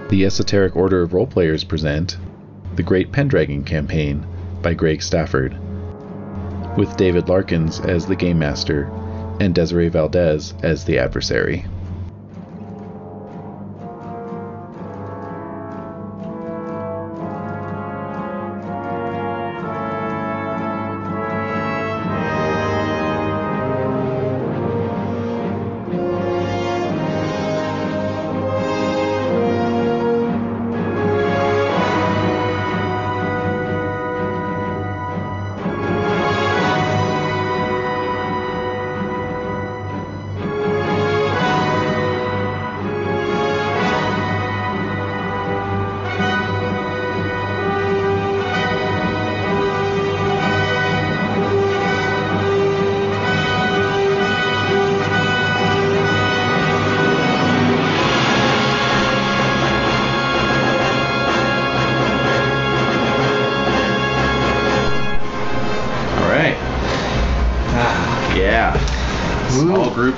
The Esoteric Order of Roleplayers present The Great Pendragon Campaign by Greg Stafford, with David Larkins as the Game Master and Desiree Valdez as the Adversary.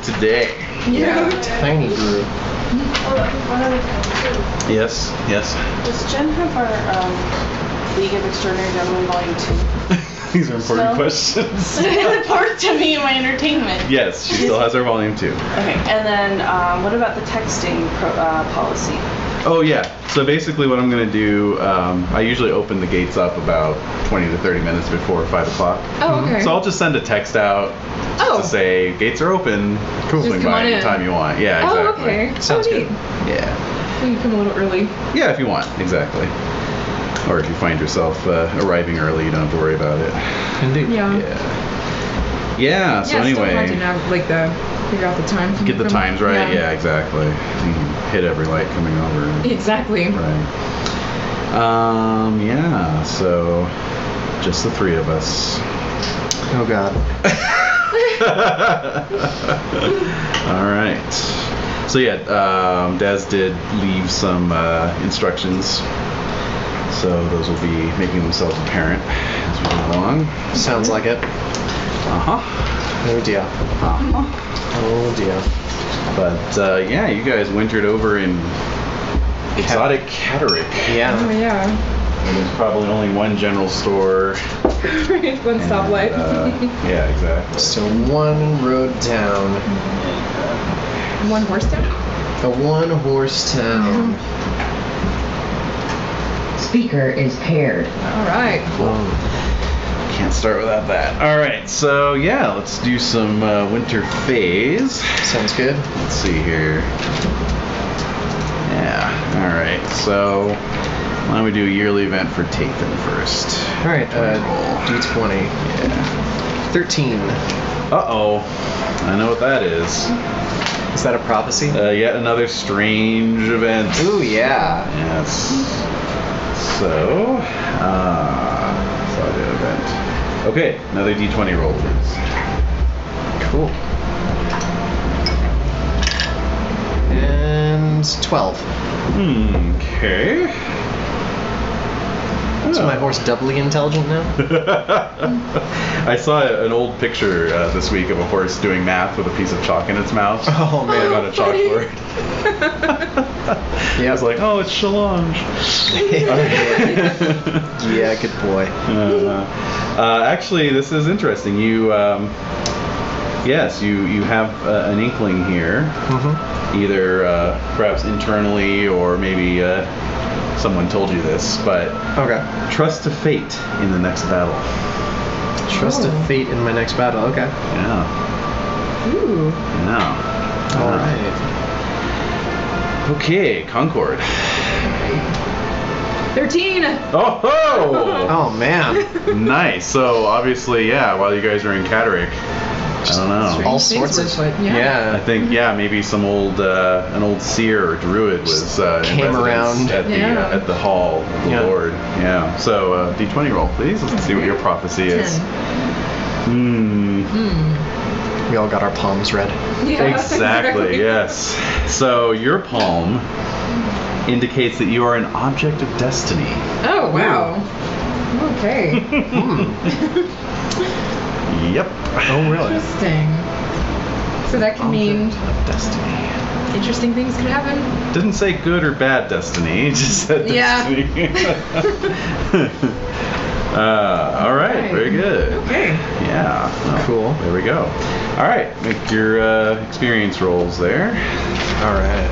Today. Yeah. Tiny group. Yes. Does Jen have our League of Extraordinary Gentlemen Volume 2? These are important questions. Important to me and my entertainment. Yes, she still has her Volume 2. Okay, and then what about the texting policy? Oh yeah, so basically what I'm going to do, I usually open the gates up about 20 to 30 minutes before 5 o'clock. Oh, okay. So I'll just send a text out to say, gates are open, swing by anytime you want. Yeah, exactly. Oh, okay. Sounds good. Yeah. So you come a little early. Yeah, if you want, exactly. Or if you find yourself arriving early, you don't have to worry about it. Indeed. Yeah, so anyway. Still hard to figure out the times. Get the times right, yeah exactly. You can hit every light coming over. Exactly. Right. Yeah, so just the three of us. Oh god. All right. So yeah, Des did leave some instructions. So those will be making themselves apparent as we go along. Sounds like it. Oh dear. Oh dear. But yeah, you guys wintered over in exotic Catterick. Yeah. Oh yeah. And there's probably only one general store. Right, one stoplight. Yeah, exactly. So one road down. One horse town? A one horse town. Speaker is paired. Alright. Can't start without that. Alright, so yeah, let's do some winter phase. Sounds good. Let's see here. Yeah, alright, so why don't we do a yearly event for Tathan first? Alright, D20. Yeah. 13. Uh-oh. I know what that is. Is that a prophecy? Yet another strange event. Ooh, yeah. Yes. So, saw the event. Okay, another D20 roll, please. Cool. And 12. Okay. Is my horse doubly intelligent now? I saw an old picture this week of a horse doing math with a piece of chalk in its mouth. Oh man, on a chalkboard. Yeah, I was like, oh, it's Challenge. Yeah, good boy. Actually, this is interesting. You, yes, you have an inkling here, either perhaps internally or maybe someone told you this, but trust to fate in the next battle. Trust to fate in my next battle. Okay. Yeah. Ooh. Yeah. All right. Okay, Concord. 13. Oh ho! Oh man. Nice. So obviously, yeah. While you guys are in Catterick, I don't know. All sorts of yeah. I think maybe some an old seer or druid was came around at the hall of the Lord. Yeah. So D20 roll, please. Let's see what your prophecy is. 10. We all got our palms red. Yeah, exactly. Yes. So your palm indicates that you are an object of destiny. Oh wow. Okay. Yep. Oh really? Interesting. So that can mean of destiny. interesting things could happen. Didn't say good or bad destiny. It just said destiny. All right. Very good. Okay. Yeah. Well, Cool. There we go. All right. Make your experience rolls there. All right.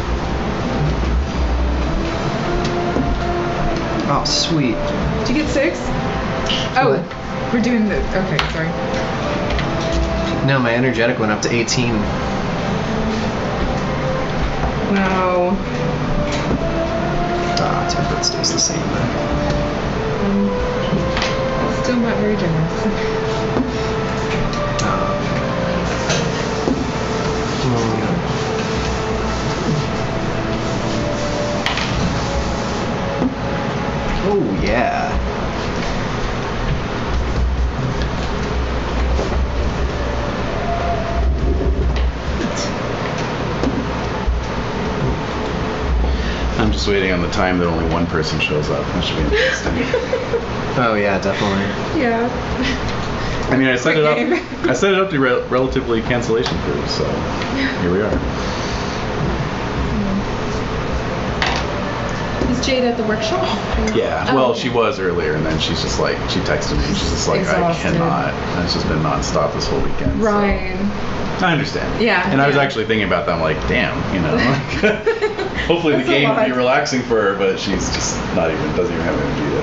Oh, sweet. Did you get 6? Oh, What? we're doing the. Okay, sorry. No, my energetic went up to 18. Wow. Temperate stays the same then. Still not very generous. Oh, yeah. I'm just waiting on the time that only one person shows up. That should be interesting. Oh, yeah, definitely. Yeah. I mean, I set Quick it up. game. I set it up to be relatively cancellation proof. So here we are. Is Jade at the workshop? Yeah. Well, she was earlier, and then she's just like, she texted me. She's just like, Exhausted. I cannot. And it's just been nonstop this whole weekend. so- Right. I understand. Yeah, And I was yeah. actually thinking about that. I'm like, damn, you know. Hopefully That's the a game will be lot. relaxing for her, but she's just doesn't even have energy to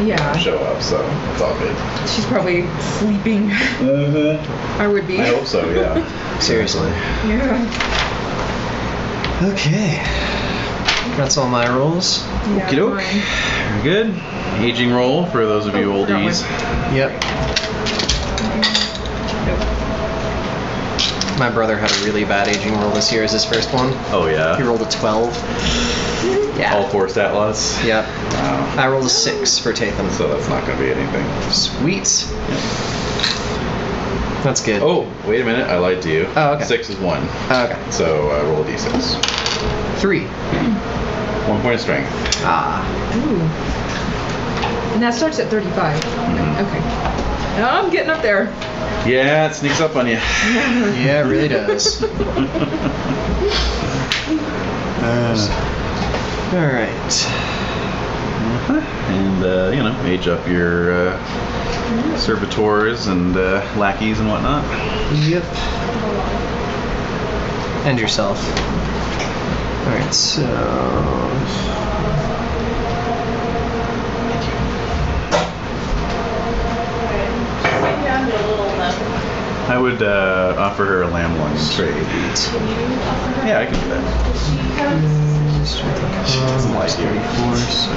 Yeah. show up. So it's all good. She's probably sleeping. I would be. I hope so. Yeah. Seriously. Yeah. Okay. That's all my rolls. Yeah, Okey-doke. mine. Very good. Aging roll for those of you Oh, forgot oldies. Yep. My brother had a really bad aging roll this year as his first one. Oh yeah. He rolled a 12. Yeah. All 4 stat loss. Yep. Wow. I rolled a 6 for Tatham. So that's not going to be anything. Sweet. That's good. Oh, wait a minute. I lied to you. Oh, okay. 6 is 1. Okay. So roll a d6. 3. 1 point of strength. Ah. Ooh. And that starts at 35. Okay. Oh, I'm getting up there. Yeah, it sneaks up on you. Yeah, it really does. All right. And age up your servitors and lackeys and whatnot. Yep. And yourself. All right, so. Down to a little left. I would offer her a lamb lung trade. Can you offer her? Yeah, I can do that. Does she have? She doesn't like you. 34, so.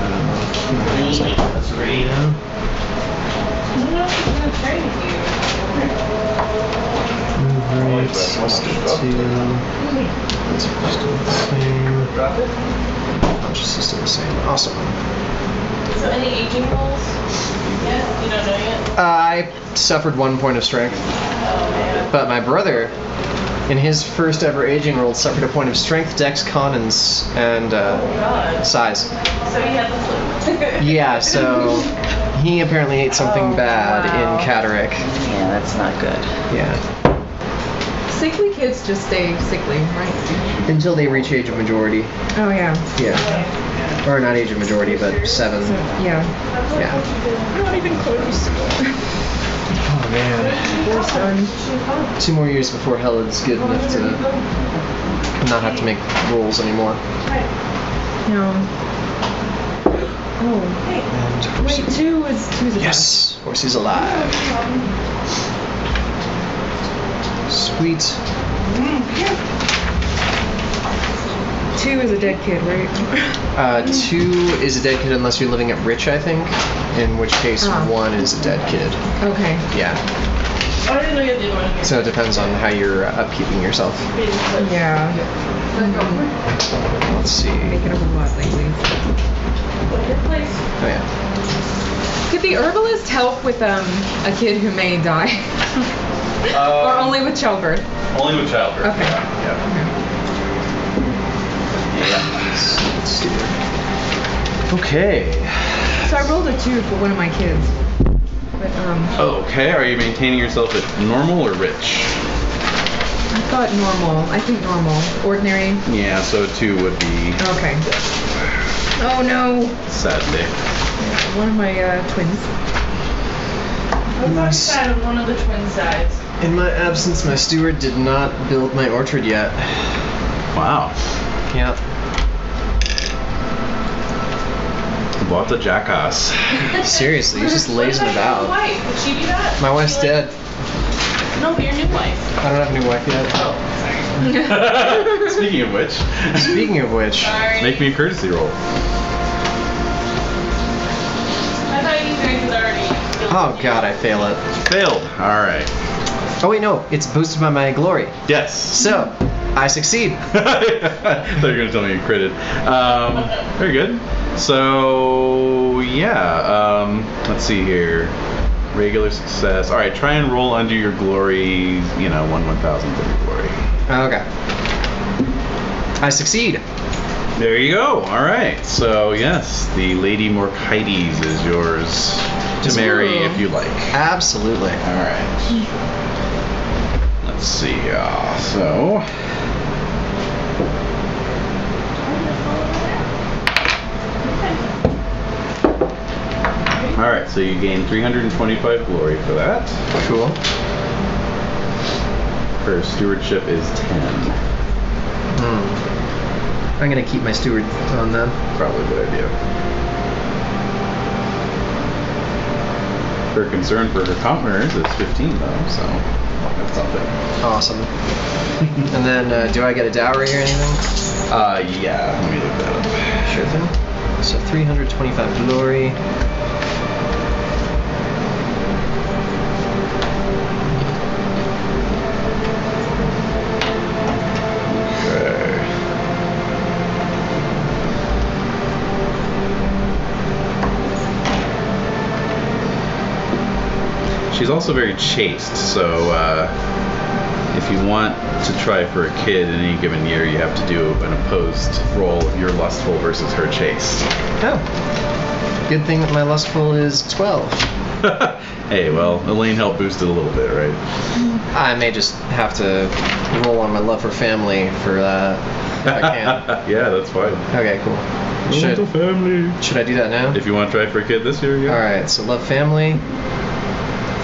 That's great. I don't know if she's gonna trade with you. Right, 62. That's still the same. Consciousness still the same. Awesome. So any aging rolls? Yeah, you don't know yet? I suffered 1 point of strength, Oh man. but my brother, in his first ever aging roll, suffered a point of strength, dex, con, and God. size. So he had the flu. Yeah, so he apparently ate something bad wow. in Catterick. Yeah, that's not good. Yeah. Sickly kids just stay sickly, right? Until they reach age of majority. Oh, yeah. Yeah. Or not age of majority, but 7. Yeah. Yeah. Not even close. Oh man. Poor son. 2 more years before Helen's good enough to not have to make rolls anymore. No. Oh. And Wait, 2 is yes, Horsey's alive. Sweet. 2 is a dead kid, right? 2 is a dead kid unless you're living at Rich, I think. In which case, 1 is a dead kid. Okay. Yeah. I didn't know you did one. So it depends on how you're upkeeping yourself. Yeah. Let's see. Making up a lot lately. Oh yeah. Could the herbalist help with a kid who may die? Or only with childbirth? Only with childbirth. Okay. Yeah. Let's do it. Okay. So I rolled a 2 for one of my kids. But Okay, are you maintaining yourself at normal or rich? I thought normal. I think normal. Ordinary. Yeah, so 2 would be Okay. Oh no. sadly. One of my twins. What's on side of one of the twin sides? In my absence, my steward did not build my orchard yet. Wow. Yeah. What a jackass. Seriously, he's just lazing What about. about your wife? Would she do that? My wife's dead. No, but your new wife. I don't have a new wife yet. Oh, sorry. Speaking of which, Speaking of which, Sorry. make me a courtesy roll. I thought you guys had already. oh god, I fail it. Failed. All right. Oh wait, no, it's boosted by my glory. Yes. So, I succeed. I thought you were going to tell me you critted. Very good. So, yeah. Let's see here. Regular success. All right, try and roll under your glory, 1/1000th of your glory. Okay. I succeed. There you go. All right. So, yes, the Lady Morkites is yours to marry if you like. Absolutely. All right. Let's see. So. All right. So you gain 325 glory for that. Cool. Her stewardship is 10. I'm gonna keep my steward on them. Probably a good idea. Her concern for her commoners is 15 though, so that's something. Awesome. And then, do I get a dowry or anything? Yeah, let me look that up. Sure thing. So 325 glory. She's also very chaste, so if you want to try for a kid in any given year, you have to do an opposed roll of your lustful versus her chaste. Oh. Good thing that my lustful is 12. Hey, well, Elaine helped boost it a little bit, right? I may just have to roll on my love for family for that. If I can. Yeah, that's fine. Okay, cool. Little family. Should I do that now? If you want to try for a kid this year, yeah. Alright, so love family.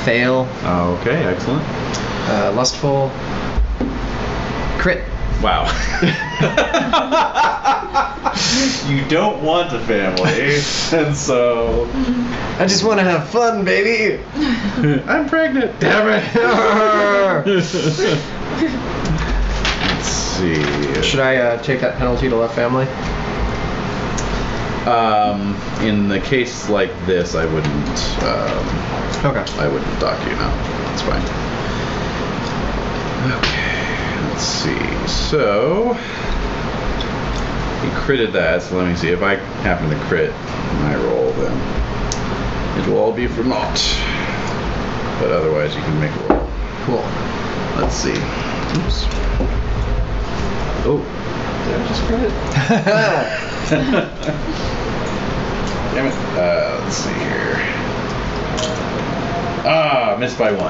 Fail. Okay, excellent. Lustful. Crit. Wow. You don't want a family, and so... I just want to have fun, baby. I'm pregnant. Damn it. Let's see. Should I take that penalty to love family? In the case like this, I wouldn't. Okay. I wouldn't dock you now. That's fine. Okay. Let's see. So he critted that. So let me see if I happen to crit my roll, then it will all be for naught. But otherwise, you can make a roll. Cool. Let's see. Oops. Oh. Did I just crit? Damn it. Let's see here. Missed by 1.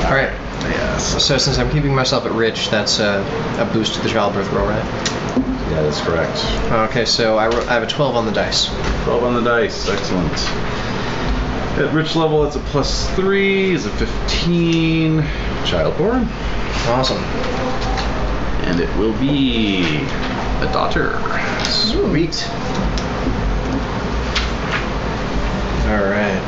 Alright. Yes. So since I'm keeping myself at rich, that's a boost to the childbirth roll, right? Yeah, that's correct. Okay, so I have a 12 on the dice. 12 on the dice. Excellent. At rich level, it's a +3. Is a 15. Childborn. Awesome. And it will be a daughter. Sweet. Alright.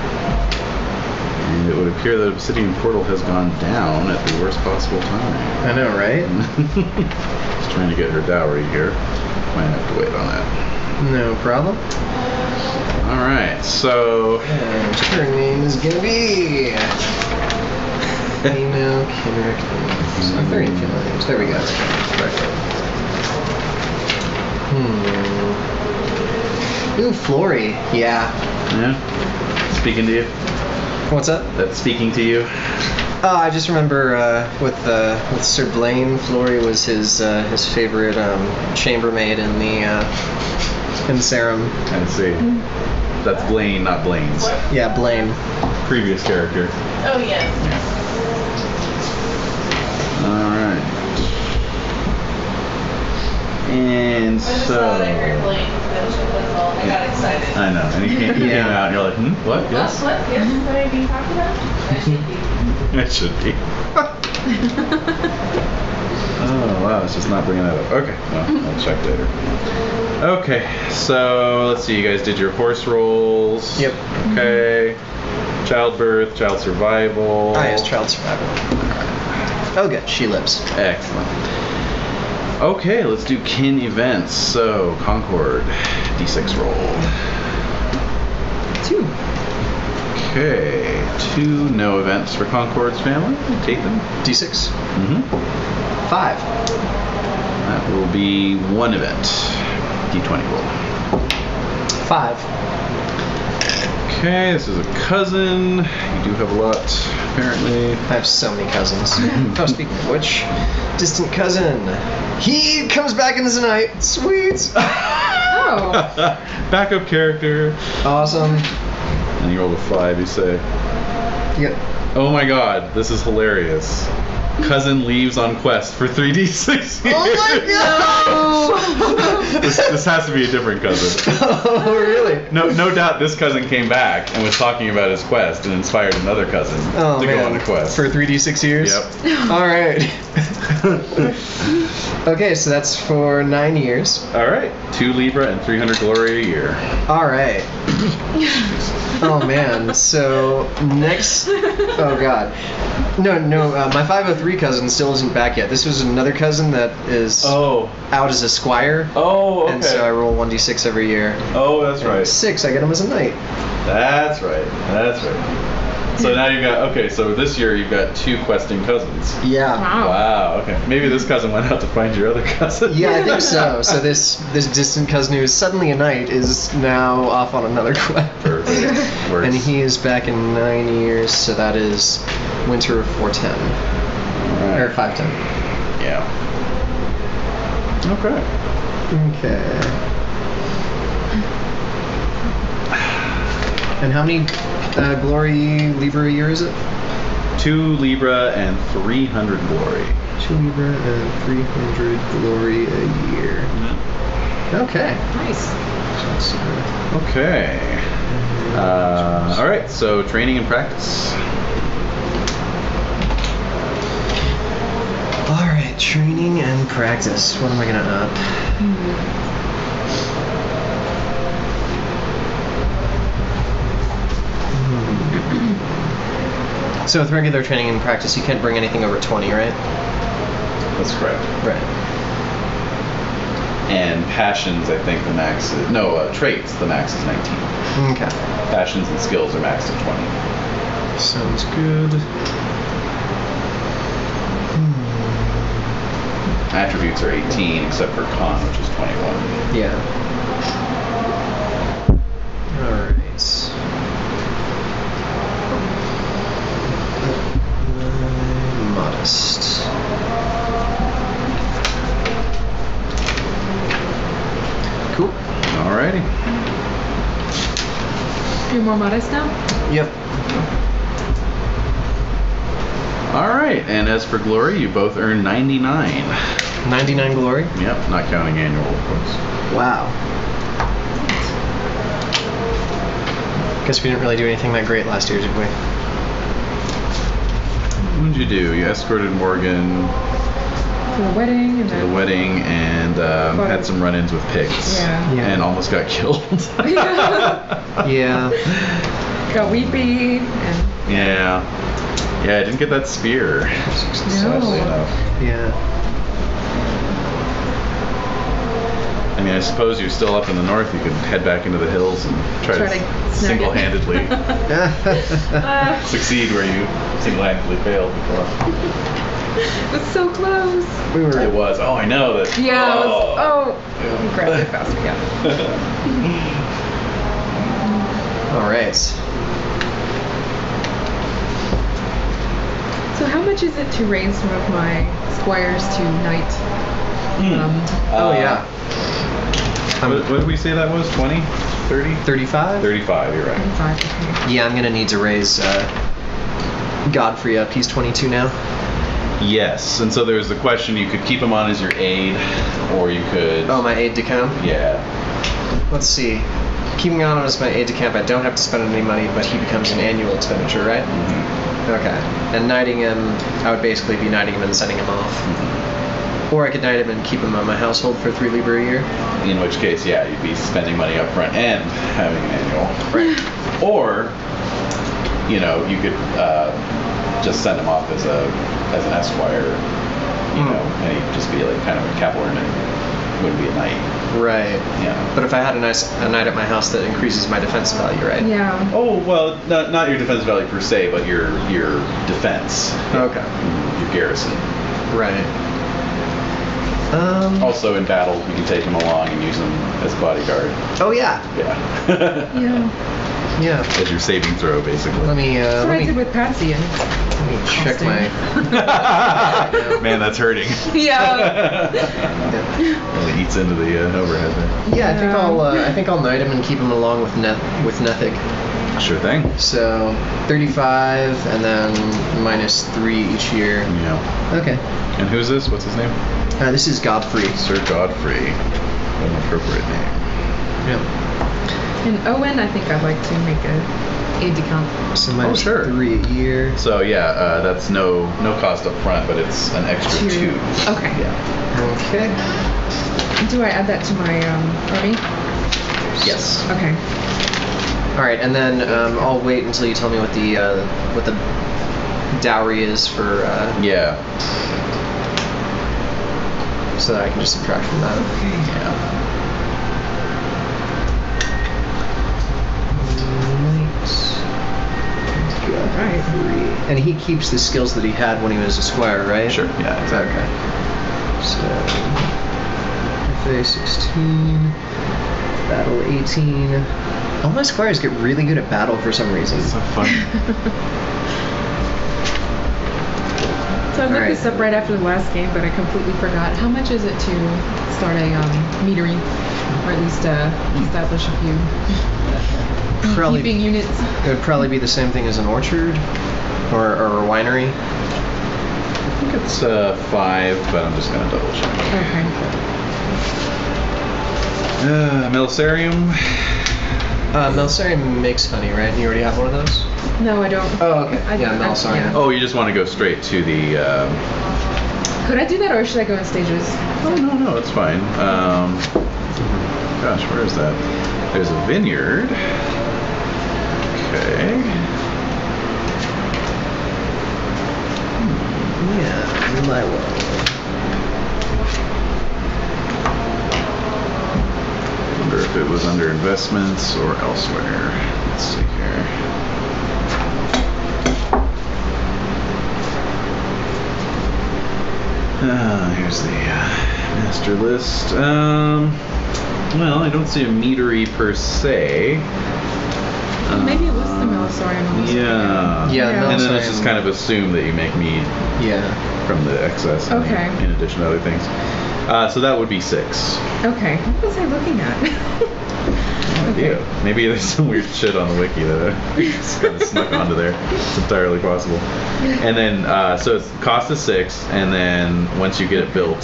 And it would appear that Obsidian Portal has gone down at the worst possible time. I know, right? Just trying to get her dowry here. Might have to wait on that. No problem. Alright, so... And her name is gonna be... Female character. I'm very female names. There we go. Ooh, Flory. Yeah. Yeah? Speaking to you? What's up? That's speaking to you? Oh, I just remember with Sir Blaine, Flory was his favorite chambermaid in the Sarum. I see. That's Blaine, not Blaine's. Yeah, Blaine. Previous character. Oh, yes. And I just thought I heard Blake finish it, that's all. I got excited. I know. And he came out and you're like, what? Yes? What? Yes? What are you talking about? I should be. It should be. Oh, wow. It's just not bringing that up. Okay. Well, I'll check later. Okay. So, let's see. You guys did your horse rolls. Yep. Okay. Childbirth, child survival. Ah, yes, child survival. Oh, good. She lives. Excellent. Okay, let's do kin events. So, Concord, D6 roll. 2. Okay, 2 no events for Concord's family. Take them. D6. Mm-hmm. 5. That will be 1 event. D20 roll. 5. Okay, this is a cousin. You do have a lot, apparently. I have so many cousins. Oh, speaking of which, distant cousin. He comes back in the night. Sweet. Oh. Backup character. Awesome. And you rolled a 5, you say. Yep. Oh my god, this is hilarious. Cousin leaves on quest for 3d6. Oh my god! This has to be a different cousin. Oh, really? No doubt this cousin came back and was talking about his quest and inspired another cousin to go on a quest. For 3d6 years? Yep. Alright. Okay, so that's for 9 years. Alright. 2 Libra and 300 glory a year. Alright. Oh man, so next... Oh god. No, my 503 cousin still isn't back yet. This was another cousin that is out as a squire. Oh, okay. And so I roll 1d6 every year. Oh, that's right. 6, I get him as a knight. That's right. So now you've got, okay, so this year you've got 2 questing cousins. Yeah. Wow, okay. Maybe this cousin went out to find your other cousin. Yeah, I think so. So this distant cousin who is suddenly a knight is now off on another quest. Perfect. Works. And he is back in 9 years, so that is winter of 410. Right. Or 510. Yeah. Okay. Okay. And how many glory Libra a year is it? 2 Libra and 300 glory. 2 Libra and 300 glory a year. Okay. Nice. Okay. All right. So training and practice. All right, training and practice. What am I gonna up? So with regular training and practice, you can't bring anything over 20, right? That's correct. Right. And passions, I think the max is... No, traits, the max is 19. Okay. Passions and skills are maxed at 20. Sounds good. Attributes are 18, except for con, which is 21. Yeah. Alright. Modest. Cool. Alrighty. You're more modest now? Yep. Alright, and as for glory, you both earn 99. 99 glory? Yep, not counting annual, of course. Wow. Guess we didn't really do anything that great last year, did we? What did you do? You escorted Morgan To the wedding and to the wedding and had some run-ins with pigs. Yeah. And almost got killed. Yeah. Got weepy and Yeah. Yeah, I didn't get that spear. Sadly enough. Yeah. I mean, I suppose you're still up in the north. You could head back into the hills and try to snag it. single-handedly succeed where you single-handedly failed before. It was so close. We were. It was. Oh, I know that. Yeah, it was. Oh, incredibly fast. Yeah. All right. So how much is it to raise some of my squires to knight? Oh yeah. What did we say that was? 20? 30? 35? 35, you're right. 25, okay. Yeah, I'm gonna need to raise Godfrey up. He's 22 now. Yes, and so there's the question, you could keep him on as your aide, or you could... Oh, my aide de camp? Yeah. Let's see. Keeping on as my aide de camp, I don't have to spend any money, but he becomes an annual expenditure, right? Mm-hmm. Okay. And knighting him, I would basically be knighting him and sending him off. Mm-hmm. Or I could knight him and keep him on my household for 3 Libra a year. In which case, yeah, you'd be spending money up front and having an annual. Right. Or, you know, you could just send him off as an esquire, you know, and he'd just be like kind of a cavalryman. Wouldn't be a knight. Right. Yeah. But if I had a knight at my house, that increases my defense value, right? Yeah. Oh, well, not your defense value per se, but your defense. Okay. Your garrison. Right. Also, in battle, you can take him along and use him as a bodyguard. Oh, yeah. Yeah. Yeah. Yeah. As your saving throw, basically. Let me, That's what I did with Patsy. And let me check my... Man, that's hurting. yeah. Really eats into the overhead there. Yeah, I think I'll knight him and keep him along with Nethig. Sure thing. So 35 and then -3 each year. Yeah. Okay. And who's this? What's his name? This is Godfrey. Sir Godfrey. What an appropriate name. Yep. And Owen, I think I'd like to make a aide de camp. So sure. -3 a year. So yeah, that's no cost up front, but it's an extra 2. Okay. Yeah. Okay. Do I add that to my army? Yes. Okay. All right, and then I'll wait until you tell me what the dowry is for. Yeah. So that I can just subtract from that. Yeah. Right. And he keeps the skills that he had when he was a squire, right? Sure. Yeah. Exactly. Okay. So, FA 16, battle 18. All my squires get really good at battle for some reason. It's so fun. So I looked Alright. this up right after the last game, but I completely forgot. How much is it to start a meadery, or at least establish a few Probably, keeping units? it would probably be the same thing as an orchard or a winery. I think it's 5, but I'm just gonna double check. Okay. Melisarium. Melisarium makes honey, right? And you already have one of those? No, I don't. Oh, okay. Yeah, Melisarium. yeah. Oh, you just want to go straight to the. Could I do that, or should I go in stages? Oh no, it's fine. Gosh, where is that? There's a vineyard. Okay. Yeah, in my world. Wonder if it was under investments or elsewhere. Let's see here. Here's the master list. Well, I don't see a meadery per se. Maybe it was the Melisarium. Yeah. Yeah, And then let's Melisarium. just kind of assume that you make mead Yeah. from the excess. Okay. In addition to other things. So that would be 6. Okay. What was I looking at? Yeah. Maybe there's some weird shit on the wiki that just kind of snuck onto there. It's entirely possible. And then, so it's cost is 6, and then once you get it built,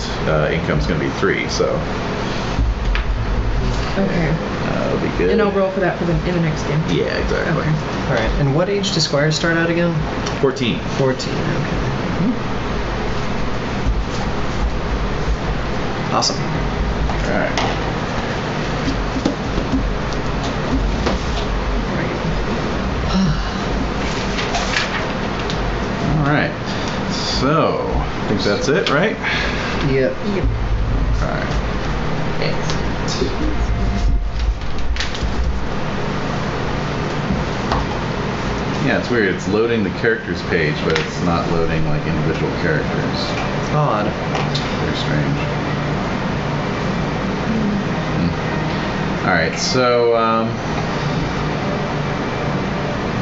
income's going to be 3. So Okay. that'll be good. And I'll roll for that in the next game. Yeah, exactly. Okay. All right. And what age do squires start out again? 14. 14. Okay. Awesome. All right. All right. So, I think that's it, right? Yep. Yep. All right. Yeah, it's weird. It's loading the characters page, but it's not loading like individual characters. Odd. Very strange. All right, so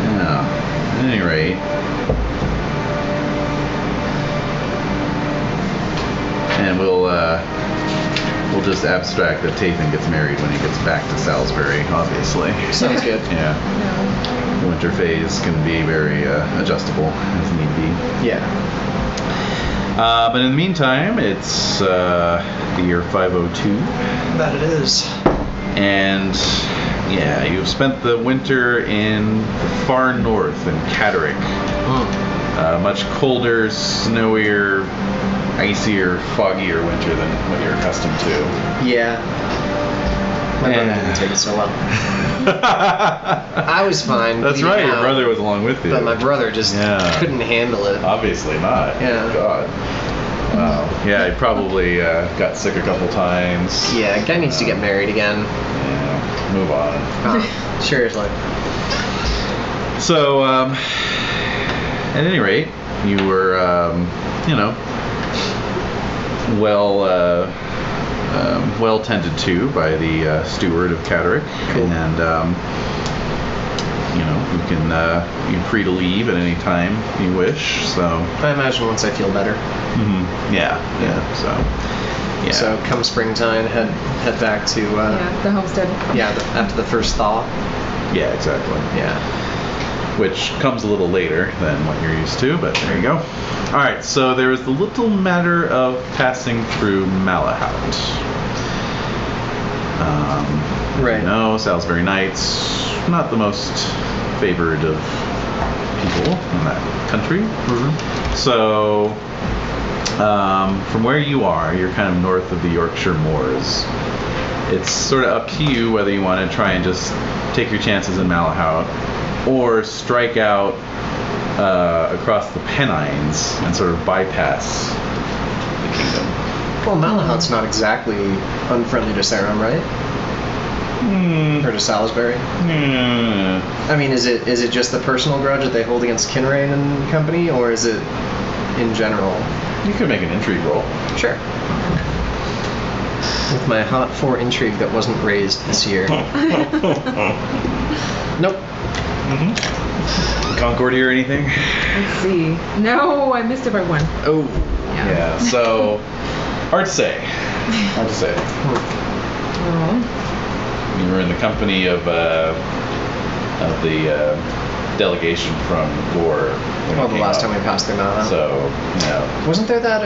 yeah. At any rate, and we'll just abstract that Tathan gets married when he gets back to Salisbury, obviously. Sounds good. Yeah. No. The winter phase can be very adjustable if need be. Yeah. But in the meantime, it's the year 502. That it is. And yeah, you've spent the winter in the far north in Catterick. Much colder, snowier, icier, foggier winter than what you're accustomed to. Yeah. My brother didn't take it so well. I was fine. That's right, your brother was along with you. But my brother just couldn't handle it. Obviously not. Yeah. God. Wow. Yeah, he probably got sick a couple times. Yeah, guy needs to get married again. Yeah, move on. Seriously. So, at any rate, you were, well tended to by the steward of Catterick, and you're free to leave at any time you wish. So I imagine once I feel better. Yeah. So come springtime, head back to the homestead. Yeah, after the first thaw. Yeah, exactly. Yeah. Which comes a little later than what you're used to, but there you go. All right, so there is the little matter of passing through Malahout. Right. Salisbury Knights, not the most favored of people in that country. So, from where you are, you're kind of north of the Yorkshire moors. It's sort of up to you whether you want to try and just take your chances in Malahout, or strike out across the Pennines and sort of bypass the kingdom. Well, Malahout's not exactly unfriendly to Sarum, right? Or to Salisbury? I mean, is it just the personal grudge that they hold against Kinrain and company, or is it in general? You could make an intrigue roll. Sure. With my hot 4 intrigue that wasn't raised this year. Nope. Concordia or anything? Let's see. No, I missed it by 1. Oh. Yeah. So hard to say. Oh. You were in the company of the delegation from Gore. Well, the last time we passed through Malahout. So, Wasn't there that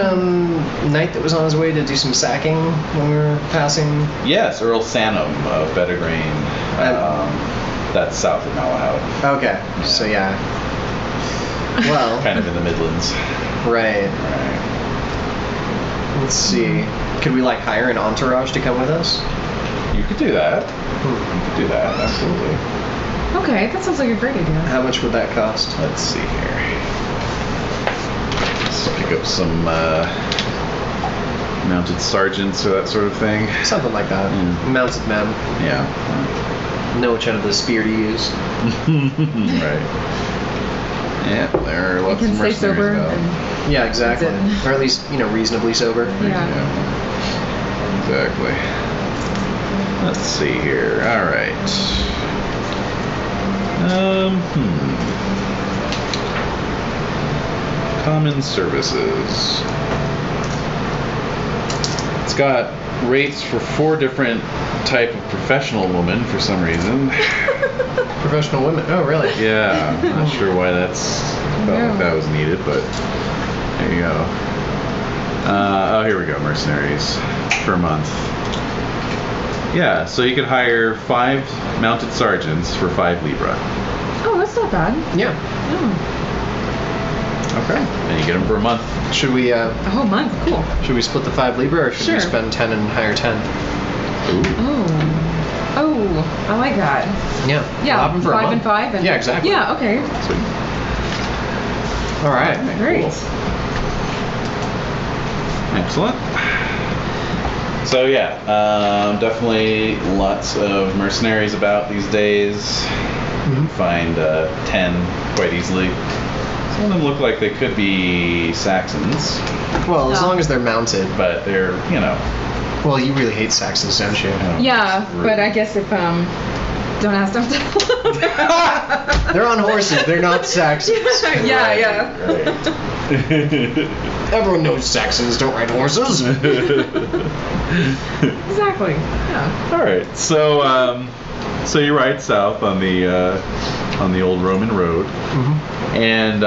knight that was on his way to do some sacking when we were passing? Yes, Earl Sanham of Pendragon. That's south of Malahout. Okay, so yeah. Well, kind of in the Midlands. Right. Let's see. Could we hire an entourage to come with us? You could do that. Absolutely. Okay, that sounds like a great idea. How much would that cost? Let's see here. Let's pick up some mounted sergeants or that sort of thing. Something like that. Mounted men. Yeah. Know which end of the spear to use. Right. Yeah, there are lots of mercenaries sober. now. Exactly. Or at least, reasonably sober. Yeah. Exactly. Let's see here. All right. Common services. It's got rates for 4 different type of professional women for some reason. Professional women? Oh, really? Yeah. I'm not sure why felt like that was needed, but there you go. Here we go. Mercenaries per month. Yeah, so you could hire 5 mounted sergeants for 5 libra. Oh, that's not bad. Yeah. Okay. And you get them for a month. Should we A whole month. Cool. should we split the 5 libra, or should we Sure. spend 10 and hire 10? Oh, I like that. Yeah. Yeah, We'll have 'em for a 5 and month. 5. And Yeah, exactly. Yeah. Okay. Sweet. All right. Great. Cool. Excellent. So yeah, definitely lots of mercenaries about these days. You can find 10 quite easily. Some of them look like they could be Saxons, Well, as long as they're mounted. but they're, Well, you really hate Saxons, don't you? Yeah, but I guess if don't ask them to. They're on horses. They're not Saxons. Yeah. Right. Everyone knows Saxons don't ride horses. Exactly. Yeah. All right, so you ride south on the old Roman road, and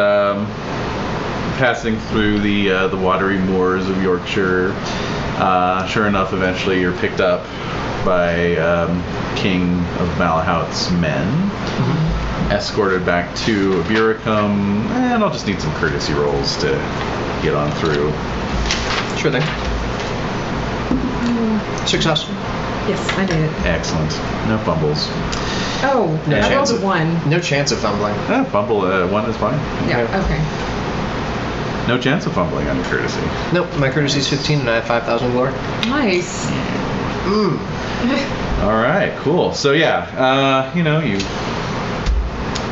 passing through the watery moors of Yorkshire. Sure enough, eventually you're picked up by King of Malahout's men, escorted back to Aburicum, and I'll just need some courtesy rolls to get on through. Sure thing. Success. Yes, I made it. Excellent. No fumbles. Oh, No I chance rolled a of- 1. No chance of fumbling. Fumble 1 is fine. Yeah, okay. No chance of fumbling on your courtesy. Nope, my courtesy is 15 and I have 5,000 glory. Nice. All right, cool. So yeah, you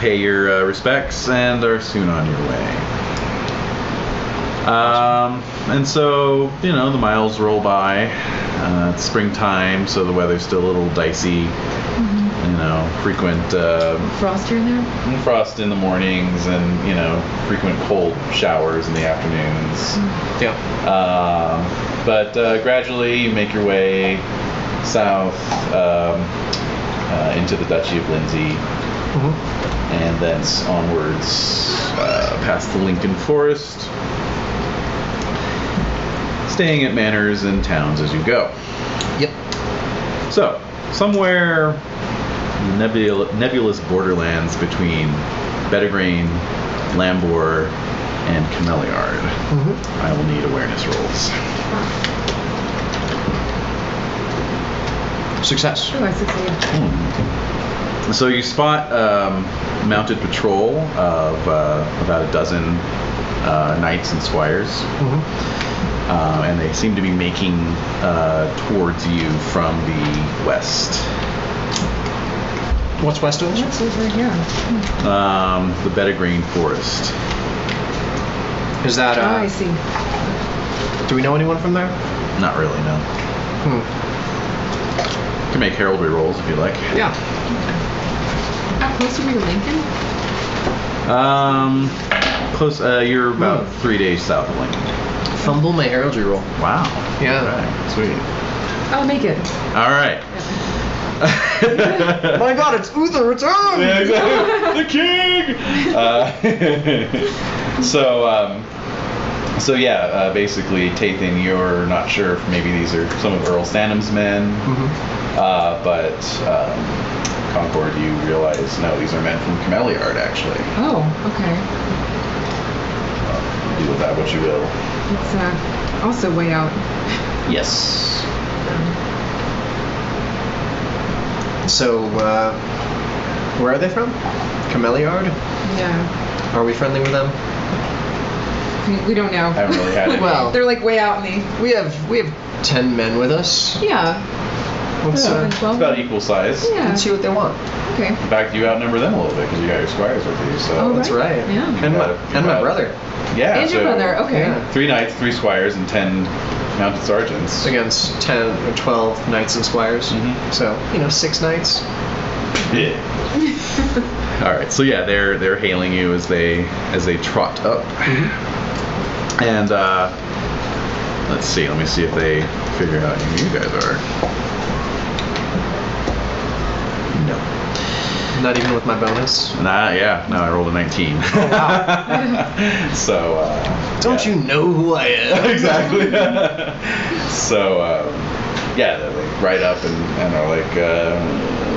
pay your respects and are soon on your way. And so, the miles roll by. It's springtime, so the weather's still a little dicey. Frequent Frost here and there? frost in the mornings and, frequent cold showers in the afternoons. Yeah. But gradually you make your way south into the Duchy of Lindsey, and thence onwards past the Lincoln Forest, staying at manors and towns as you go. Yep. So, somewhere nebulous borderlands between Pendragon, Lambor, and Cameliard. I will need awareness rolls. Success. Oh, I succeeded. So you spot mounted patrol of about a dozen knights and squires, and they seem to be making towards you from the west. What's west of us? What's over here? The Pendragon Forest. Is that, Oh, I see. do we know anyone from there? Not really, no. You can make heraldry rolls if you like. Yeah. How close are we to Lincoln? Close. You're about 3 days south of Lincoln. Fumble my heraldry roll. Wow. Yeah. All right. Sweet. I'll make it. All right. My God, it's Uther return! Yeah, exactly. The king. So yeah, basically, Tathan, you're not sure if maybe these are some of Earl Stanham's men, but Concord, you realize no, these are men from Cameliard, actually. Oh, okay. Do with that what you will. It's also way out. Yes. So, where are they from? Cameliard? Yeah. Are we friendly with them? We don't know. I haven't really had it. Well, They're like way out in the. we have 10 men with us. Yeah. Let's, Yeah. It's about equal size. Yeah. let's see what they want. Okay. In fact, you outnumber them a little bit because you got your squires with you. So Oh, That's right. Yeah. And my About- brother. yeah. And so your brother. Okay. Yeah. 3 knights, 3 squires, and 10 mounted sergeants. Against 10 or 12 knights and squires. So, 6 knights. Yeah. All right. So yeah, they're hailing you as they trot up. And let's see. Let me see if they figure out who you guys are. No. Not even with my bonus. Nah. Yeah. No. I rolled a 19. Oh, wow. So. Don't you know who I am? Exactly. So. Yeah, they like ride up and are like,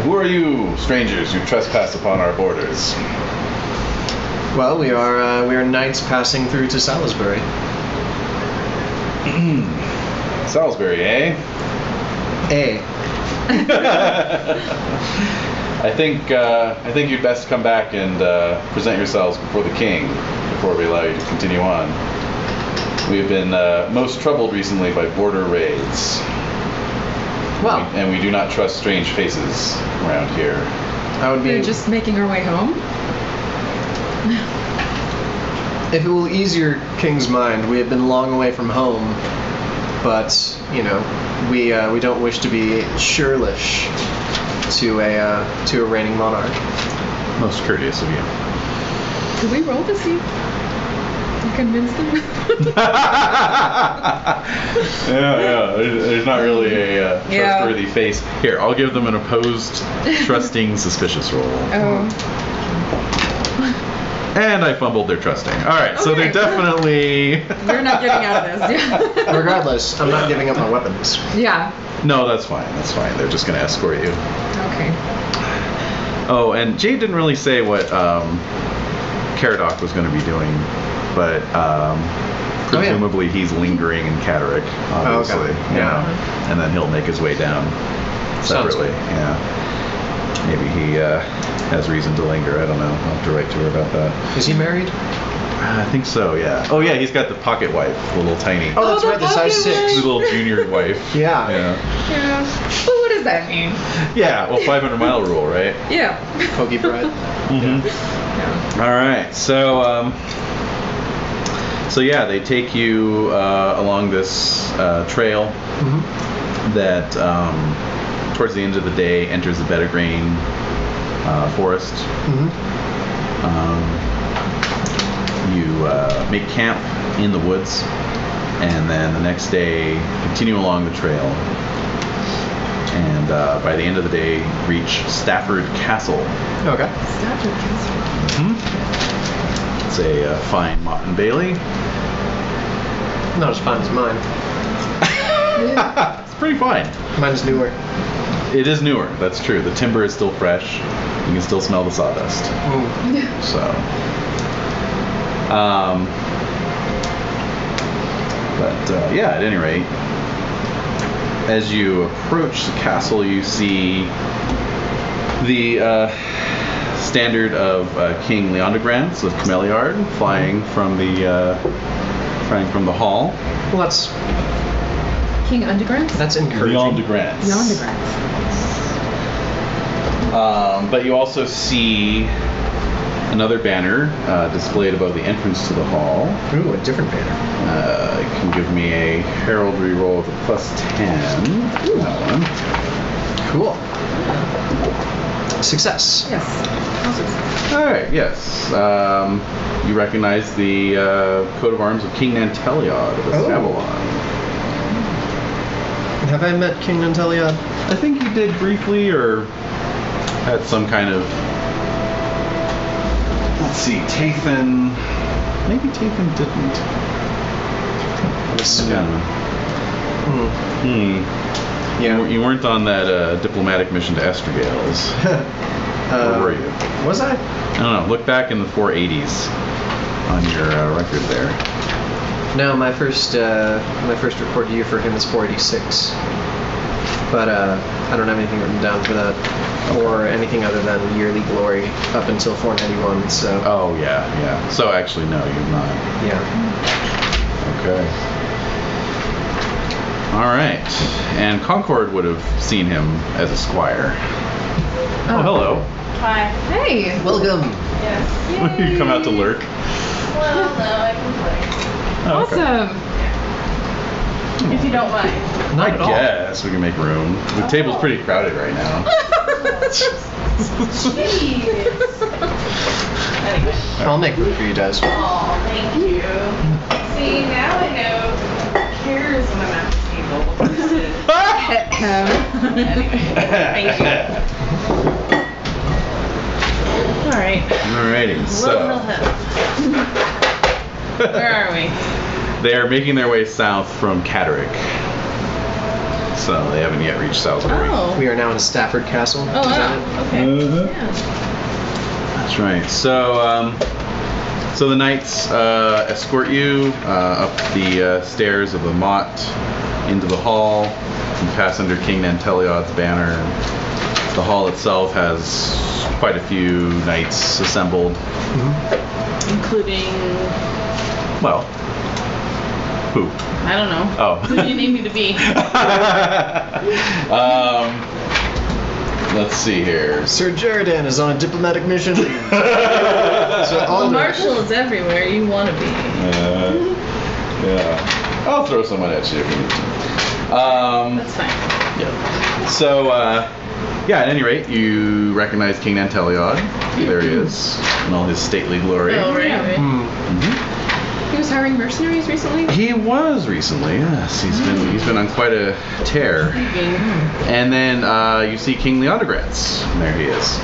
"Who are you, strangers who trespass upon our borders?" Well, we are knights passing through to Salisbury. Salisbury, eh? I think you'd best come back and present yourselves before the king before we allow you to continue on. We have been most troubled recently by border raids. Well, And we do not trust strange faces around here. I would be. We're just making our way home. If it will ease your king's mind, we have been long away from home, but we don't wish to be churlish to a reigning monarch. Most courteous of you. Did we roll to see? To convince them? Yeah. There's not really a trustworthy face. Here, I'll give them an opposed, trusting, suspicious roll. Oh. And I fumbled their trusting. All right, so they're Okay. definitely. You're not getting out of this. Yeah. Regardless, I'm not giving up my weapons. Yeah. No, that's fine. That's fine. They're just gonna escort you. Okay. Oh, and Jade didn't really say what Caradoc was going to be doing, but presumably he's lingering in Catterick, obviously. Oh, okay. you Yeah. know, and then he'll make his way down Sounds separately. good. Yeah. Maybe he has reason to linger. I don't know. I'll have to write to her about that. Is he married? I think so. Yeah. Oh yeah, he's got the pocket wife, the little tiny, Oh, that's the right. The size pocket 6. the little junior wife. Yeah. Yeah. Yeah. But what does that mean? Yeah. Well, 500-mile rule, right? Yeah. Pokey bread. Mm-hmm. Yeah. All right, so yeah, they take you along this trail that towards the end of the day enters the bed of grain forest. You make camp in the woods, and then the next day continue along the trail. And by the end of the day, reach Stafford Castle. Okay. Stafford Castle. It's a fine Motte and Bailey. Not as fine as mine. It's pretty fine. Mine's newer. It is newer, that's true. The timber is still fresh. You can still smell the sawdust. So, yeah, at any rate, as you approach the castle, you see the standard of King Leondegrance of Cameliard flying from the hall. Well, that's King Undergrants? encouraging. Leondegrance. Leondegrants. But you also see another banner displayed above the entrance to the hall. Ooh, a different banner. You can give me a heraldry roll with a +10. That one. Cool. Success. Yes. All right. Yes. You recognize the coat of arms of King Nanteliod of Avalon. Have I met King Nanteliod? I think you did briefly, or had some kind of. Let's see, Tathan. Maybe Tathan didn't. Yeah. You weren't on that diplomatic mission to Estragales. Or were you? Was I? I don't know. Look back in the 480s on your record there. No, my first report to you for him is 486. But I don't have anything written down for that, or anything other than yearly glory up until 491. So. Oh yeah. So actually, no, you're not. Yeah. Okay. All right. And Concord would have seen him as a squire. Oh, hello. Hi. Hey. Welcome. Yes. You come out to lurk. Well, no, I can play. Oh, okay. Awesome. If you don't mind. Not I at all. guess we can make room. The table's pretty crowded right now. Jeez. Anyway. I'll make room for you guys. Oh, thank you. See, now I know who cares when I'm at the table versus. Anyway, thank you. All right. Alrighty. So Where are we? they are making their way south from Catterick. So they haven't yet reached Salisbury. Oh. We are now in Stafford Castle. Oh, Is that wow. it? Okay. Yeah. That's right. So the knights escort you up the stairs of the Motte into the hall. You pass under King Nanteliod's banner. The hall itself has quite a few knights assembled. Including. Well, who? I don't know. Oh. Who do you need me to be? Let's see here. Sir Jeridan is on a diplomatic mission. So Well, Marshall is everywhere you want to be. Yeah. I'll throw someone at you if you need to. That's fine. Yeah. So, at any rate, you recognize King Nanteliod. There he is, in all his stately glory. Oh, right. He was hiring mercenaries recently? He was recently, yes. He's been on quite a tear. And then you see King Leondegrance. And there he is.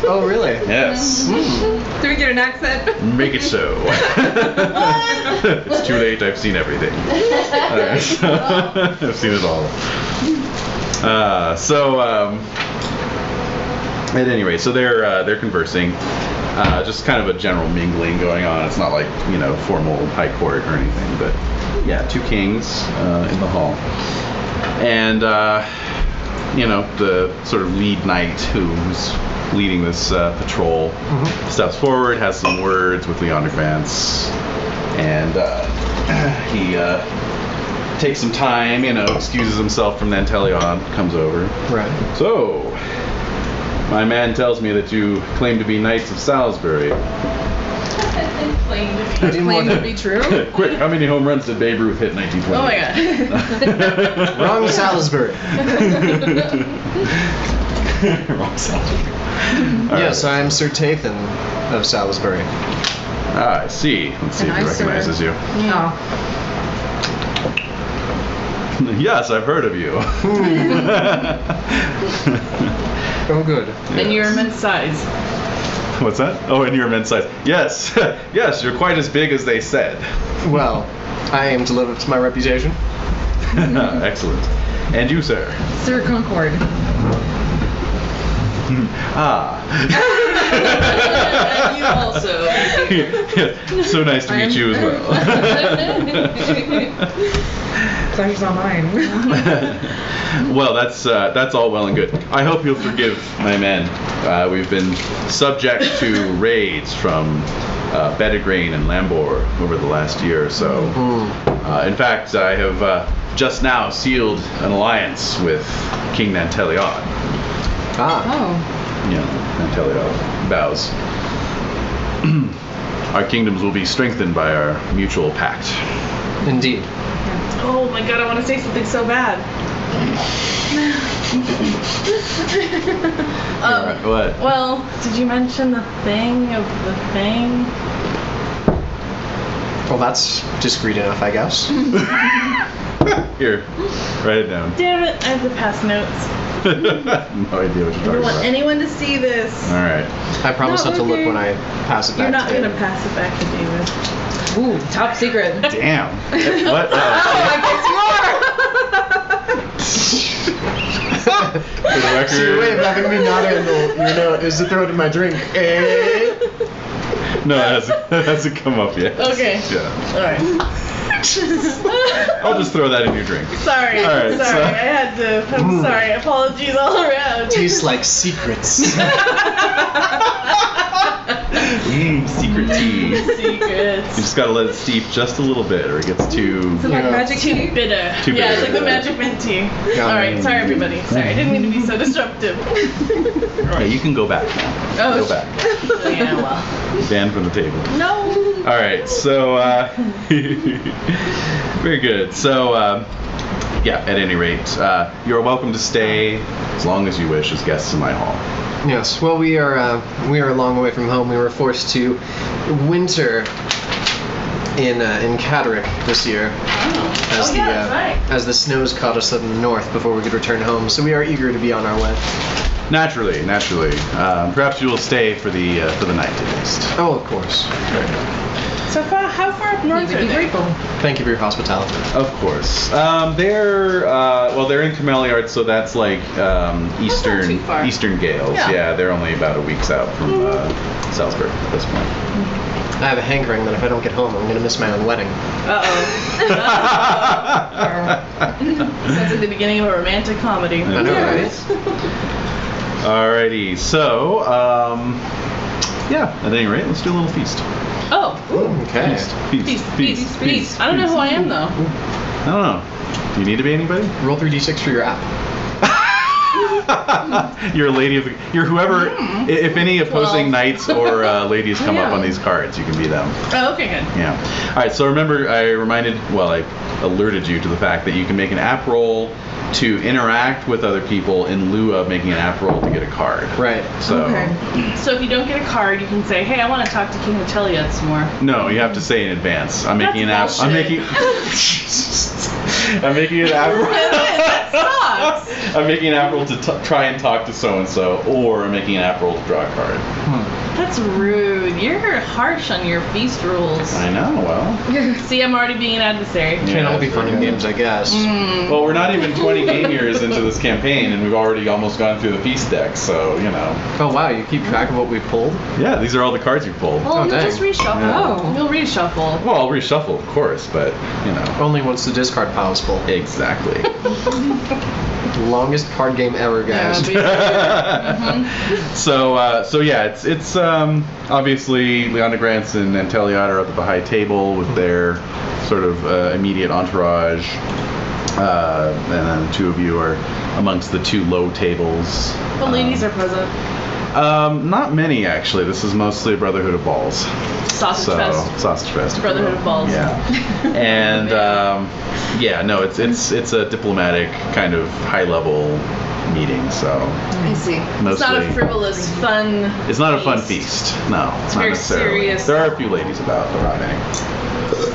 Oh, really? Yes. Do we get an accent? Make it so. It's too late. I've seen everything. Alright, so I've seen it all. At any rate, so they're conversing. Just kind of a general mingling going on. It's not like, formal high court or anything, but yeah, two kings in the hall. And, the sort of lead knight who's leading this patrol steps forward, has some words with Leander Vance, and he takes some time, excuses himself from Nantelion, comes over. Right. So, my man tells me that you claim to be Knights of Salisbury. Claim to be true? Quick, how many home runs did Babe Ruth hit in 1920? Oh my god. Wrong Salisbury. Wrong Salisbury. Yes, I am Sir Tathan of Salisbury. Ah, I see. Let's see if he recognizes you. No. Yes, I've heard of you. Oh, good. And your immense size. What's that? Oh, and your immense size. Yes. Yes, you're quite as big as they said. Well, I aim to live up to my reputation. Excellent. And you, sir? Sir Concord. Ah. And you also. So nice to meet you as well. Pleasure's all mine. Well, that's all well and good. I hope you'll forgive my men. We've been subject to raids from Pendragon and Lambor over the last year or so. In fact, I have just now sealed an alliance with King Nantelion. Ah. Oh. Nantelion bows. Our kingdoms will be strengthened by our mutual pact. Indeed. Oh my god, I want to say something so bad. What? Well, did you mention the thing of the thing? Well, that's discreet enough, I guess. Here, write it down. Damn it, I have to pass notes. No idea what you're I don't talking want about. anyone to see this. All right. I promise not to look when I pass it back You're not to going David. to pass it back to David. Ooh, top secret. Damn. What? Oh, I For the record. So your way of having me not handle your note is to throw it in my drink. Eh? No, it hasn't come up yet. Okay. Yeah. Alright. I'll just throw that in your drink. Sorry. All right, sorry. so- I had to. I'm sorry. Apologies all around. Tastes like secrets. Secret tea. You Secrets. just gotta let it steep just a little bit, or it gets too. Is it like Yeah. magic tea? Too bitter. Too Yeah, it's bitter. like the magic mint tea. Alright, sorry everybody. Sorry, I didn't mean to be so disruptive. Yeah, you can go back now. Oh, Go back. Yeah, well. Banned from the table. No. All right, so very good. So yeah, at any rate, you're welcome to stay as long as you wish as guests in my hall. Yes. Well, we are a long way from home. We were forced to winter in Catterick this year, as that's right. as the snows caught us up in the north before we could return home. So we are eager to be on our way. Naturally. Perhaps you will stay for the night at least. Oh, of course. So how far up You north would are be they? grateful. Thank you for your hospitality. Of course. They're in Cameliard, so that's like eastern too far. Eastern Gales. Yeah. Yeah, they're only about a week's out from Salisbury at this point. I have a hankering that if I don't get home, I'm going to miss my own wedding. Uh-oh. Sounds like the beginning of a romantic comedy. I know, right? Alrighty, so yeah. At any rate, let's do a little feast. Oh. Okay. Feast. I don't know who I am though. I don't know. Do you need to be anybody? Roll 3d6 for your app. You're a lady of the. You're whoever. If any opposing 12. knights or ladies come up on these cards, you can be them. Oh, okay, good. Yeah. All right. So remember, I alerted you to the fact that you can make an app roll to interact with other people in lieu of making an app roll to get a card. Right. So. Okay. So if you don't get a card, you can say, "Hey, I want to talk to King Natelia some more." No, you have to say in advance. I'm making an app. That's I'm bullshit. making. I'm making an app. That sucks. I'm making an app roll to try and talk to so-and-so, or I'm making an app roll to draw a card. That's rude. You're harsh on your feast rules. I know, well. See, I'm already being an adversary. Can't all be fun and games, I guess. Well, we're not even 20 game years into this campaign, and we've already almost gone through the feast deck, so, you know. Oh, wow, you keep track of what we pulled? Yeah, these are all the cards you pulled. Well, you'll dang. just reshuffle. Yeah. You'll reshuffle. Well, I'll reshuffle, of course, but, you know. Only once the discard pile's full. Exactly. Longest card game ever, guys. So yeah, it's obviously Leon de Grants and Teliot are up at the high table with their sort of immediate entourage, and then the two of you are amongst the two low tables. The ladies are present. Not many actually. This is mostly a Brotherhood of Balls. Sausage Fest. Sausage Fest. Brotherhood of Balls. Yeah. And yeah, no, it's a diplomatic kind of high level meeting. So I see. It's mostly, not a frivolous, fun. It's not a fun feast. No, it's not very necessarily. serious. There are a few ladies about, but not many.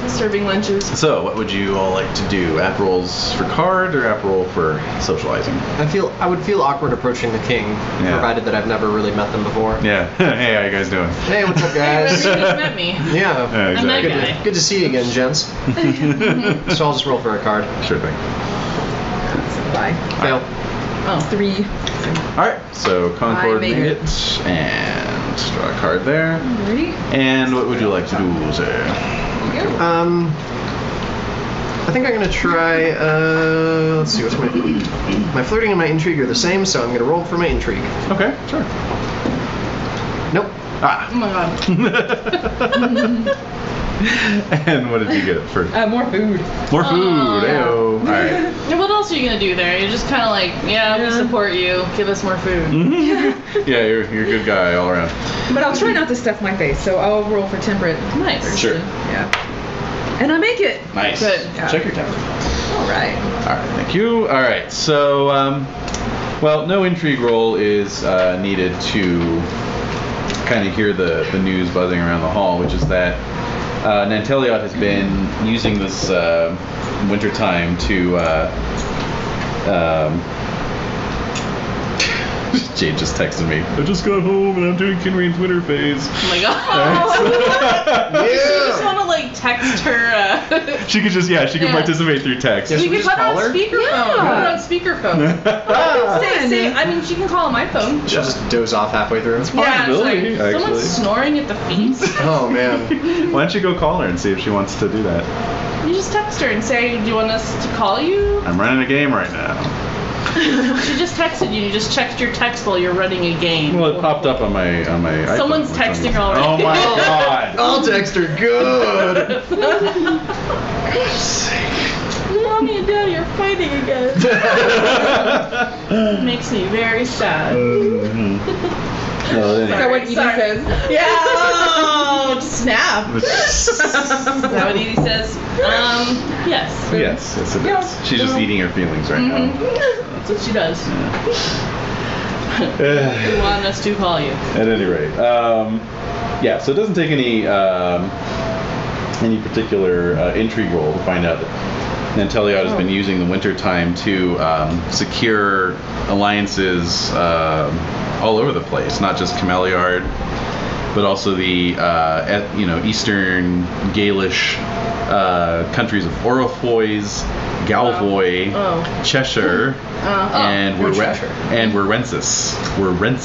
Serving lunches. So, what would you all like to do? App rolls for card or app roll for socializing? I would feel awkward approaching the king, provided that I've never really met them before. Yeah. Hey, how you guys doing? Hey, what's up, guys? You just met me. Yeah. I'm that exactly. guy. Good to see you again, gents. So I'll just roll for a card. Sure thing. Bye. Fail. Oh, 3. All right. So Concord I made made it. it, and draw a card there. Ready? And what would you like to do, sir? Go. I think I'm gonna try. Let's see, what's my flirting and my intrigue are the same, so I'm gonna roll for my intrigue. Okay, sure. Nope. Ah. Oh my god. And what did you get for? More food. More food. yeah. Ayo. All right. And what else are you gonna do there? You're just kind of like, we support you. Give us more food. Yeah, you're a good guy all around. But I'll try not to stuff my face, so I'll roll for temperate. Nice. Sure. Yeah. And I make it. Nice. Good. Yeah. Check your temper. All right. All right, thank you. All right, so, well, no intrigue roll is needed to kind of hear the news buzzing around the hall, which is that Nanteliot has been using this winter time to Jade just texted me. I just got home and I'm doing Kinrain's winter phase. Oh my god. Yeah. You just want to like text her. She could just, she could participate through text. Yes. We we can just put her call on her? speakerphone. Yeah. Put her on speakerphone. I mean, she can call on my phone. She'll just doze off halfway through. Yeah, it's Possibility, like, someone's actually. snoring at the feast. Oh man. Why don't you go call her and see if she wants to do that? You just text her and say, do you want us to call you? I'm running a game right now. She just texted you. You just checked your text while you're running a game. Well, it popped up on my iPhone. Someone's texting her already. Oh my god. I'll text her. Good. Mommy and Daddy are fighting again. It makes me very sad. Well, Is that what Edie says? Yeah. Oh, snap. Is that what Edie says? Yes. yes, it is. She's just eating her feelings right now. That's what she does. We want us to call you. At any rate, yeah. So it doesn't take any particular intrigue roll to find out that Nanteliot has been using the winter time to secure alliances all over the place, not just Cameliard, but also the Eastern Gaelish countries of Orofoys, Galvoy, Cheshire, and Werensis.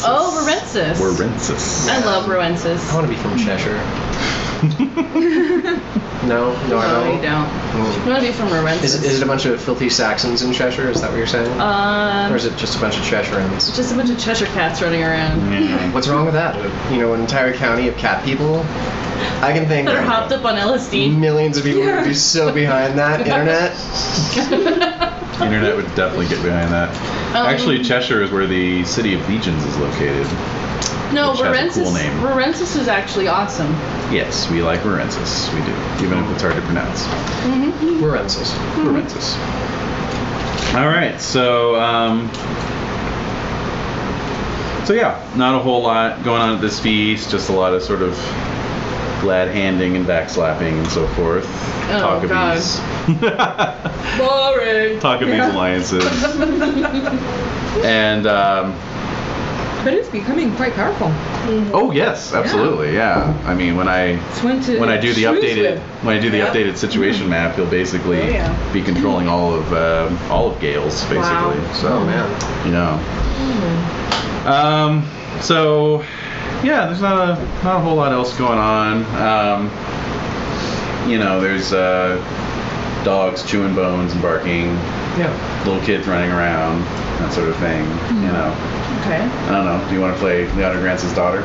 Oh, Werensis. Werensis. I love Roensis. I want to be from Cheshire. No, I No, don't. you don't. You want to be from Roensis. Is it a bunch of filthy Saxons in Cheshire? Is that what you're saying? Or is it just a bunch of Cheshireans? Just a bunch of Cheshire cats running around. Yeah. What's wrong with that? An entire county of cat people? I can think That are hopped up on LSD. millions of people would be so behind that. Internet? The internet would definitely get behind that. Actually, Cheshire is where the city of Legions is located. No, Which has a Werensis. cool name. Werensis is actually awesome. Yes, we like Werensis. We do, even if it's hard to pronounce. Werensis. Werensis. All right, so yeah, not a whole lot going on at this feast. Just a lot of sort of glad handing and backslapping and so forth. Oh, Talk of God. these. Boring. Talk of these alliances. And But it's becoming quite powerful. oh yes, absolutely, yeah. I mean, when I do the updated situation map, he'll basically be controlling all of Gales, basically. Wow. So Oh man. you know. So yeah, there's not a whole lot else going on. You know, there's dogs chewing bones and barking, Yeah. little kids running around, that sort of thing. You know. Okay. I don't know. Do you want to play Leona Grant's daughter?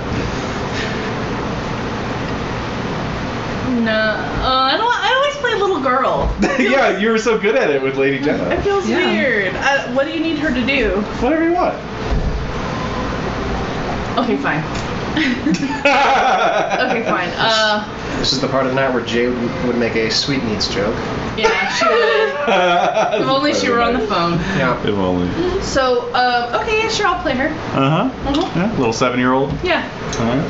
No. I don't. I always play little girl. Yeah, you were so good at it with Lady It Jenna. feels Yeah. weird. What do you need her to do? Whatever you want. Okay, fine. Okay, fine. This is the part of the night where Jay would make a sweetmeats joke. Yeah, she would. If only she were on the phone. Yeah. If only. So, okay, yeah, sure, I'll play her. Uh-huh. Yeah, little 7-year-old. Yeah. Alright.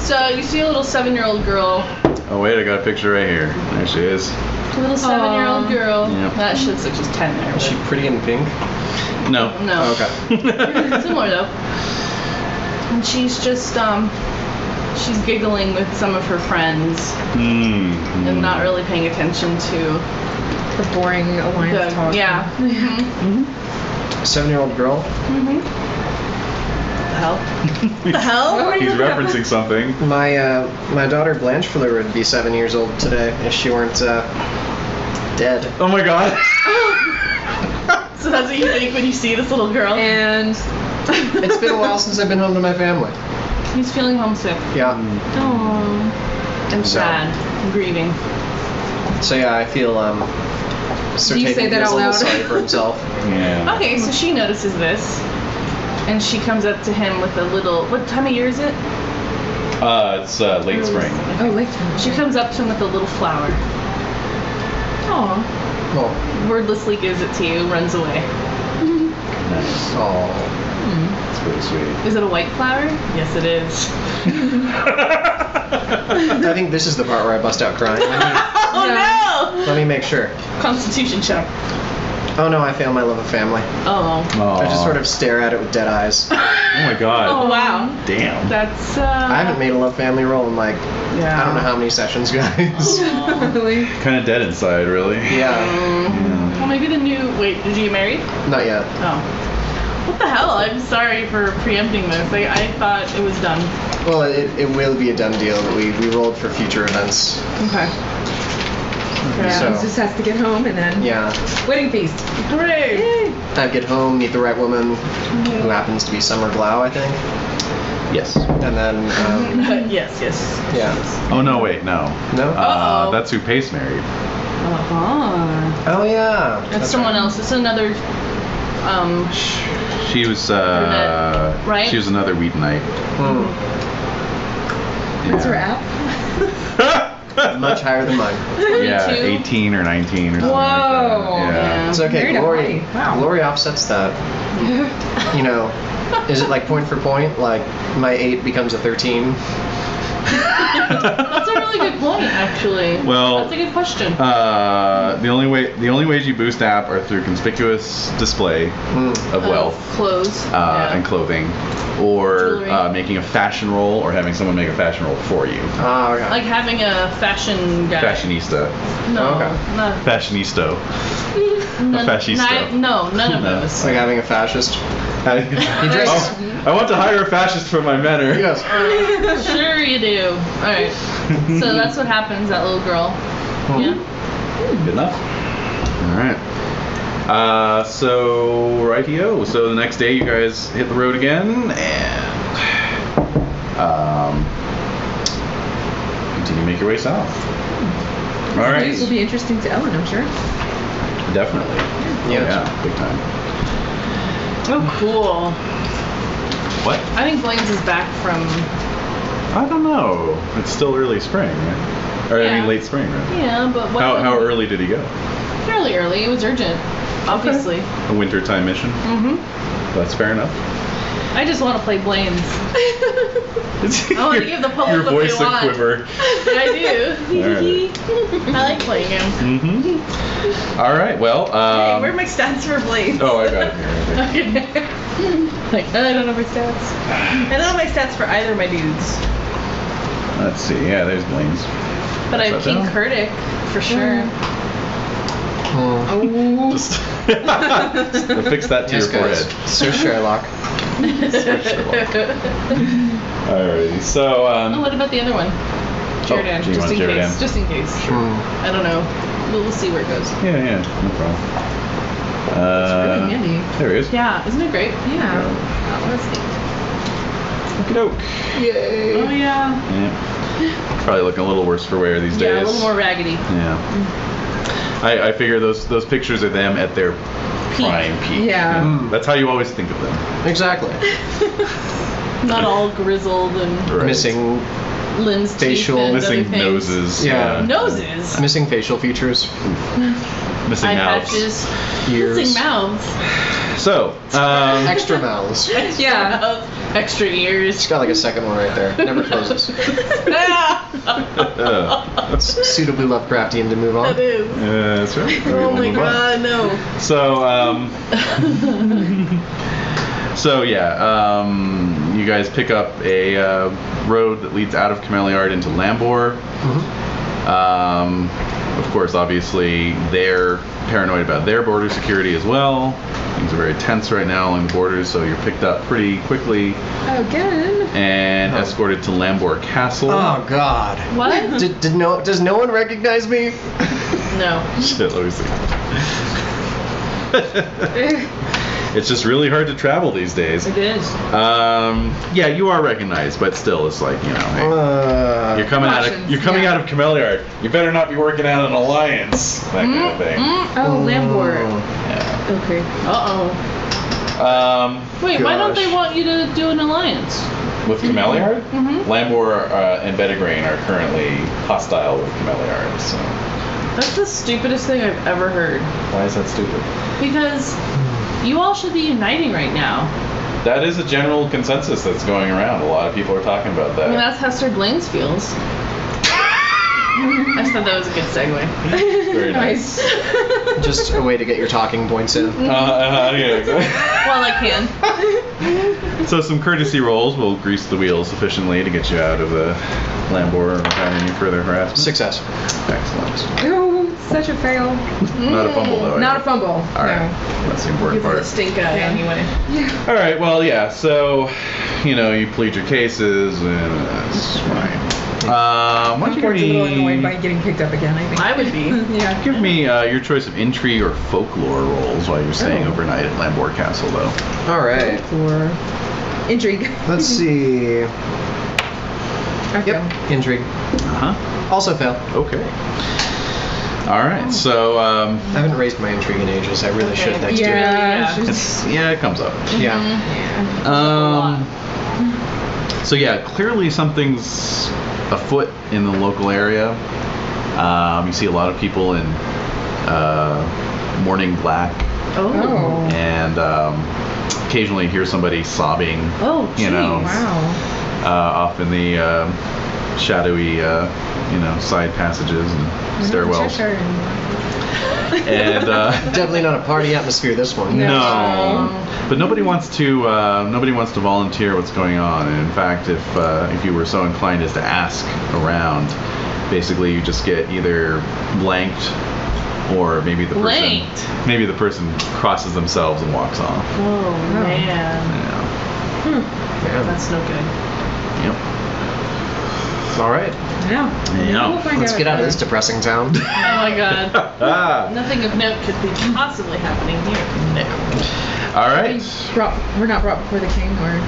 So you see a little 7-year-old girl. Oh wait, I got a picture right here. There she is. A little 7-year-old girl. Yep. That shit looks like she's 10 there. Is she pretty in pink? No. No. Oh, okay. Similar though. And she's just she's giggling with some of her friends and not really paying attention to The boring alliance talk. yeah. Mm-hmm. 7-year-old girl. Mm-hmm. The hell? The hell? He's referencing something. My daughter Blanchefleur would be 7 years old today if she weren't dead. Oh my god. So that's what you think when you see this little girl? And It's been a while since I've been home to my family. He's feeling homesick. Yeah. Oh. And So- sad. And grieving. So yeah, I feel Sir Do you Tatum say that feels out a little loud? sorry for himself. Yeah. Okay, so she notices this. And she comes up to him with a little. What time of year is it? It's late spring. oh, late time. She comes up to him with a little flower. Aw. Oh. Wordlessly gives it to you, runs away. Nice. Oh. That's pretty sweet. Is it a white flower? Yes, it is. I think this is the part where I bust out crying. Oh Let me make sure. no! Constitution check. Oh no, I fail my love of family. Oh. I just sort of stare at it with dead eyes. Oh my god. Oh wow. Damn. That's I haven't made a love family roll in like Yeah. I don't know how many sessions, guys. Really? Kind of dead inside, really. Yeah. Well, maybe the new. Wait, did you get married? Not yet. Oh. What the hell? I'm sorry for preempting this. I thought it was done. Well, it will be a done deal, but we rolled for future events. Okay. Yeah, So- just has to get home and then Yeah. wedding feast. Hooray! I get home, meet the right woman, who happens to be Summer Glau, I think. Yes. And then, Yes. yeah. Oh no, wait, no. No? Uh-oh. That's who Pace married. Uh-huh. Oh, yeah. That's someone right. else. It's another. She was Brunette, right? She was another Wheatonite. Hmm. What's her app? Much higher than mine. Yeah, 22. 18 or 19 or something Whoa. like that. Yeah. It's okay. Married at Glory, 20. Wow. Glory offsets that. You know, is it like point for point? Like my 8 becomes a 13? That's a really good point, actually. Well, that's a good question. the only ways you boost app are through conspicuous display of wealth Clothes. and clothing, or Jewelry. making a fashion roll, or having someone make a fashion roll for you. Oh, okay. Like having a fashion guy. Fashionista. No. Okay. Not, Fashionisto. none, fascista. none of No. those. Like having a fascist. Oh, I want to hire a fascist for my manor. Yes. Sure you do. Alright. So that's what happens, that little girl. Yeah. Good enough. All right. So rightio. So the next day, you guys hit the road again and continue to make your way south. All right. These will be interesting to Ellen, I'm sure. Definitely. Yeah. Oh, yeah. Big time. Oh, cool. What? I think Blaine's is back from. I don't know. It's still early spring, right? Or I Yeah. mean late spring, right? Yeah, but what? How early did he go? Fairly early. It was urgent, obviously. A wintertime mission. Mm-hmm. That's fair enough. I just want to play Blaine's. I want to give the public Your what voice they a want. quiver. I do. Alright. I like playing him. Mm-hmm. All right. Well. Hey, where are my stats for Blaine? Oh, I got it here. Right there. Okay. Like, I don't know my stats. I don't know my stats for either of my dudes. Let's see. Yeah, there's Blaine's. But I have What's King that Kurdic, for sure. Oh. Just fix that to Yes, your guys. forehead. Sir Sherlock. Alrighty. So. Oh, what about the other one? Jaredan, do you just want in Jaredan? case. Just in case. I don't know. We'll see where it goes. Yeah, no problem. It's really handy. There he is. Yeah, isn't it great? Yeah. Okey-doke. Yay. Oh yeah. Yeah. Probably looking a little worse for wear these days. Yeah, a little more raggedy. Yeah. I figure those pictures of them at their prime peak. Yeah. That's how you always think of them. Exactly. Not all grizzled and Right. Missing limbs, Facial- teeth, and Missing other things. noses. Yeah. Noses. missing facial features. Missing Eye mouths. patches. Ears. Missing mouths. So, Extra mouths. Yeah. Mouths. Extra ears. It's got like a second one right there. Never closes. It's suitably Lovecraftian to move on. That is. that's right. Oh my god, no. So, you guys pick up a road that leads out of Cameliard into Lambor. Of course, obviously, they're paranoid about their border security as well. Things are very tense right now along the borders, so you're picked up pretty quickly Again. and escorted to Lambor Castle. Oh God. What? Does no one recognize me? No. Shit, let me see. It's just really hard to travel these days. It is. Yeah, you are recognized, but still, it's like, hey, you're coming Cautions, out of Cameliard. You better not be working out an alliance, that kind of thing. Oh, Lambor. Yeah. Okay. Wait, why don't they Gosh. want you to do an alliance? With Cameliard, Lambor and Pendragon are currently hostile with Cameliard. So That's the stupidest thing I've ever heard. why is that stupid? Because you all should be uniting right now. That is a general consensus that's going around. A lot of people are talking about that. I mean, that's Hester Blaine's feels. I just thought that was a good segue. Very nice. Just a way to get your talking points in. Yeah, exactly. Well, I can. So some courtesy rolls will grease the wheels sufficiently to get you out of the Lambor without any further harassment. Success. Excellent. Oh, such a fail. Not a fumble though. Not a fumble. All right. That's the important You're the part. stink eye anyway. All right. Well, yeah. So, you plead your cases and that's fine. Why don't you give Confront's a little annoyed me by getting picked up again, I think. I would be. Yeah. give me your choice of intrigue or folklore rolls while you're staying overnight at Lambor Castle, though. All right. For intrigue. Let's see. I fail. Yep. Intrigue. Uh huh. Also fail. Okay. All right. So I haven't raised my intrigue in ages. I really should next year. Yeah. Yeah. it comes up. Yeah. So yeah, clearly something's afoot in the local area. You see a lot of people in mourning black, Oh. and occasionally hear somebody sobbing. Oh, geez. Wow. Off in the shadowy, side passages and stairwells. Cheshire And Definitely not a party atmosphere. This one. no, but nobody wants to volunteer what's going on. And in fact, if you were so inclined as to ask around, basically you just get either blanked, or maybe the person crosses themselves and walks off. Oh, man. Yeah. That's no good. Yep. All right. Yeah. Yeah. We'll find Let's out get out of about this depressing town. Oh my god. Nothing of note could be possibly happening here. All right. We're not brought before the king, or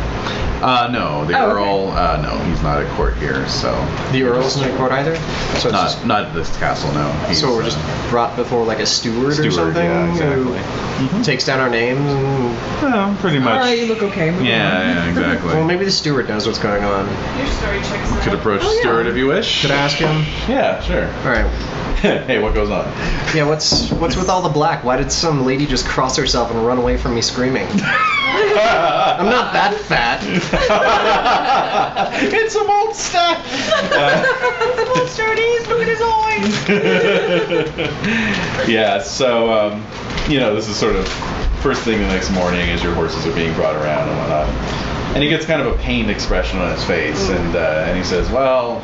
No, the Oh, okay. Earl. No, he's not at court here. So The Earl's not in court either? So it's just, not this castle. No. He's, so we're just brought before like a steward or steward, something? yeah, who exactly. takes down our names and... Well, pretty much. All right, you look okay. Move Yeah, exactly. Well, maybe the steward knows what's going on. Your story checks out. Could approach Oh, the yeah. steward if you wish. Could I ask him? Yeah, sure. Alright. Hey, what goes on? Yeah, what's with all the black? Why did some lady just cross herself and run away from me screaming? I'm not that fat. It's a old stuff. Old sturdies, look at his eyes. Yeah, so this is sort of first thing the next morning as your horses are being brought around and whatnot. And he gets kind of a pained expression on his face, and he says, "Well,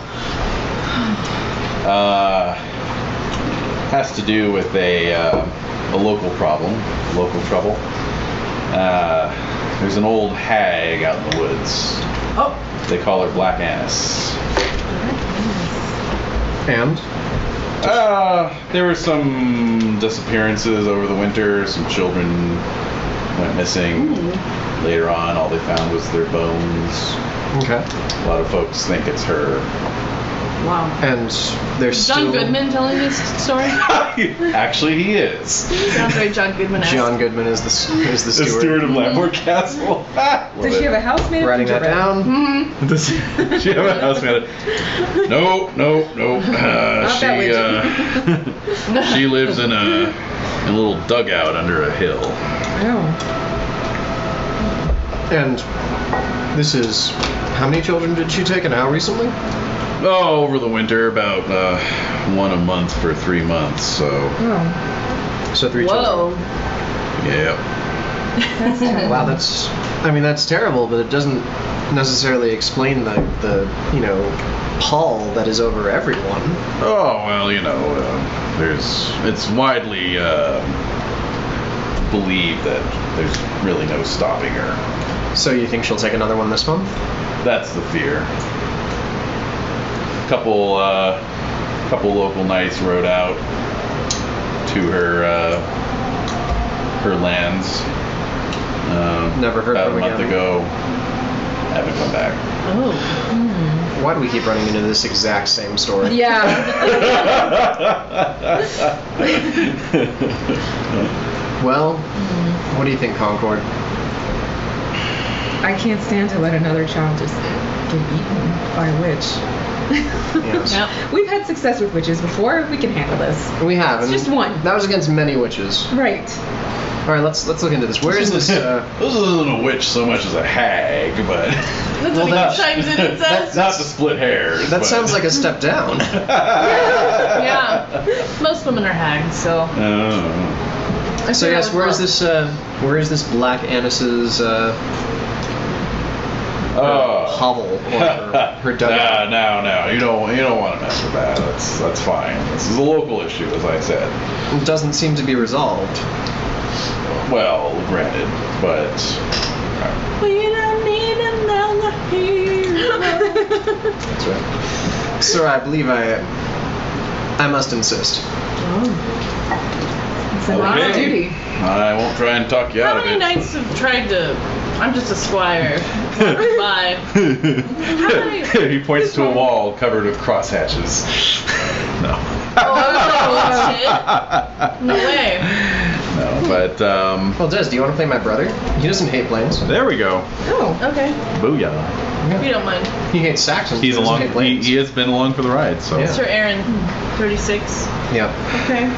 has to do with a local problem, local trouble. There's an old hag out in the woods. Oh. They call her Black Annis. And? There were some disappearances over the winter. Some children went missing. Later on, all they found was their bones. Okay. A lot of folks think it's her. Wow. And there's John Goodman telling this story? Actually, he is. Sounds very John Goodman-esque. John Goodman is the steward. The steward of Lamborn Castle. Does she have a house made of Writing that gingerbread? down. Does she have a house made? No. She lives in a little dugout under a hill. Oh. And this is... How many children did she take and how recently? Oh, over the winter, about one a month for 3 months. So, Oh. So 3 Whoa. yeah. That's terrible. Wow, that's terrible, but it doesn't necessarily explain the pall that is over everyone. Oh well, it's widely believed that there's really no stopping her. So you think she'll take another one this month? That's the fear. Couple local knights rode out to her lands. Never heard about from a month again. ago. Haven't come back. Oh. Why do we keep running into this exact same story? Yeah. Well, what do you think, Concord? I can't stand to let another child just get eaten by a witch. Yes. Yep. We've had success with witches before. We can handle this. We have. It's and just one. That was against many witches. Right. All right, let's look into this. Where is this? This isn't a witch so much as a hag, but That's Well, what that- he chimes in and says. not to split hairs. That but- sounds like a step down. Yeah. Most women are hags, so. Oh. So yes, where is this Black Annis's hovel or her dugout? No. You don't want to mess with that. That's fine. This is a local issue, as I said. It doesn't seem to be resolved. Well, granted, but We don't need another hero. That's right. Sir, I believe I must insist. It's a lot of duty. I won't try and talk you How out of many it. knights have tried to? I'm just a squire. Wandering by. How many? He points to a wall covered with crosshatches. No. Oh, shit. No way. No, but Well, Des, do you want to play my brother? He doesn't hate planes. there we go. Oh. Okay. Booyah. If you don't mind. He hates Saxons. He's but doesn't along. hate planes. He has been along for the ride, so Yeah. Mr. Aaron, 36. Yep. Okay.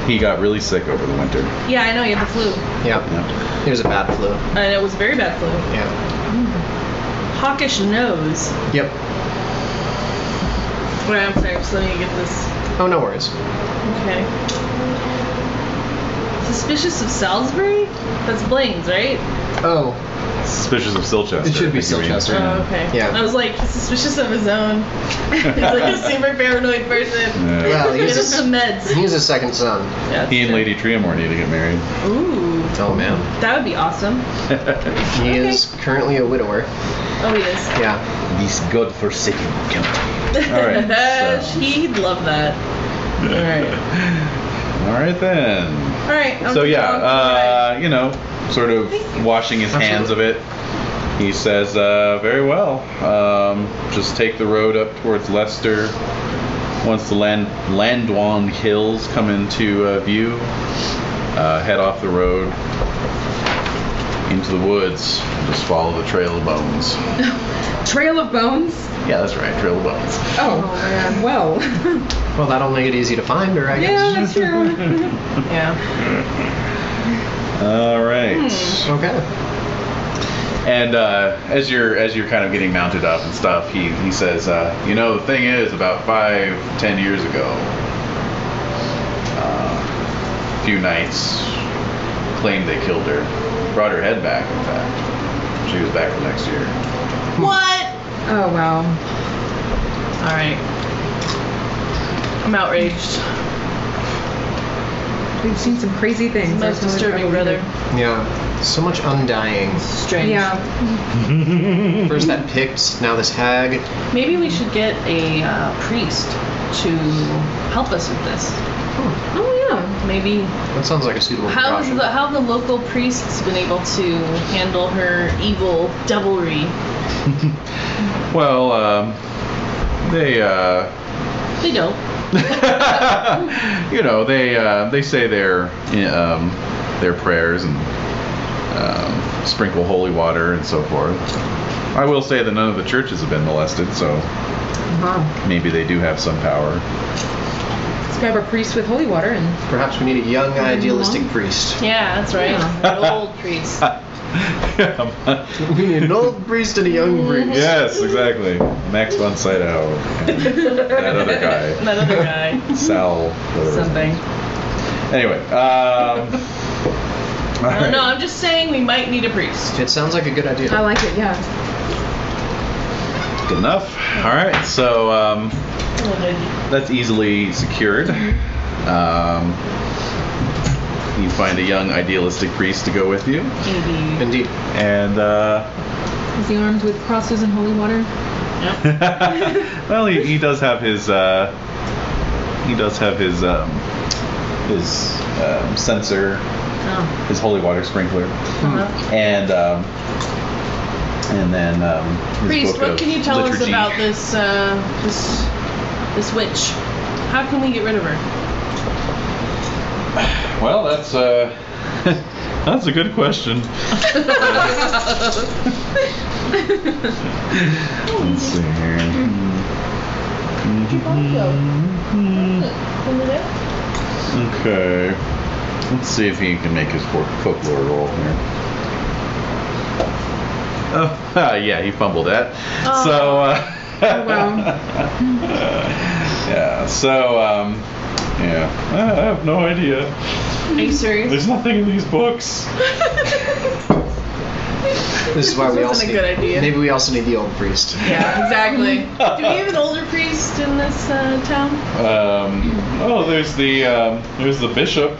he got really sick over the winter. Yeah, I know you had the flu. Yep. Yeah. It was a bad flu. And it was very bad flu. Yeah. Hawkish nose. Yep. Wait, I'm sorry, I'm just letting you get this. Oh, no worries. Okay. Suspicious of Salisbury? That's Blaine's, right? Oh, Suspicious of Silchester. It should be I think you mean. Silchester. Oh, okay. Yeah. I was like, he's suspicious of his own. He's like a super paranoid person. Yeah. well, Get him he's some meds. a second son. Yeah, He and true. Lady Triamore need to get married. Ooh. Oh, man. That would be awesome. He is currently a widower. Oh, he is. Yeah. This godforsaken country. All right. So. He'd love that. Alright. All right then. Alright. So yeah, sort of washing his hands of it. He says, very well. Just take the road up towards Leicester. Once the Landwan Hills come into view, head off the road into the woods. Just follow the Trail of Bones. Trail of Bones? Yeah, that's right, Trail of Bones. Oh man, well. Well, that'll make it easy to find her, I guess. Yeah, that's true. Yeah. All right. Okay. And as you're kind of getting mounted up and stuff, he says, you know, the thing is, about 5-10 years ago, a few knights claimed they killed her, brought her head back. In fact, she was back the next year. What? Oh wow. All right. I'm outraged. We've seen some crazy things. Most That's disturbing, really brother. Yeah. So much undying. Strange. Yeah. First that Pict, now this hag. Maybe we should get a priest to help us with this. Oh yeah. Maybe. That sounds like a suitable precaution. How have the local priests been able to handle her evil devilry? Well, they don't. you know, they say their prayers and sprinkle holy water and so forth. I will say that none of the churches have been molested, so maybe they do have some power. Let's grab a priest with holy water and. Perhaps we need a young, idealistic priest. Yeah, that's right. Yeah. An old priest. We need an old priest and a young priest. Yes, exactly. Max von Sydow. And that other guy. That other guy. Sal. whatever. Something. Anyway. I don't know. I'm just saying we might need a priest. It sounds like a good idea. I like it. Yeah. Good enough. All right. So that's easily secured. You find a young idealistic priest to go with you. Indeed. And Is he armed with crosses and holy water? Yep. well, he does have his censer, his holy water sprinkler, and then his Priest, book what of can you tell us liturgy. about this witch? How can we get rid of her? Well, that's a good question. Let's see here. Okay. Let's see if he can make his folklore roll here. Oh, yeah, he fumbled that. Oh. So, Oh wow. yeah, so, yeah, I have no idea. Are you serious? There's nothing in these books. This is why we This also isn't a need, good idea. Maybe we also need the old priest. Yeah, exactly. Do we have an older priest in this town? There's the bishop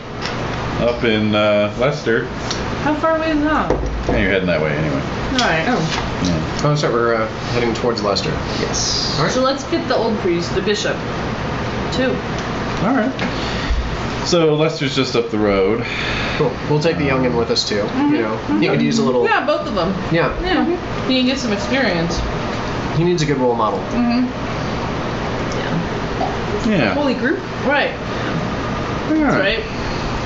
up in Leicester. How far away is that? Yeah, you're heading that way anyway. Alright. Oh. Yeah. Oh, so we're heading towards Leicester. Yes. All right. So let's get the old priest, the bishop, too. All right. So Leicester's just up the road. Cool. We'll take the youngin with us too. You know, he could use a little. Yeah, both of them. Yeah. Yeah. He can get some experience. He needs a good role model. Mm-hmm. Yeah. Holy group. Right. All That's right. right.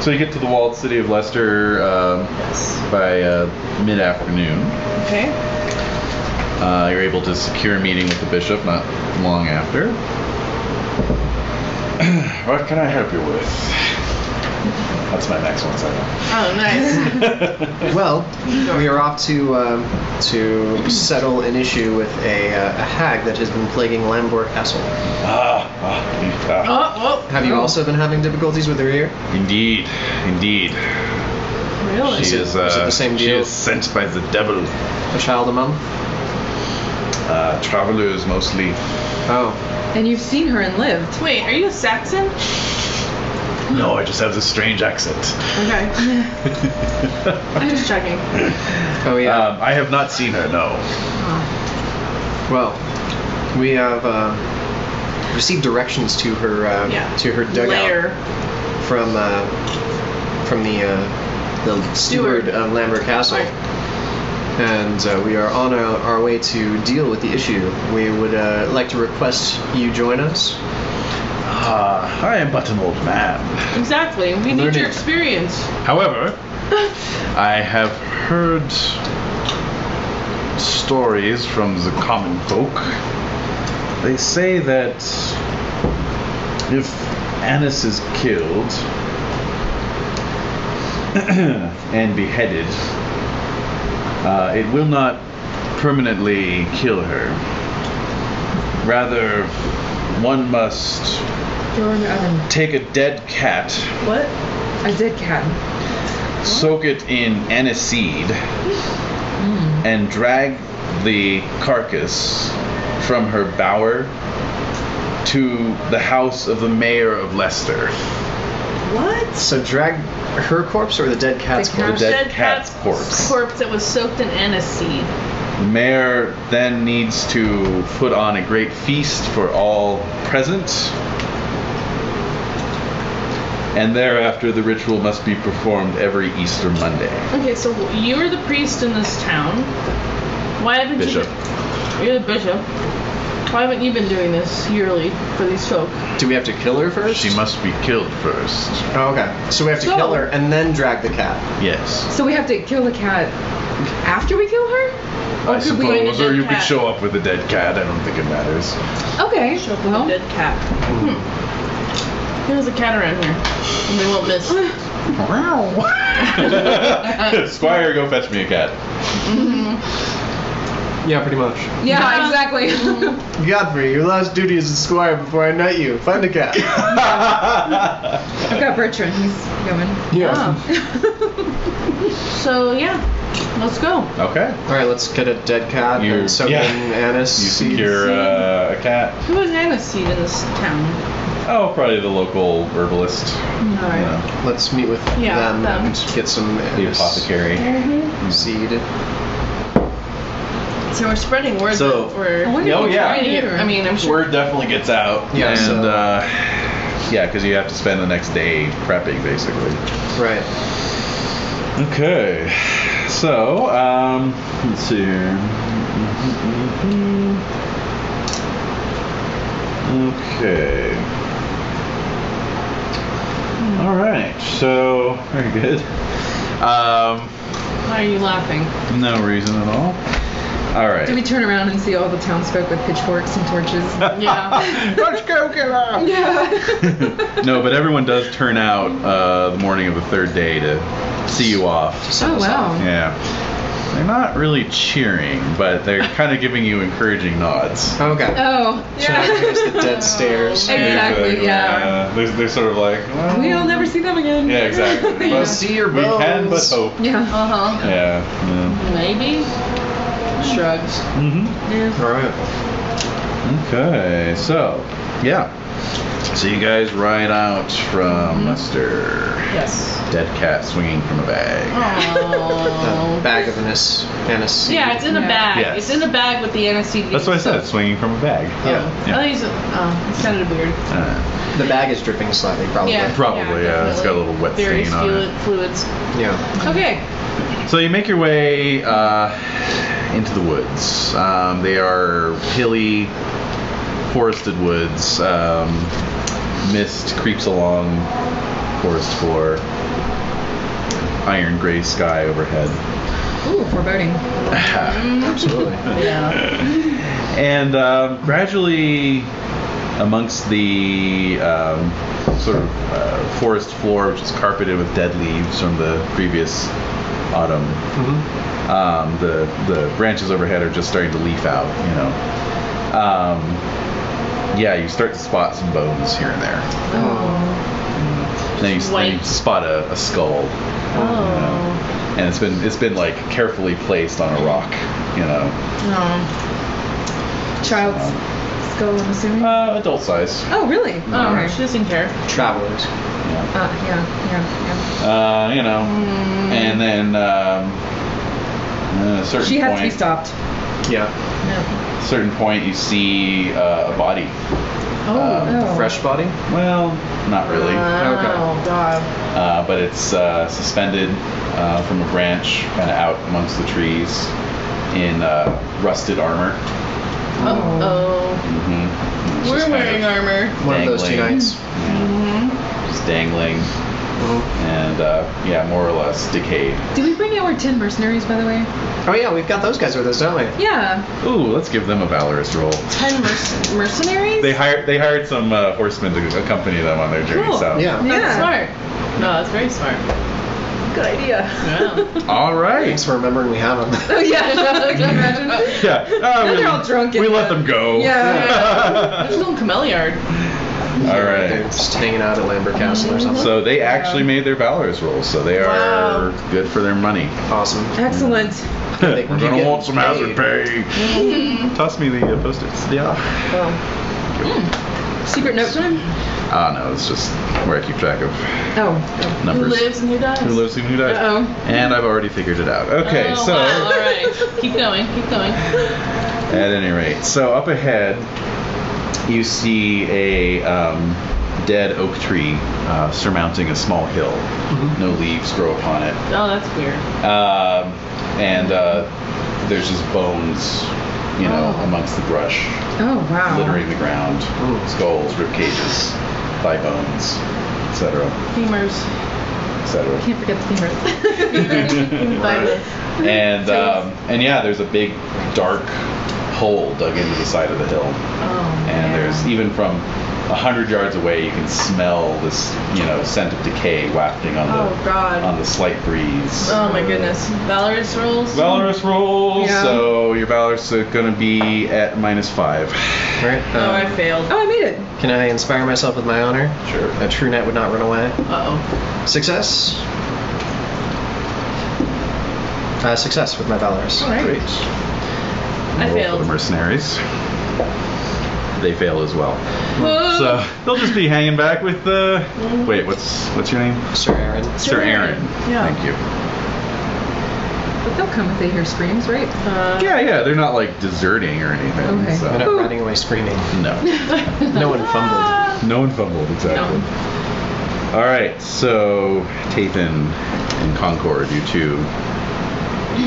So you get to the walled city of Leicester Yes. by mid-afternoon. Okay. You're able to secure a meeting with the bishop not long after. What can I help you with? That's my next one, sorry. Oh, nice. Well, we are off to settle an issue with a hag that has been plaguing Lambor Castle. Oh, Have you also been having difficulties with her ear? Indeed. really? She is it the same she deal? is sent by the devil. A child among? Travelers mostly. Oh. And you've seen her and lived. Wait, are you a Saxon? No, I just have this strange accent. Okay. I'm just checking. Oh yeah. I have not seen her, no. Well, we have received directions to her dugout Lair. from the steward of Lambert Castle. Right. and we are on our way to deal with the issue. We would like to request you join us. I am but an old man. Exactly. We need your experience. However, I have heard stories from the common folk. They say that if Annis is killed and beheaded, it will not permanently kill her. Rather, one must Throw in the oven. take a dead cat, What? A dead cat. soak it in aniseed, and drag the carcass from her bower to the house of the mayor of Leicester. What? So drag her corpse or the dead cat's The cat. corpse? The dead cat's corpse. Corpse that was soaked in aniseed. The mayor then needs to put on a great feast for all present. And thereafter, the ritual must be performed every Easter Monday. Okay, so you're the priest in this town. Why haven't Bishop. You're the bishop. Why haven't you been doing this yearly for these folk? Do we have to kill her first? She must be killed first. Oh, okay. So we have to kill her and then drag the cat. Yes. So we have to kill the cat after we kill her? I could we find a suppose, or dead you could cat? show up with a dead cat. I don't think it matters. Okay. Show up with Well, a dead cat. There's a cat around here, and they won't miss. Squire, go fetch me a cat. Yeah, pretty much. yeah, exactly. Godfrey, your last duty as a squire before I knight you. Find a cat. I've got Bertrand. He's going. Yeah. So yeah, let's go. Okay. All right, let's get a dead cat and soak in anise. You secure a cat. Who has aniseed in this town? Oh, probably the local herbalist. All right. You know, Let's meet with them them. and get some the anise apothecary. seed. So we're spreading word. So- that we're I wonder if Oh, we yeah. tried it, or- I mean, I'm sure. Word definitely gets out. Yeah, And, so- yeah, because you have to spend the next day prepping, basically. Right. Okay. So, let's see here. Okay. All right. So, very good. Why are you laughing? No reason at all. All right. Do we turn around and see all the townsfolk with pitchforks and torches? Yeah. Let's go, killer! yeah. No, but everyone does turn out the morning of the third day to see you off. Oh, wow. Yeah. They're not really cheering, but they're kind of giving you encouraging nods. Okay. Oh, So now here's the dead stairs. Exactly, yeah. They're sort of like, well, we'll never see them again. Yeah, exactly. Yeah. But See your we can but bones. hope. Yeah. Uh-huh. Yeah. Maybe. Shrugs. Mm-hmm. Yeah. All right. Okay, so, yeah. So you guys ride out from Leicester. Yes. Dead cat swinging from a bag. Oh. A bag of anise seed. Yeah, it's in a Yeah. bag. Yes. It's in a bag with the aniseed. That's what I said, swinging from a bag. Yeah. I thought it sounded weird. Uh, The bag is dripping slightly, probably. Yeah. Probably, yeah. It's got a definitely. little wet Various stain on it. fluids. Yeah. Okay. So you make your way into the woods. They are hilly, forested woods. Mist creeps along forest floor. Iron gray sky overhead. Ooh, foreboding. Absolutely. Yeah. And gradually, amongst the sort of forest floor, which is carpeted with dead leaves from the previous autumn, the branches overhead are just starting to leaf out. You know, yeah, you start to spot some bones here and there. Oh. Then you White. spot a skull. Oh. And it's been like carefully placed on a rock. You know. No. Child's skull, I'm assuming. Adult size. Oh, really? Oh, okay. she doesn't care. Travelers. Yeah. You know, and then at a certain She has to be point, stopped. Yeah. certain point you see a body. Oh. Fresh body? Well, not really, Oh, God. but it's suspended from a branch, kind of out amongst the trees. in rusted armor. Uh-oh. We're wearing armor. One of those two knights. Just dangling. And more or less decayed. Did we bring our 10 mercenaries, by the way? Oh yeah, we've got those guys with us, don't we? Yeah. Ooh, let's give them a valorous roll. 10 mercenaries? They hired some horsemen to accompany them on their journey Cool. south. Yeah. That's smart. No, that's very smart. Good idea. Yeah. All right. Thanks for remembering we have them. Oh yeah, can you imagine? Yeah. They're all drunk. We let them go. Yeah. They're still in Cameliard. All right. They're just hanging out at Lambert Castle or something. So they actually made their valorous rolls, so they are good for their money. Awesome. Excellent. We're gonna want some hazard pay. Toss me the post-its. Yeah. Secret note time? No, it's just where I keep track of Oh. numbers. Who lives and who dies? Who lives and who dies. Uh-oh. And I've already figured it out. Okay, Oh, so wow. All right. Keep going. at any rate, so up ahead you see a dead oak tree surmounting a small hill. No leaves grow upon it. Oh, that's weird. And there's just bones, amongst the brush, Oh wow. littering the ground. Skulls, rib cages, thigh bones, etc., Femurs. etc. Can't forget the femurs. And there's a big dark hole dug into the side of the hill. And there's, even from 100 yards away, you can smell this, scent of decay wafting on the slight breeze. Oh my goodness. Valorous rolls? Valorous rolls. Yeah. So your valorous is going to be at -5. All right. I failed. Oh, I made it. Can I inspire myself with my honor? Sure. A true knight would not run away. Uh-oh. Success. Success with my valorous. All right. Great. I Roll failed. for the mercenaries. They fail as well. So they'll just be hanging back with the. Wait, what's your name? Sir Aaron. Sir Aaron. Yeah. Thank you. But they'll come if they hear screams, right? Yeah. They're not like deserting or anything. Okay. So. They're not running away screaming. No. No one fumbled. No one fumbled, exactly. All right, so Tathan and Concord, you two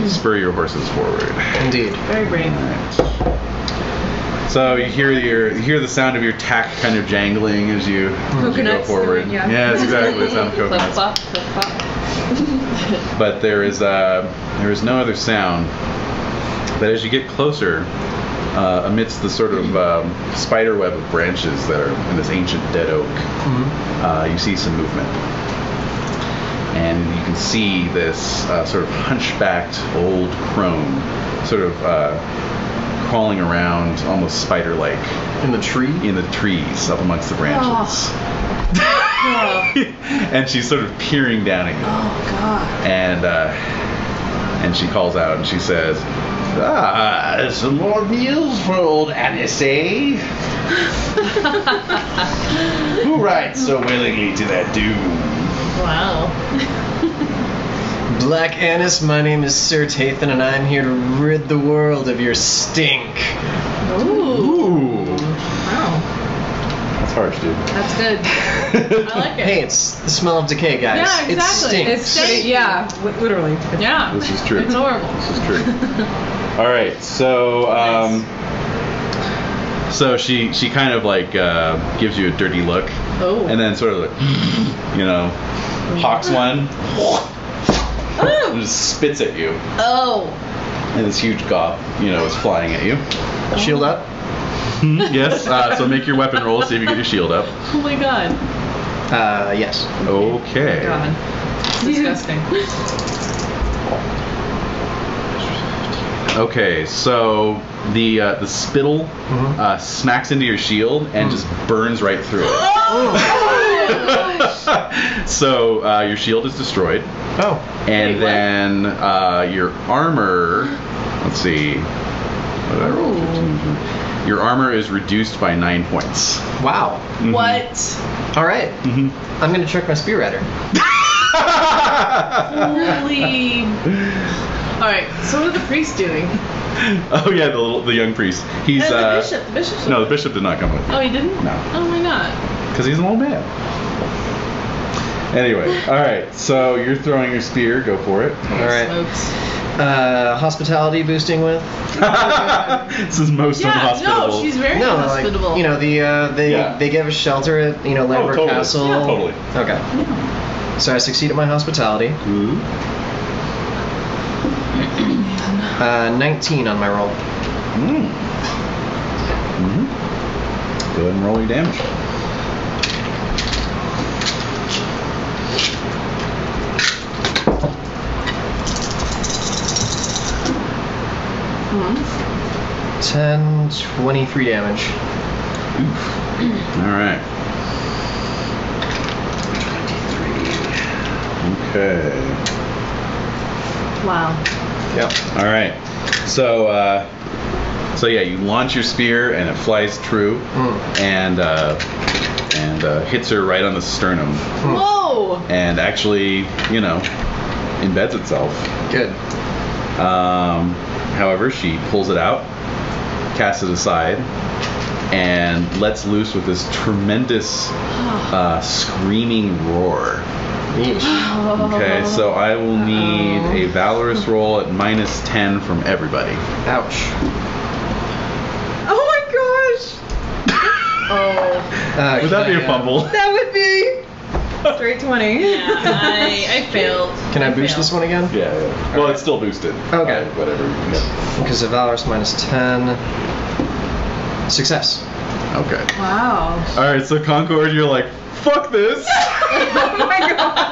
spur your horses forward. Indeed. Very brave. So you hear the sound of your tack kind of jangling as you go Coconuts, forward. yeah. That's exactly the sound of Flip coconuts. flop, flip flop. But there is no other sound. But as you get closer, amidst the sort of spider web of branches that are in this ancient dead oak, you see some movement. And you can see this sort of hunchbacked old crone sort of crawling around almost spider-like In the tree? in the trees up amongst the branches. And she's sort of peering down at you. Oh, God. And she calls out and she says, some more meals for old Anise, eh? Who rides so willingly to that doom? Wow. Black Annis, my name is Sir Tathan, and I'm here to rid the world of your stink. Ooh. Wow. That's harsh, dude. That's good. I like it. Hey, it's the smell of decay, guys. Yeah, It exactly. stinks. Literally. Yeah. This is true. It's horrible. This is true. All right, so so she kind of like gives you a dirty look, and then sort of like, hawks one, and just spits at you, Oh. and this huge goth, is flying at you. Shield up. Yes. So make your weapon roll. See if you get your shield up. Oh my God. Yes. Okay. God. It's disgusting. Okay, so the spittle smacks into your shield and just burns right through it. So your shield is destroyed. Oh. And then your armor, let's see, what did I roll? 15. Your armor is reduced by 9 points. Wow. What? All right. I'm going to trick my spear at her. Holy. Alright, so what are the priests doing? Oh yeah, the young priest. He's And the bishop. The bishop. No, the bishop did not come with you. Oh, he didn't? No. Oh my God. Because he's an old man. Anyway, all right. So you're throwing your spear. Go for it. All right. Smokes. Hospitality boosting with? This is most unhospitable. No, she's very hospitable. Like, they gave us shelter at Lambert totally. Castle. Yeah, totally. Okay. So I succeed at my hospitality. Ooh. 19 on my roll. Mm-hmm. Go ahead and roll your damage. Mm-hmm. 10, 23 damage. Oof. All right. 23. Okay. Wow. Yep. All right. So yeah, you launch your spear and it flies true, and hits her right on the sternum. Whoa! And actually, embeds itself. Good. However, she pulls it out, casts it aside, and lets loose with this tremendous screaming roar. Okay, so I will need a valorous roll at -10 from everybody. Ouch. Oh my gosh! Would that be a fumble? That would be straight 20. Yeah, I failed. Can I boost this one again? Yeah. Well, it's still boosted. Okay. Whatever. Yeah. Because of valorous -10. Success. Okay. Wow. All right, so Concord, you're like, fuck this. Oh my gosh.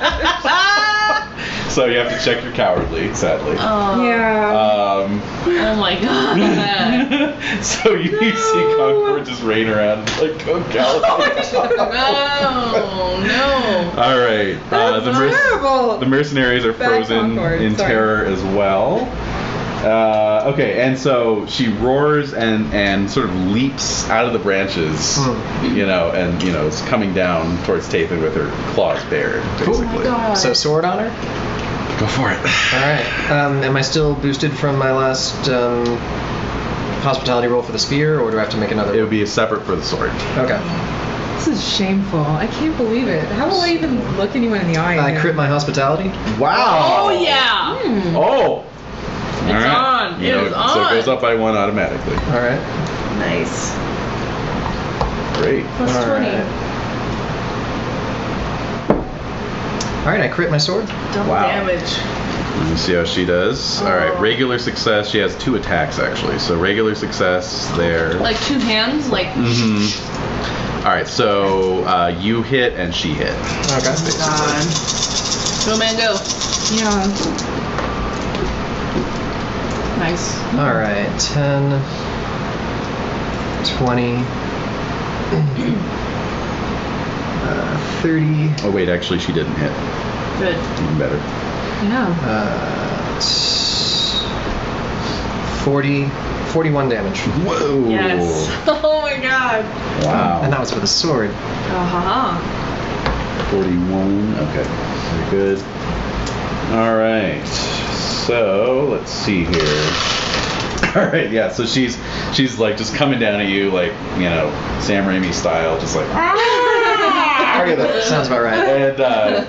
So you have to check your cowardly, sadly. Yeah. Oh my god. So you see Concord just rain around like go cowardly. No. All right. That's terrible. The mercenaries are Bad frozen Concord, in sorry. terror as well. Okay, and so she roars and sort of leaps out of the branches, and is coming down towards Tathan with her claws bared, basically. Oh my god. So sword on her? Go for it. Alright. Am I still boosted from my last hospitality roll for the spear, or do I have to make another It would be separate for the sword. Okay. This is shameful. I can't believe it. How will I even look anyone in the eye? I again? crit my hospitality. Wow. Oh yeah. Oh. It's All right. on. It is So it on. goes up by 1 automatically. Alright. Nice. Great. Plus 20. Alright, I crit my sword. Double Wow. damage. Let me see how she does. All right, regular success. She has 2 attacks actually. So regular success there. Like 2 hands, like. Mm-hmm. All right, so you hit and she hit. Okay. God. Go man, go. Yeah. Nice. Alright, 10, 20, 30, Oh wait, actually she didn't hit. Good. Even better. Yeah. 41 damage. Whoa. Yes. Oh my god. Wow. And that was with a sword. Uh-huh. 41. Okay. Very good. All right. So let's see here. All right. Yeah. So she's like just coming down at you like Sam Raimi style, just like. Okay, that sounds about right.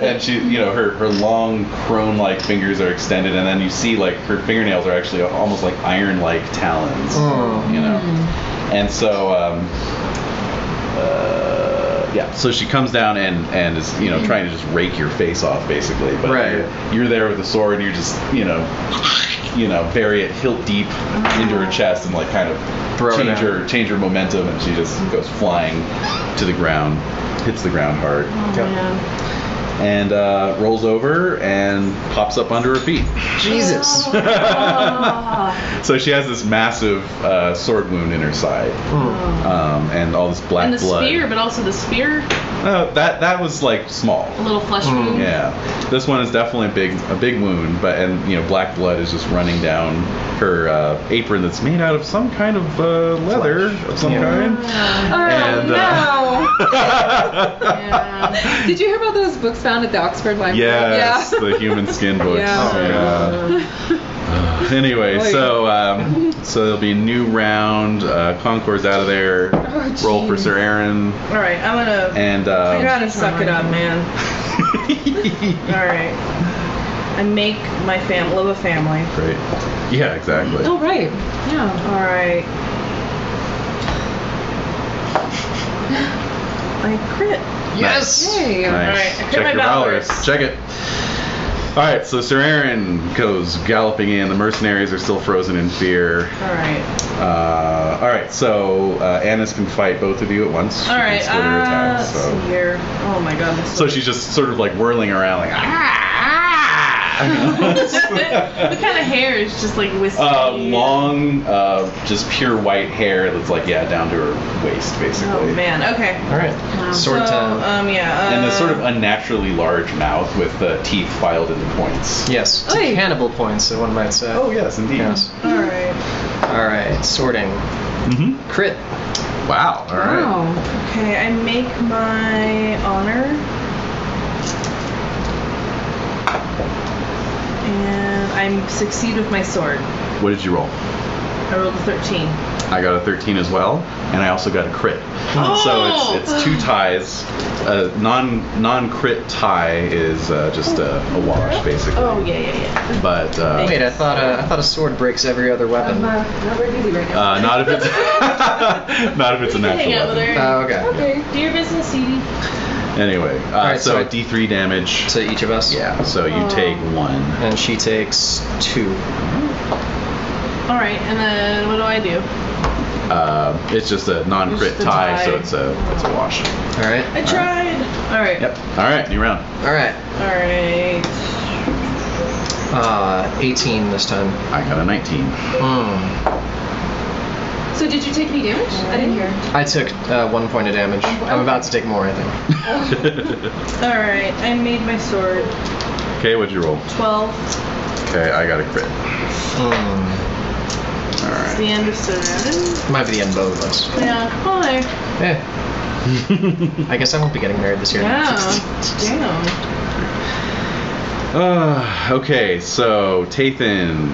And she, her long crone-like fingers are extended, and then you see like her fingernails are actually almost like iron-like talons. And so so she comes down and is trying to just rake your face off basically, but you're there with the sword and you're just bury it hilt deep into her chest and like kind of change her momentum, and she just goes flying to the ground, hits the ground hard. Oh man. And rolls over and pops up under her feet. Jesus. So she has this massive sword wound in her side, and all this black And the blood. spear, but also the spear. That was like small. A little flesh wound. Yeah, this one is definitely a big wound, but black blood is just running down her apron that's made out of some kind of leather of some kind. And, Yeah. Did you hear about those books found at the Oxford Library? Yes, the human skin books. Yeah. Anyway, so there'll be a new round. Concord's out of there. Roll for Sir Aaron. All right, I'm gonna. And I gotta suck it up, man. All right. I make my love a family. Great. Yeah, exactly. Oh, right. Yeah. All right. I crit. Yes. Yay. Nice. All right, I crit Check my your valors. Check it. All right, so Sir Aaron goes galloping in. The mercenaries are still frozen in fear. All right. All right, so Annis can fight both of you at once. All right. She can split her attacks, Let's see here. Oh my God. so she's just sort of like whirling around, like What kind of hair is just like wispy? long, just pure white hair that's like down to her waist, basically. Oh man. Okay. All right. Sword time. And the sort of unnaturally large mouth with the teeth filed into points. Yes. To Oy. cannibal points, so one might say. Oh yes, indeed. Yes. All right. All right. Sorting. Mm-hmm. Crit. Wow. All right. Wow. Okay. I make my honor. And I succeed with my sword. What did you roll? I rolled a 13. I got a 13 as well, and I also got a crit. Oh! So it's 2 ties. Non-crit tie is just a wash, basically. Oh yeah. But Wait, I thought a sword breaks every other weapon. Not very busy right now. not if it's not if it's a You can hang natural out with weapon. her. Okay. Okay. Do your business, Edie. Anyway, right, so so D3 damage. To each of us. Yeah, so you take 1. And she takes 2. All right, and then what do I do? It's just a non-crit Just a tie, so tie. it's a wash. All right. I tried. All right. Yep. All right, new round. All right. All right. 18 this time. I got a 19. So did you take any damage? I didn't hear. I took 1 point of damage. I'm about to take more, I think. All right. I made my sword. Okay, what'd you roll? 12. Okay, I got a crit. All It's right. the end of Serenity. Might be the end of both of us. Yeah. Oh, there. Yeah. I guess I won't be getting married this year. Yeah. Damn. Okay, so Tathan,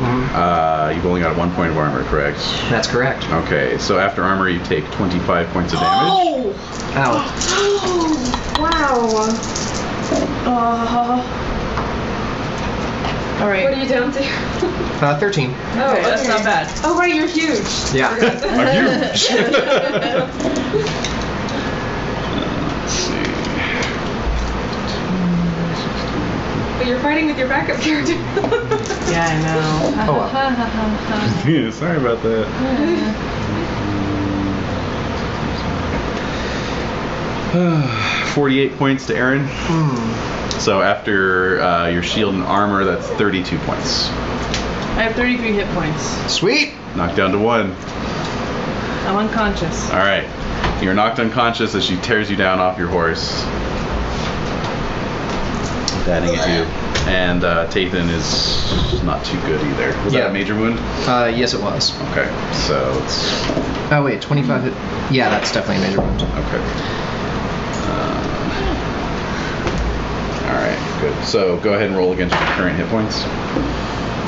you've only got 1 point of armor, correct? That's correct. Okay, so after armor you take 25 points of damage. Oh. Ow. Wow. All right. What are you down to? 13. Okay, that's not bad. Oh, right, you're huge. Yeah. I'm huge. Let's see. But you're fighting with your backup character. Yeah, I know. Oh, well. Yeah, sorry about that. 48 points to Aaron. So after your shield and armor, that's 32 points. I have 33 hit points. Sweet. Knocked down to 1. I'm unconscious. All right. You're knocked unconscious as she tears you down off your horse. Batting at you. And Tathan is not too good either. Was that a major wound? Yes, it was. Okay. So it's... Oh, wait, 25 hit. Yeah, that's definitely a major wound. Okay. Alright, good. So go ahead and roll against your current hit points.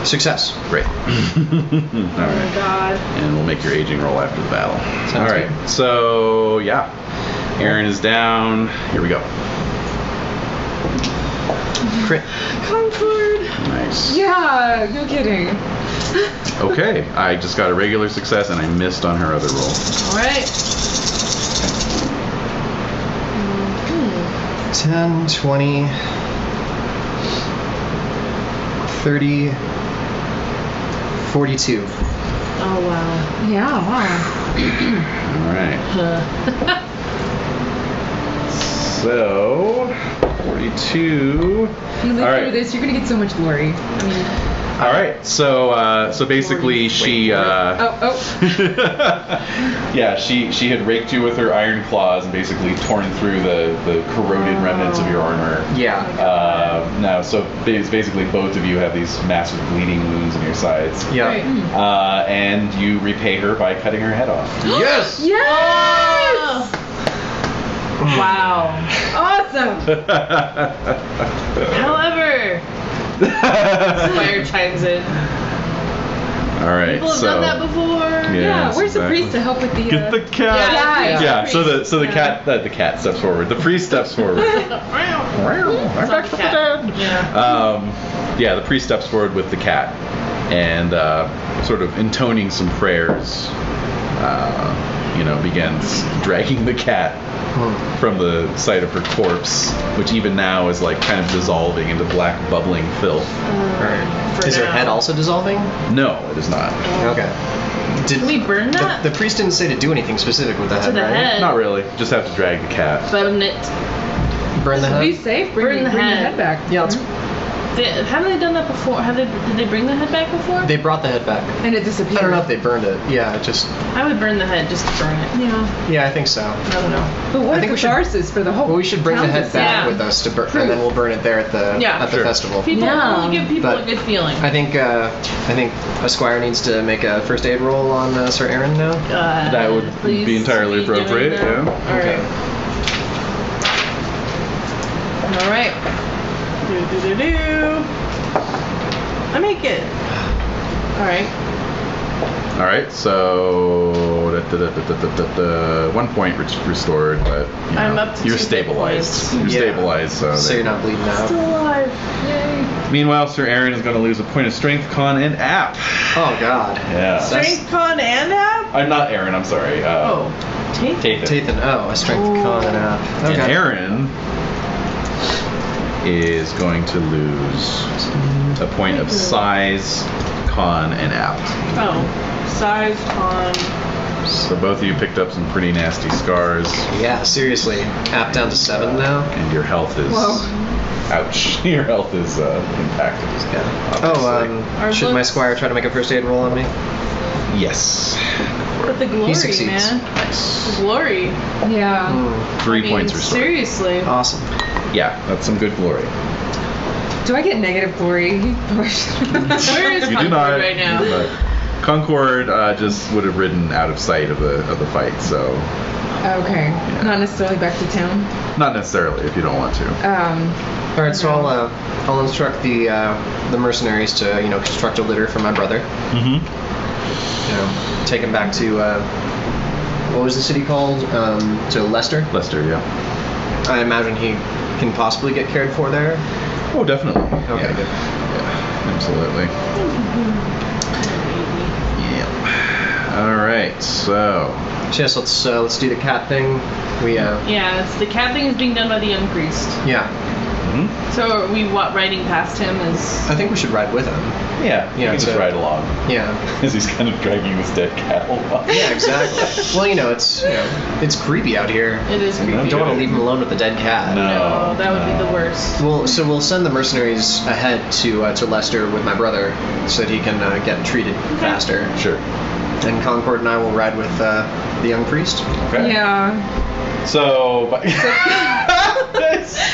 Success. Great. Alright. God. And we'll make your aging roll after the battle. Sounds Alright, good. so yeah. Aaron is down. Here we go. Crit. Comfort. Nice. Yeah, no kidding. Okay, I just got a regular success and I missed on her other roll. All right. 10, 20, 30, 42. Oh wow. Yeah, wow. Alright. So, 42. If you live All right. through this, you're gonna get so much glory. I mean, All right, so basically she yeah, she had raked you with her iron claws and basically torn through the corroded remnants of your armor. Yeah. Now, so basically both of you have these massive bleeding wounds in your sides. Yeah. Right. And you repay her by cutting her head off. Yes! yes! Wow. Awesome. However, Fire chimes in. All right. People have so done that before. Yeah, where's the exactly. priest to help with the... Get the cat. Yeah. Yeah. So the cat steps forward. The priest steps forward. It's not the cat. Yeah. The priest steps forward with the cat and sort of intoning some prayers. Begins dragging the cat from the site of her corpse, which even now is like kind of dissolving into black bubbling filth. Is her head also dissolving? No, it is not. Okay. Can we burn that? The priest didn't say to do anything specific with the head, the right? head. Not really. Just have to drag the cat. Burn it. Burn the To be head? safe, Burn bring the the head. head back. Yeah, Haven't they done that before? Did they bring the head back before? they brought the head back. And it disappeared. I don't know if they burned it. Yeah, it just... I would burn the head just to burn it. Yeah. Yeah, I think so. I don't know. But I what think we if should- catharsis for the whole Well, we should bring the town head to back Yeah. with us to burn, and then we'll burn it there at the Sure. festival. People Yeah. only give people But a good feeling. I think Esquire needs to make a first aid roll on Sir Aaron now. That would Please be entirely doing appropriate, that. yeah. All Okay. right. Do. I make it. All right. All right, so 1 point restored, but I'm up to you're 2 stabilized. points. You're Yeah. stabilized, so You're not bleeding out. Still alive. Yay. Meanwhile, Sir Aaron is going to lose a point of strength, con, and app. Oh God. Yeah. Strength, con, and app? I'm not Aaron. I'm sorry. Take. Tathan. Tathan. Oh, a strength con and app. Okay. And Aaron is going to lose a point of size, con, and app. Oh. Size, con. So both of you picked up some pretty nasty scars, Yeah, seriously. App down to 7 now. and your health is. Whoa. Ouch. Your health is impacted. Oh, should my squire try to make a first aid roll on me? Yes. But the glory, succeeds. man. Nice. The glory. Yeah. 3 I mean, points restored. Seriously. Awesome. Yeah, that's some good glory. Do I get negative glory? Where is You do Concord not. right now? you do not. Concord just would have ridden out of sight of the fight, so Okay. Not necessarily back to town. not necessarily if you don't want to. All right, so I'll instruct the mercenaries to construct a litter for my brother. Mm-hmm. Take him back to what was the city called? To Leicester. Leicester, yeah. I imagine he can possibly get cared for there. Oh, definitely. Okay, yeah. good. Yeah, absolutely. Yeah. All right, so. So yes, let's do the cat thing. We Yeah, the cat thing is being done by the young priest. yeah. Mm-hmm. So are we riding past him as... I think we should ride with him. Yeah, you Yeah, can just so- ride along Yeah. as he's kind of dragging this dead cat along. Yeah, exactly. Well, it's creepy out here. It is creepy. You don't want to leave him alone with the dead cat. No, that would be the worst. So we'll send the mercenaries ahead to Leicester with my brother so that he can get treated faster. Sure. And Concord and I will ride with the young priest. Okay. Yeah. So.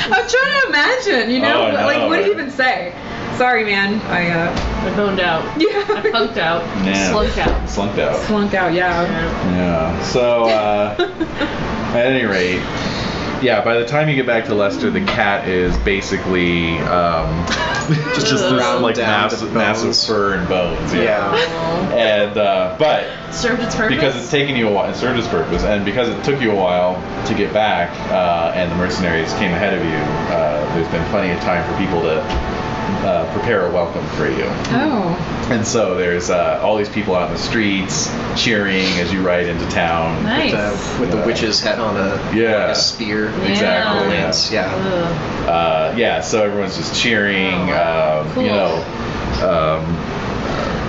I'm trying to imagine, Oh, I know, what do you right? even say? Sorry, man. I boned out. Yeah. I punked out. Yeah. Slunked out. Slunked out. Slunk out, yeah. Yeah. So, at any rate, yeah, by the time you get back to Leicester, the cat is basically just this ground like down to massive bones. fur and bones. Yeah. And but Served its purpose? because it's taken you a while, it served its purpose, and because it took you a while to get back, and the mercenaries came ahead of you, there's been plenty of time for people to prepare a welcome for you. Oh. And so there's all these people out in the streets cheering as you ride into town. Nice. With the Yeah. witch's head on a spear. Exactly. Yeah. Lance. Yeah. Ugh. So everyone's just cheering. Cool.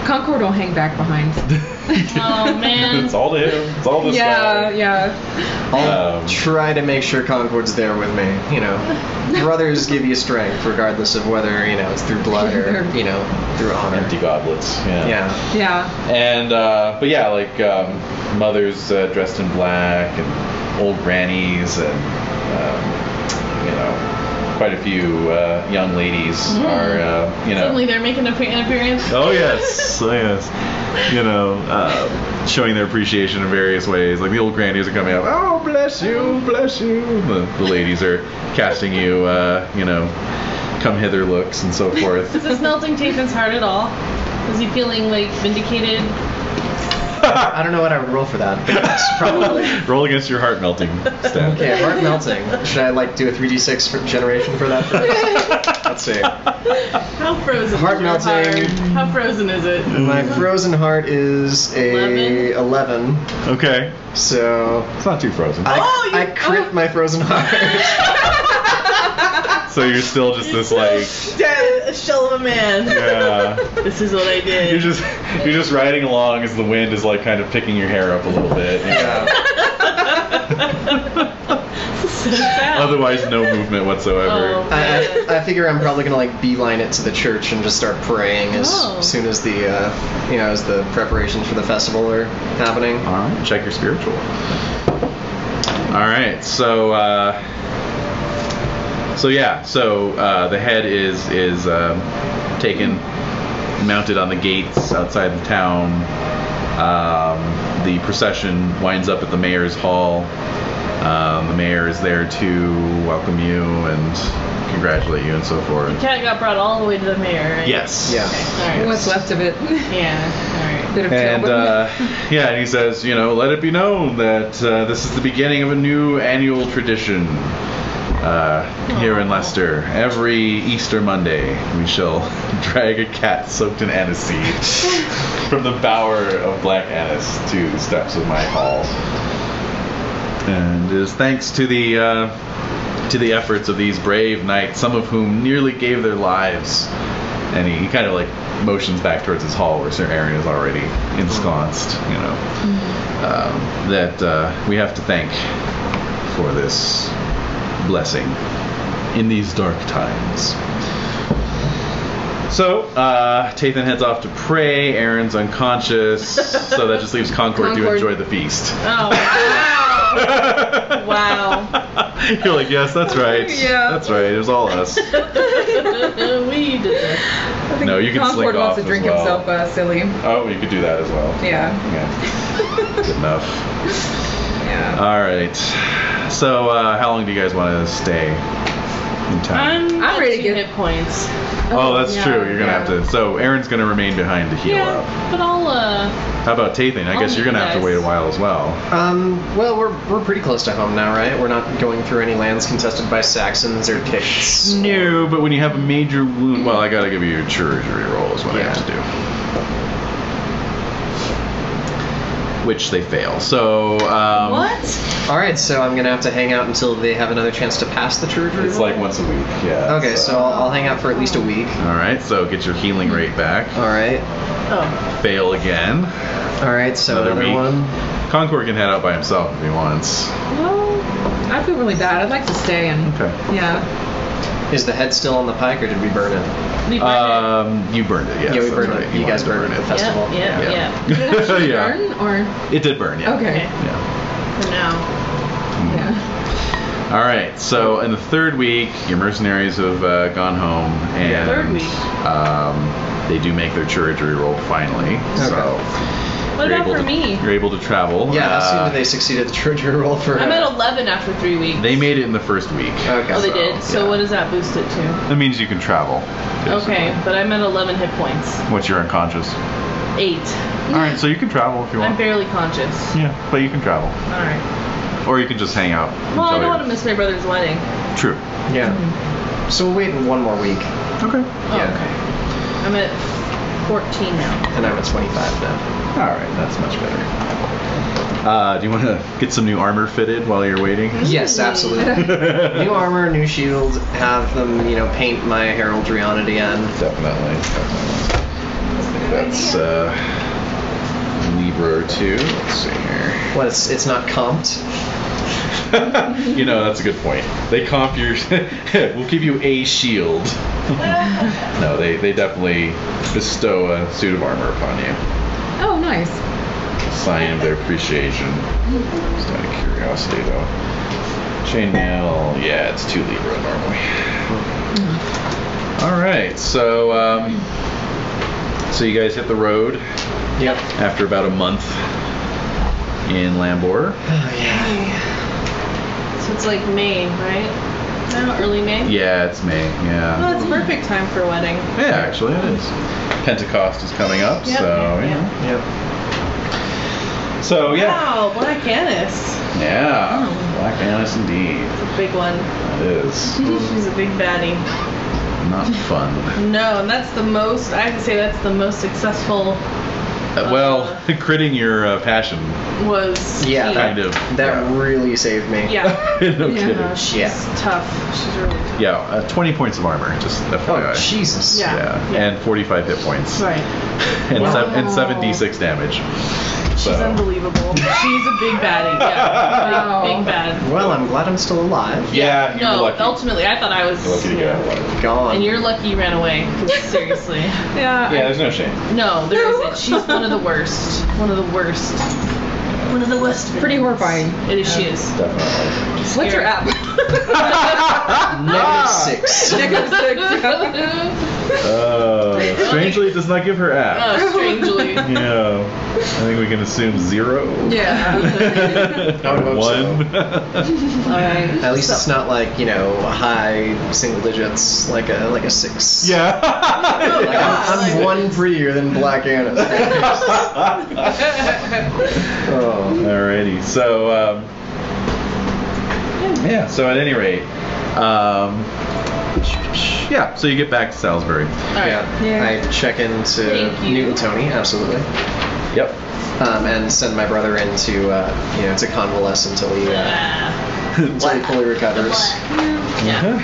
Concord will hang back behind. Oh, man. It's all to him. It's all this Yeah, guy. yeah. I'll try to make sure Concord's there with me. Brothers give you strength regardless of whether it's through blood or through honor. Empty goblets. Yeah. Yeah. Yeah. And but yeah, like mothers dressed in black and old grannies and quite a few young ladies are Suddenly they're making an appearance. Oh yes, oh yes. Showing their appreciation in various ways. Like the old grannies are coming up. Oh, bless you, bless you. The ladies are casting you, come hither looks and so forth. Is this melting Tathan's heart at all? Is he feeling like vindicated? I don't know what I would roll for that, but yes, probably. Roll against your heart melting stat. Okay, heart melting. Should I like do a 3d6 for generation for that first? Let's see. How frozen Heart is your melting. heart? How frozen is it? My frozen heart is a 11. Okay. So It's not too frozen. I crit my frozen heart. So you're still just this like, Dead, a shell of a man. yeah. This is what I did. You're just riding along as the wind is like kind of picking your hair up a little bit. You know? So sad. Otherwise, no movement whatsoever. Oh, man. I figure I'm probably gonna like beeline it to the church and just start praying as soon as the as the preparations for the festival are happening. All right, check your spiritual. All right, so the head is taken, mounted on the gates outside the town. The procession winds up at the mayor's hall. The mayor is there to welcome you and congratulate you and so forth. The cat got brought all the way to the mayor, right? Yes. Yeah. Okay. All right. What's left of it? Yeah. All right. Bit of And tailbone. and he says, let it be known that this is the beginning of a new annual tradition here in Leicester. Every Easter Monday, we shall drag a cat soaked in aniseed from the bower of black anise to the steps of my hall. And it is thanks to the efforts of these brave knights, some of whom nearly gave their lives. And he kind of like motions back towards his hall where Sir Aaron is already ensconced, that we have to thank for this blessing in these dark times. So, Tathan heads off to pray. Aaron's unconscious, so that just leaves Concord to enjoy the feast. Oh, wow. Wow. You're like, yes, that's right. Yeah. That's right. It was all us. We did this. I think No, you can Concord slink wants off to as drink well. himself silly. Oh, you could do that as well. Yeah. Yeah. Good enough. Yeah. All right. So, how long do you guys want to stay in town? I'm ready to two get hit points. Oh, that's yeah, true. You're gonna yeah. have to. So Aaron's gonna remain behind to heal up. But I'll How about Tathan? I guess meet you're gonna you have to guys. wait a while as well. Well, we're pretty close to home now, right? We're not going through any lands contested by Saxons or Picts. No, but when you have a major wound, well, I gotta give you a chirurgery roll is what I have to do. Which they fail. So what? All right, so I'm gonna have to chang out until they have another chance to pass the chirurgery. It's like once a week. Yeah. Okay, so I'll hang out for at least a week. All right. So get your healing rate back. All right. Oh. Fail again. All right, so Another another week. one. Concord can head out by himself if he wants. Well, I feel really bad. I'd like to stay and Okay. yeah. Is the head still on the pike, or did we burn it? We burned You burned it. Yes, Yeah, we that's burned right. it. You wanted guys to burned it at the it. festival. Yeah. Did it actually Yeah. burn or It did burn. Yeah. okay? Yeah. For now. Yeah. All right. So in the third week, your mercenaries have gone home, and Third week. They do make their chirurgery roll finally. So What you're about able for to, me? You're able to travel. Yeah, how soon did they succeed at the chirurgery roll for? I'm at 11 after 3 weeks. They made it in the first week. Okay. Oh, they So, did? So yeah. what does that boost it to? That means you can travel. Okay, but I'm at 11 hit points. What's your unconscious? 8. All right, so you can travel if you I'm want. barely conscious. Yeah, but you can travel, Alright. or you can just hang out. Well, I until don't want to you're- miss my brother's wedding. True. Yeah. So we'll wait one more week, Okay. Oh, Yeah. okay. I'm at 14 now. and I'm at 25 now. All right, that's much better. Do you want to get some new armor fitted while you're waiting? Yes, absolutely. New armor, new shield. Have them, paint my heraldry on it again. Definitely. That's Libra or 2. Let's see here. What? It's not comped. That's a good point. They comp your. We'll give you a shield. No, they definitely bestow a suit of armor upon you. Oh, nice. Sign of their appreciation. Just out of curiosity, though. Chainmail, yeah, it's 2 Libra normally. All right, so you guys hit the road Yep. after about a month in Lambor. Oh yeah. So it's like May, right? No, early May. Yeah, it's May. Yeah. Well, it's a perfect time for a wedding. Yeah, actually it is. Pentecost is coming up, Yep, so yep, yeah. Yep. So yeah. Wow, Black Annis. Yeah. Black Annis indeed. It's a big one. It is. She's a big baddie. Not fun. No, and that's the most, I have to say, that's the most successful. Well, critting your passion. Was Yeah, key. Kind of. That really saved me. Yeah. No kidding. No, she's tough. She's really tough. Yeah, 20 points of armor, just FYI. Oh, Jesus. Yeah. And 45 hit points. Right. And, Wow. and 7d6 damage. She's unbelievable. She's a big baddie. Yeah. Wow. Big bad. Well, I'm glad I'm still alive. Yeah, you're No, lucky. ultimately, I thought I was. You're lucky to get out alive. Gone. And you're lucky you ran away. 'Cause seriously. Yeah. Yeah, there's no shame. No, there isn't. She's one of the worst. One of the worst. One of the worst. Pretty horrifying. It is. She is. Definitely. What's her app? -6. Strangely, it does not give her app. Strangely. Yeah. I think we can assume 0. Yeah. I would hope so. 1. Alright. At least it's not like, high single digits, like a 6. Yeah. Like I'm one prettier than Black Annis. Oh. Alrighty. So, yeah. So at any rate, yeah. So you get back to Salisbury. Alright. Yeah. I check into Thank you. Newton Tony, absolutely. Yep. And send my brother in to convalesce until he fully recovers. Yeah.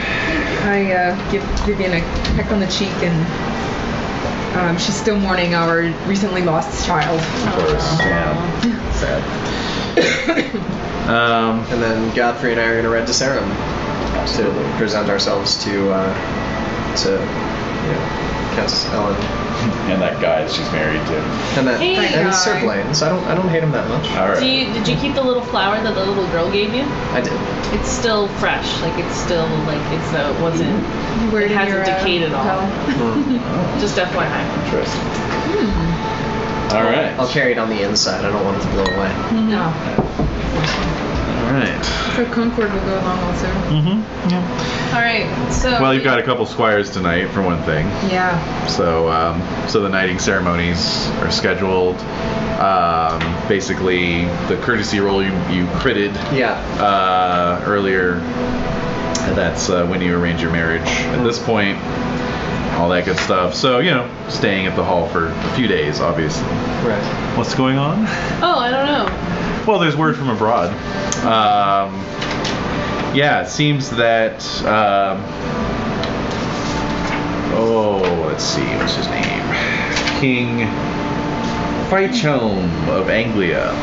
I give Vivian a peck on the cheek, and she's still mourning our recently lost child. Of course. Yeah. Sad. And then Godfrey and I are going to ride to Sarum to present ourselves to Countess Ellen And that guy that she's married to. and that Hey, and guy. Sir Blaine's. I don't hate him that much. All right. Did you keep the little flower that the little girl gave you? I did. It's still fresh. Like it's still like it's it wasn't. Where It did hasn't your, decayed at all. Oh, Just FYI. interesting. All right. I'll carry it on the inside. I don't want it to blow away. No. All right. So Concord will go along also. Mm-hmm. Yeah. All right. So. Well, you've got a couple squires tonight, for one thing. Yeah. So the knighting ceremonies are scheduled. Basically, the courtesy roll you critted Yeah. earlier. That's when you arrange your marriage. At this point, all that good stuff. So staying at the hall for a few days, obviously. Right. What's going on? Oh, I don't know. Well, there's word from abroad. Yeah, it seems that. Let's see, what's his name? King Feichhelm of Anglia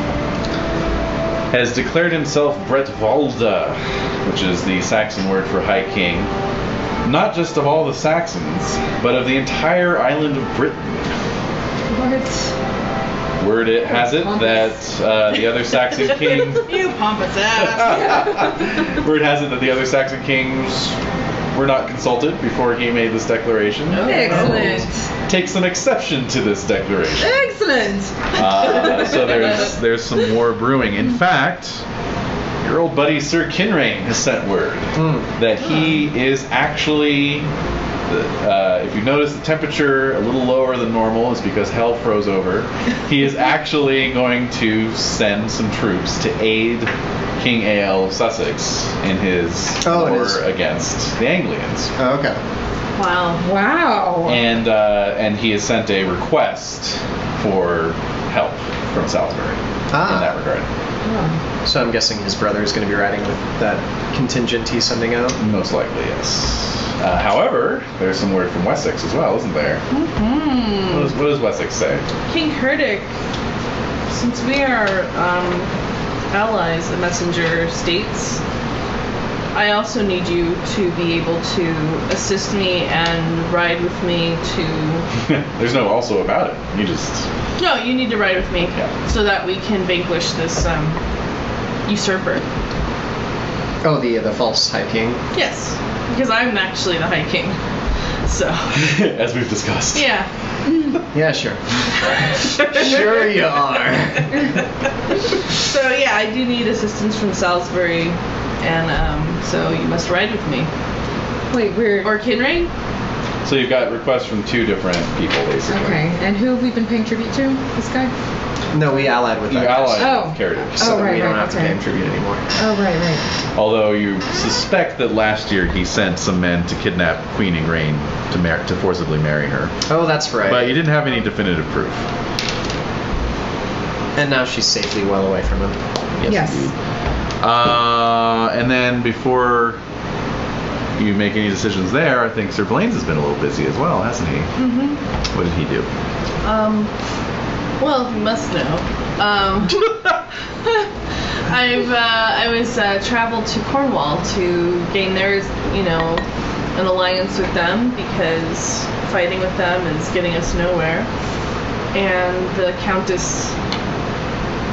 has declared himself Bretwalda, which is the Saxon word for High King, not just of all the Saxons, but of the entire island of Britain. What? Word it has it that the other Saxon kings. You pompous ass. Word has it that the other Saxon kings were not consulted before he made this declaration. Excellent. Take some exception to this declaration. Excellent. So there's some war brewing. In fact, your old buddy Sir Kinrain has sent word that he is actually. If you notice the temperature a little lower than normal is because hell froze over. He is actually going to send some troops to aid King Ael of Sussex in his war against the Anglians. Oh, okay. Wow. Wow. And he has sent a request for help from Salisbury in that regard. So I'm guessing his brother is going to be riding with that contingent he's sending out? Most likely, yes. However, there's some word from Wessex as well, isn't there? Mm-hmm. What does Wessex say? King Herdic, since we are allies, the messenger states, I also need you to be able to assist me and ride with me to... There's no also about it. You just... No, you need to ride with me so that we can vanquish this usurper. Oh, the false High King? Yes, because I'm actually the High King. So... As we've discussed. Yeah. Yeah, sure. Sure you are. So yeah, I do need assistance from Salisbury and so you must ride with me. Wait, we're Or Kinrain? So you've got requests from 2 different people, basically. okay. And who have we been paying tribute to? This guy? No, we allied with You that. allied Oh. with Cardiff. So right, we don't right, have to okay. pay him tribute anymore. Oh, right. Although you suspect that last year he sent some men to kidnap Queen Ingrain to forcibly marry her. Oh, that's right. But you didn't have any definitive proof. And now she's safely well away from him. Yes. Indeed. And then before you make any decisions there, I think Sir Blaine's has been a little busy as well, hasn't he? Mm-hmm. What did he do? Well, you must know. I was traveled to Cornwall to gain theirs, an alliance with them because fighting with them is getting us nowhere. And the Countess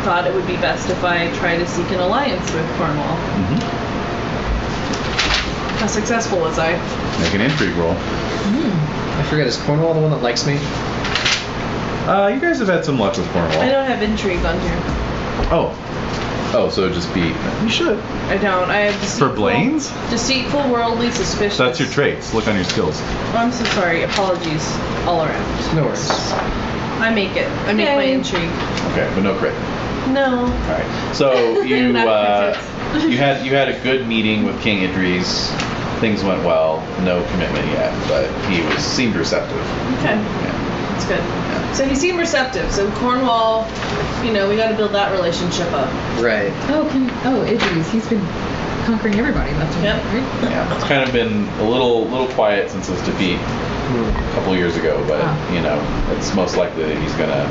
thought it would be best if I try to seek an alliance with Cornwall. Mm-hmm. How successful was I? Make an intrigue roll. I forget, is Cornwall the one that likes me? You guys have had some luck with Cornwall. I don't have intrigue on here. Oh, so just be. You should. I don't. I have deceitful, For Blaine's? Deceitful, worldly, suspicious. That's your traits. Look on your skills. Oh, I'm so sorry. Apologies all around. No worries. I make it. I make my intrigue. Okay, but no crit. No. All right. So you Not you had a good meeting with King Idris. Things went well. No commitment yet, but he seemed receptive. Okay. Yeah. That's good. So he seemed receptive. So Cornwall, we got to build that relationship up. Right. Idris. He's been conquering everybody left and Yep. right, right? Yeah, it's kind of been a little quiet since his defeat a couple of years ago, but it's most likely that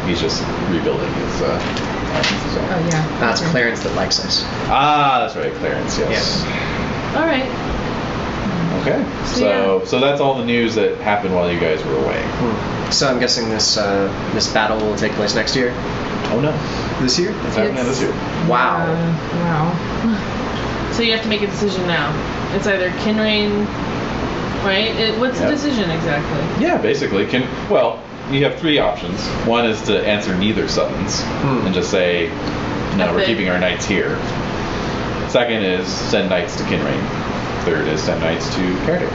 he's just rebuilding his alliance as well. Oh, yeah. That's Okay. Clarence that likes us. Ah, that's right, Clarence. Yes. All right. Okay. So that's all the news that happened while you guys were away. So I'm guessing this battle will take place next year? Oh no, This year? it's happening this year. Wow. Wow. So you have to make a decision now. It's either Kinrain, right? What's the decision exactly? Yeah, basically. You have 3 options. One is to answer neither summons and just say, no, we're keeping our knights here. Second is send knights to Kinrain. Third is send knights to Cardiff.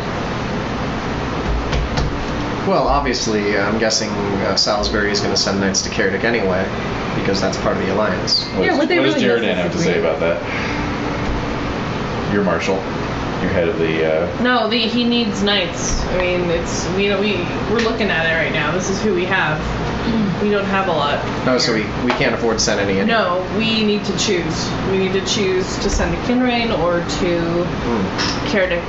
Well, obviously, I'm guessing Salisbury is going to send knights to Cardiff anyway, because that's part of the alliance. What does really Jaredan have to say disagree. about that? Your marshal. You're head of the... No, he needs knights. I mean, we're looking at it right now. This is who we have. We don't have a lot. Oh, so we can't afford to send any. No, we need to choose. We need to choose to send to Kinrain or to Cardiff,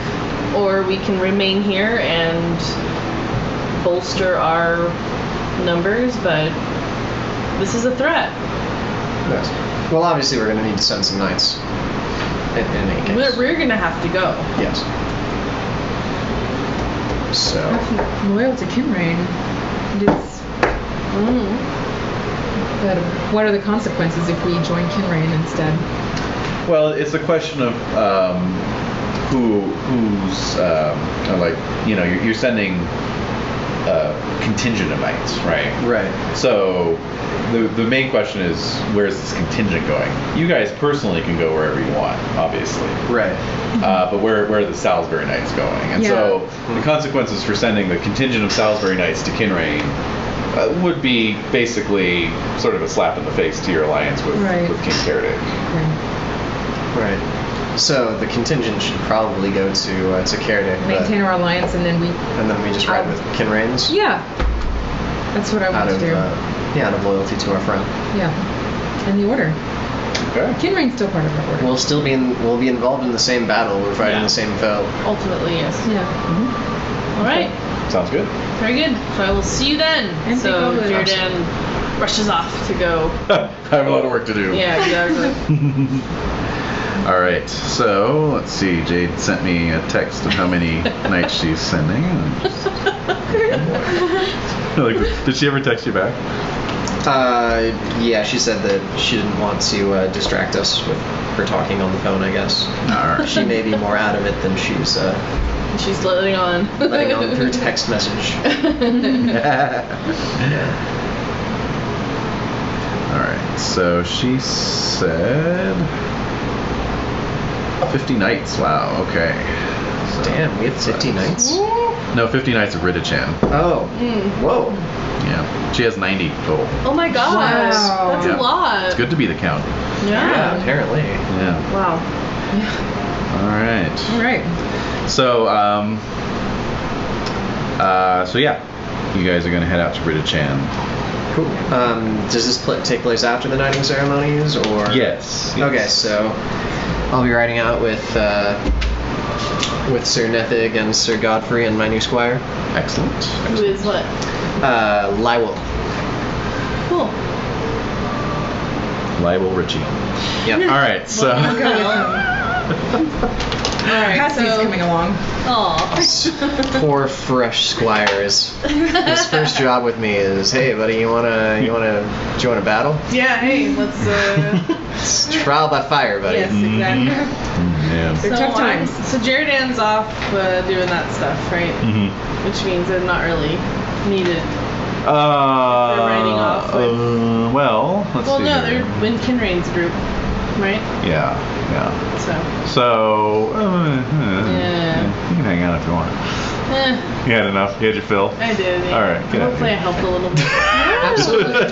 or we can remain here and bolster our numbers. But this is a threat. Yes. Well, obviously, we're going to need to send some knights. In any case. We're gonna have to go. Yes. So. Loyal to Kinrain. It is. But what are the consequences if we join Kinrain instead? Well, it's a question of who's you're sending a contingent of knights, right? Right. So the main question is, where's this contingent going? You guys personally can go wherever you want, obviously. Right. But where are the Salisbury Knights going? And so the consequences for sending the contingent of Salisbury Knights to Kinrain would be basically sort of a slap in the face to your alliance with King Cardiff. Right. So the contingent should probably go to Cardiff. Maintain our alliance, and then we just ride with Kinrain's. Yeah. That's what I want to do. Out of loyalty to our friend. Yeah. And the order. Okay. Kinrain's still part of our order. We'll be involved in the same battle. We're fighting the same foe. Ultimately, yes. Yeah. All right. Sounds good. Very good. So I will see you then. And so take over. Jaredan rushes off to go. I have a lot of work to do. Yeah, exactly. All right. So let's see. Jade sent me a text of how many nights she's sending. Did she ever text you back? Yeah, she said that she didn't want to distract us with her talking on the phone, I guess. All right. She may be more out of it than she's letting on. letting on through text message. All right. So she said, 50 knights. Wow. Okay. So, Damn, we have 50 knights? no, 50 knights of Ridichan. Oh. Whoa. Yeah. She has 90 total. Oh my gosh. Wow. That's Yeah. a lot. It's good to be the count. Yeah, apparently. Yeah. Wow. All right. All right. So, so yeah, you guys are gonna head out to Ridichan. Cool. Does this take place after the knighting ceremonies, or? Yes. Okay, so I'll be riding out with Sir Nethig and Sir Godfrey and my new squire. Excellent. Who is what? Lywell. Cool. Lywell Richie. Yep. All right. So. Alright, Cassie's so... coming along. Aw. Poor fresh squire his first job with me is, hey buddy, you wanna join a battle? Yeah, hey, let's It's trial by fire, buddy. Yes, exactly. Yeah. They're tough times. So Jaredan's off doing that stuff, right? Mm-hmm. Which means I'm not really needed. They're riding off with- Well, let's Well, see. no, here. they're in Kinrain's group, right? Yeah. So. Yeah. You can hang out if you want. Eh, You had enough. You had your fill. I did. Yeah. All right, get out of Hopefully I here. helped a little bit. Absolutely.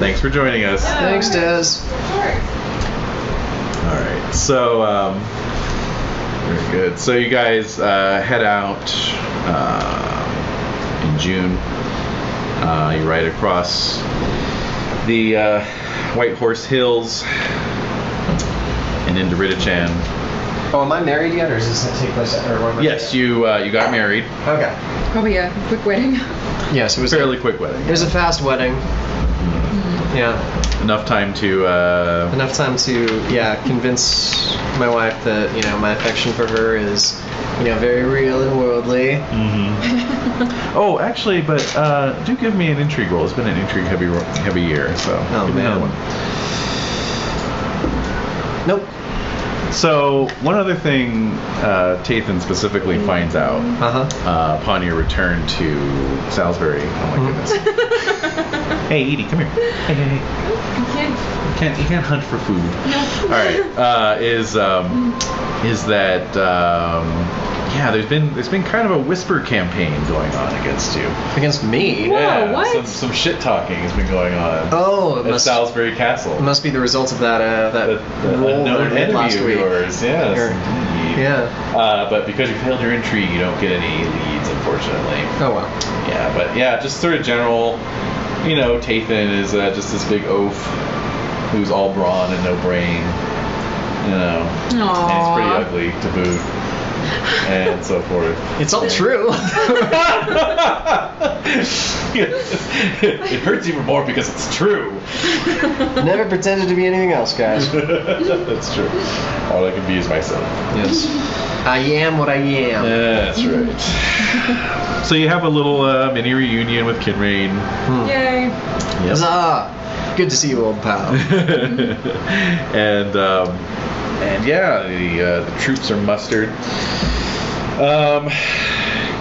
Thanks for joining us. Thanks, Des. All right. So, very good. So you guys head out in June. You ride across the White Horse Hills and into Ridichan. Oh, am I married yet, or does this take place? Yes, you got married. Okay. Probably a quick wedding. Yes, it was Fairly quick wedding. It was a fast wedding. Yeah. Enough time to. Enough time to convince my wife that my affection for her is very real and worldly. Oh, actually, but do give me an intrigue roll. It's been an intrigue heavy year, so give me man. another one. Nope. So one other thing Tathan specifically finds out upon your return to Salisbury. Oh my goodness. Hey Edie, come here. Hey. You can't hunt for food. All right. Is that there's been kind of a whisper campaign going on against you. Against me? Whoa, Yeah, what? Some shit talking has been going on. Oh, at Salisbury Castle. It must be the result of that The roll that I unknown did enemy last of week. yours. Yes. Indeed. Yeah. But because you failed your intrigue, you don't get any leads, unfortunately. Oh well. Yeah, but yeah, just sort of general. Tathan is just this big oaf who's all brawn and no brain. And he's pretty ugly to boot, and so forth. It's all true. It hurts even more because it's true. Never pretended to be anything else, guys. That's true. All I can be is myself. Yes. I am what I am. That's right. So you have a little mini reunion with Kinrain. Yay. Yep. Huzzah! Good to see you, old pal. and yeah, the troops are mustered.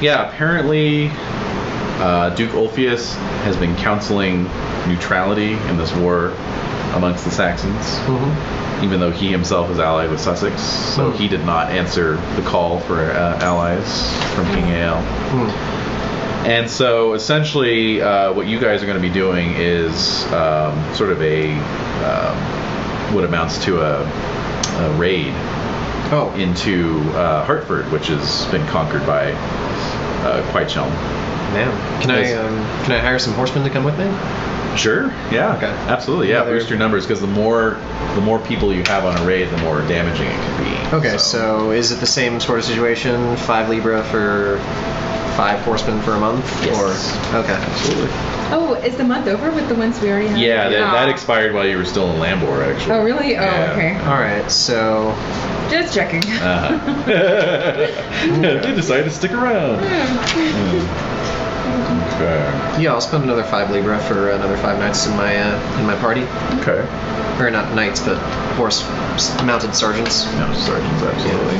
Apparently Duke Ulfius has been counseling neutrality in this war amongst the Saxons, even though he himself is allied with Sussex, so he did not answer the call for allies from King Ael. And so essentially what you guys are going to be doing is sort of what amounts to a raid into Hartford, which has been conquered by Quaitchelm. Man, can I hire some horsemen to come with me? Sure. Yeah. Okay. Absolutely. Yeah. Boost your numbers because the more people you have on a raid, the more damaging it can be. Okay. So is it the same sort of situation? 5 libra for 5 horsemen for a month? Yes. Or okay. Absolutely. Oh, is the month over with the ones we already have? Yeah. That expired while you were still in Lambor, actually. Oh, really? Oh, Yeah. okay. All right. So Just checking. They decided to stick around. Okay. yeah, I'll spend another 5 libra for another 5 knights in my party. Okay. Or not knights, but mounted sergeants. No, sergeants, absolutely.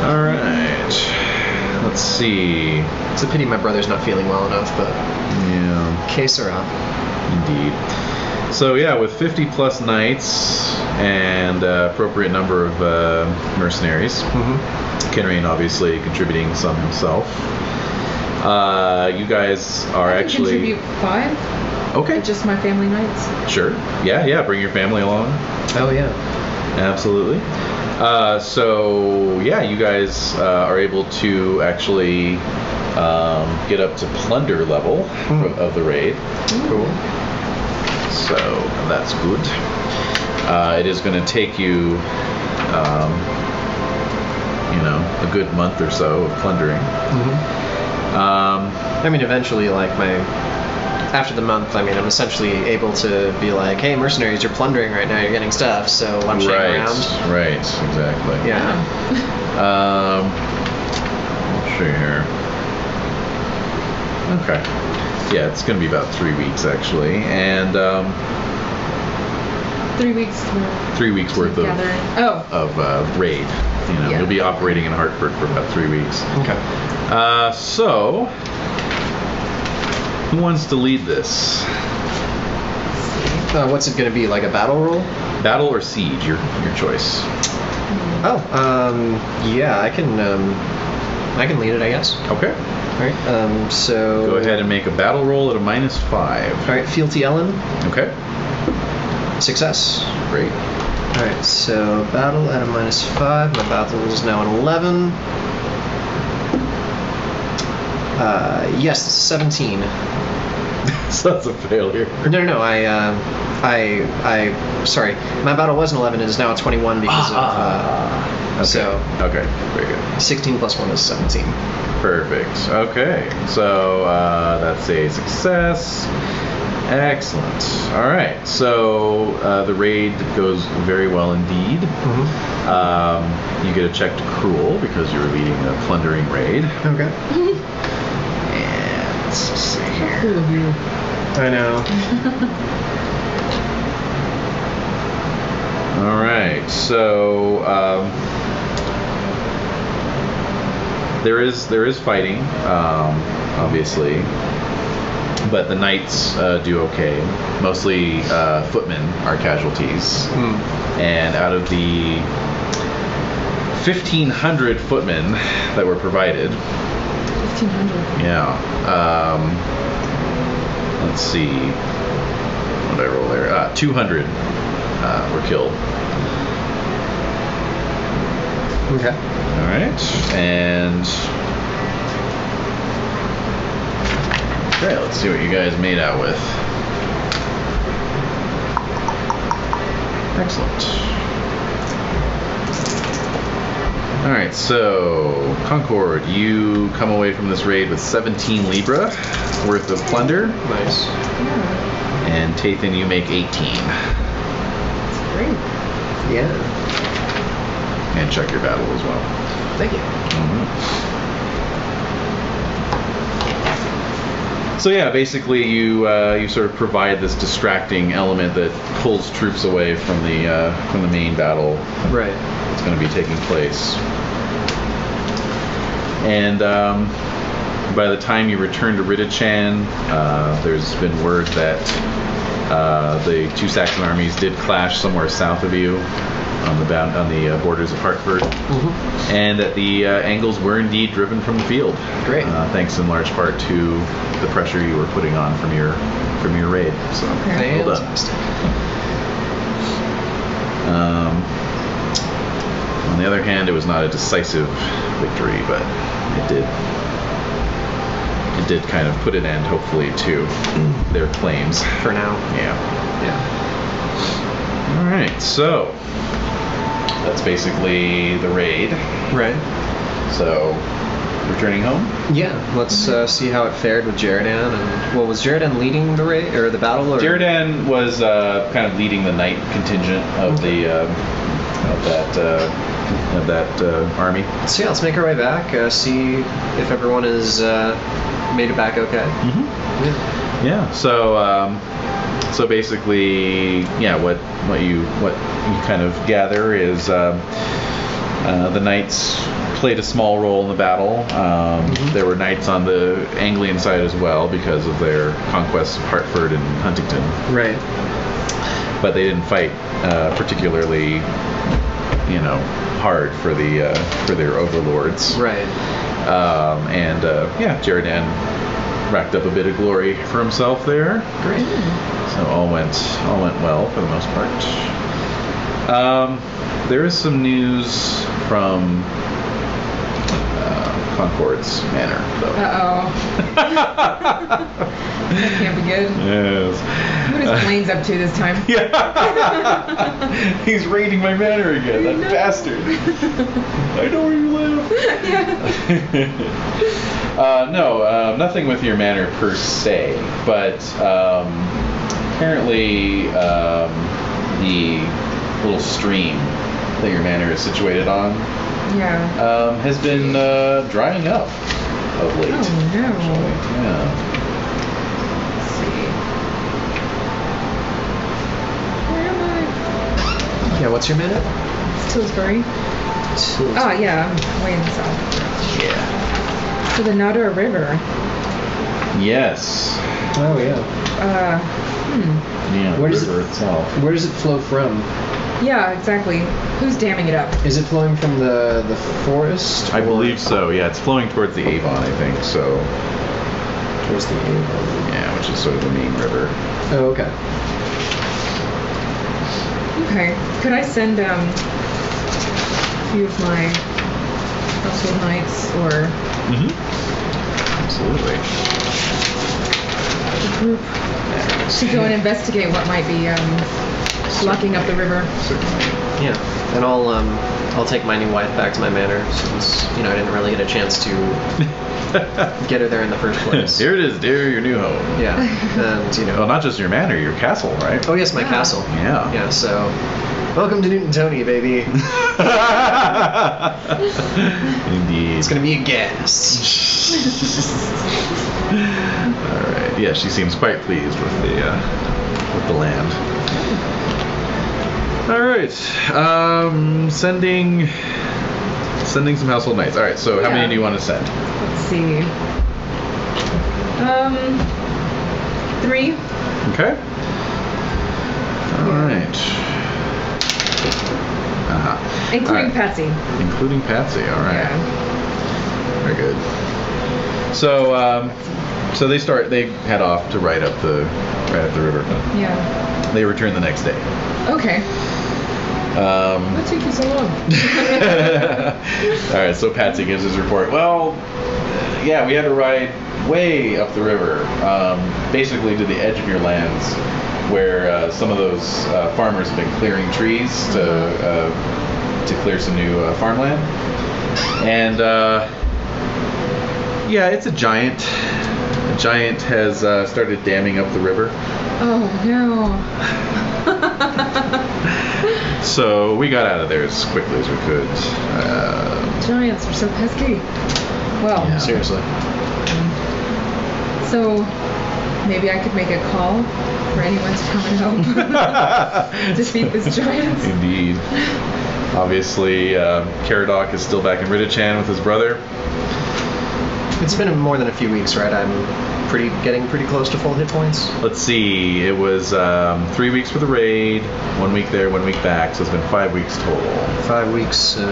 All right. Let's see. It's a pity my brother's not feeling well enough, but Yeah. que sera. Indeed. So yeah, with 50 plus knights and appropriate number of mercenaries, Kenrain obviously contributing some himself. You guys are I can actually contribute 5. okay. Just my family nights. Sure. Yeah. Bring your family along. Oh yeah. Absolutely. So yeah, you guys are able to actually get up to plunder level of the raid. Cool. So that's good. It is going to take you, a good month or so of plundering. I mean, eventually, like after the month, I mean, I'm essentially able to be like, hey, mercenaries, you're plundering right now, you're getting stuff, so I'm showing around. Right, exactly. Yeah. Let's see here. Okay. Yeah, it's going to be about 3 weeks actually, and 3 weeks. 3 weeks worth gathering. of raid. You'll be operating in Hartford for about 3 weeks. Okay. So, who wants to lead this? What's it going to be, like a battle roll? Battle or siege, your choice. Oh, yeah, I can lead it, I guess. Okay. All right. So go ahead and make a battle roll at a -5. All right, fealty Ellen. Okay. Success. Great. All right, so battle at a -5. My battle is now an 11. Yes, 17. So that's a failure. No. Sorry. My battle was an 11. It is now a 21 because of. Okay. So. Okay. Very good. 16 plus 1 is 17. Perfect. Okay. So that's a success. Excellent. All right. So the raid goes very well indeed. You get a check to cruel because you're leading a plundering raid. Okay. And let's see here. Cool of you. I know. All right. So there is fighting, obviously. But the knights do okay. Mostly footmen are casualties. And out of the 1,500 footmen that were provided... 1,500? Yeah. Let's see. What did I roll there? 200 were killed. Okay. All right. And... Okay, let's see what you guys made out with. Excellent. Alright, so Concord, you come away from this raid with 17 Libra worth of plunder. Nice. Yeah. And Tathan, you make 18. That's great. Yeah. And check your battle as well. Thank you. So yeah, basically you sort of provide this distracting element that pulls troops away from the main battle. Right. It's going to be taking place. And by the time you return to Ridichan, there's been word that the two Saxon armies did clash somewhere south of you on the borders of Hartford, and that the Angles were indeed driven from the field. Great. Thanks in large part to the pressure you were putting on from your raid. So well done. Fantastic. On the other hand, it was not a decisive victory, but it did kind of put an end, hopefully, to their claims. For now. Yeah. Yeah. All right, so that's basically the raid. Right. So, returning home? Yeah. Let's see how it fared with Jeridan. And well, was Jeridan leading the raid or the battle? Or? Jeridan was kind of leading the knight contingent of that army. So yeah, let's make our way back. See if everyone is made it back okay. Yeah. So basically, yeah. What you kind of gather is the knights played a small role in the battle. There were knights on the Anglian side as well because of their conquest of Hartford and Huntington. Right. But they didn't fight particularly, hard for their overlords. Right. Jeridan racked up a bit of glory for himself there. Great. So all went well for the most part. There is some news from Concord's Manor, though. Uh-oh. That can't be good. Yes. What is Blaine's up to this time? Yeah. He's raiding my manor again, that bastard. I know where you live. No, nothing with your manor per se, but apparently the little stream that your manor is situated on has been drying up of late. Oh, no. Actually. Yeah. Let's see. Where am I? Yeah, what's your minute? Salisbury. Oh, yeah, I'm way in the south. Yeah. So the Nodder River. Yes. Oh, yeah. Yeah, the Where does river itself. Where does it flow from? Yeah, exactly. Who's damming it up? Is it flowing from the forest? I or believe so. Yeah, it's flowing towards the Avon, I think. So, towards the Avon? yeah, which is sort of the main river. Oh, okay. Okay. Could I send a few of my household knights or Absolutely. a group to go and investigate what might be blocking up the river? Certainly. Yeah, and I'll take my new wife back to my manor since I didn't really get a chance to get her there in the first place. Here it is, dear, your new home. Yeah, and Well, not just your manor, your castle, right? Oh yes, my castle. Yeah. Yeah. So, welcome to Newton Tony, baby. Indeed. It's gonna be a gas. All right. Yeah, she seems quite pleased with the land. All right. Sending some household knights. All right. So how many do you want to send? Let's see. 3. Okay. All right. Including Patsy. Including Patsy. All right. Yeah. Very good. So they head off to ride up the river. Yeah. They return the next day. Okay. What took you so long? All right, so Patsy gives his report. Well, yeah, we had to ride way up the river, basically to the edge of your lands, where some of those farmers have been clearing trees to clear some new farmland. And yeah, it's a giant. A giant has started damming up the river. Oh no. So we got out of there as quickly as we could. Giants are so pesky. Well, Yeah. Seriously. so maybe I could make a call for anyone to come and help defeat this giant. Indeed. Obviously, Caradoc is still back in Ridichan with his brother. It's been more than a few weeks, right? I'm getting pretty close to full hit points. Let's see, it was 3 weeks for the raid, 1 week there, 1 week back, so it's been 5 weeks total. 5 weeks, 15.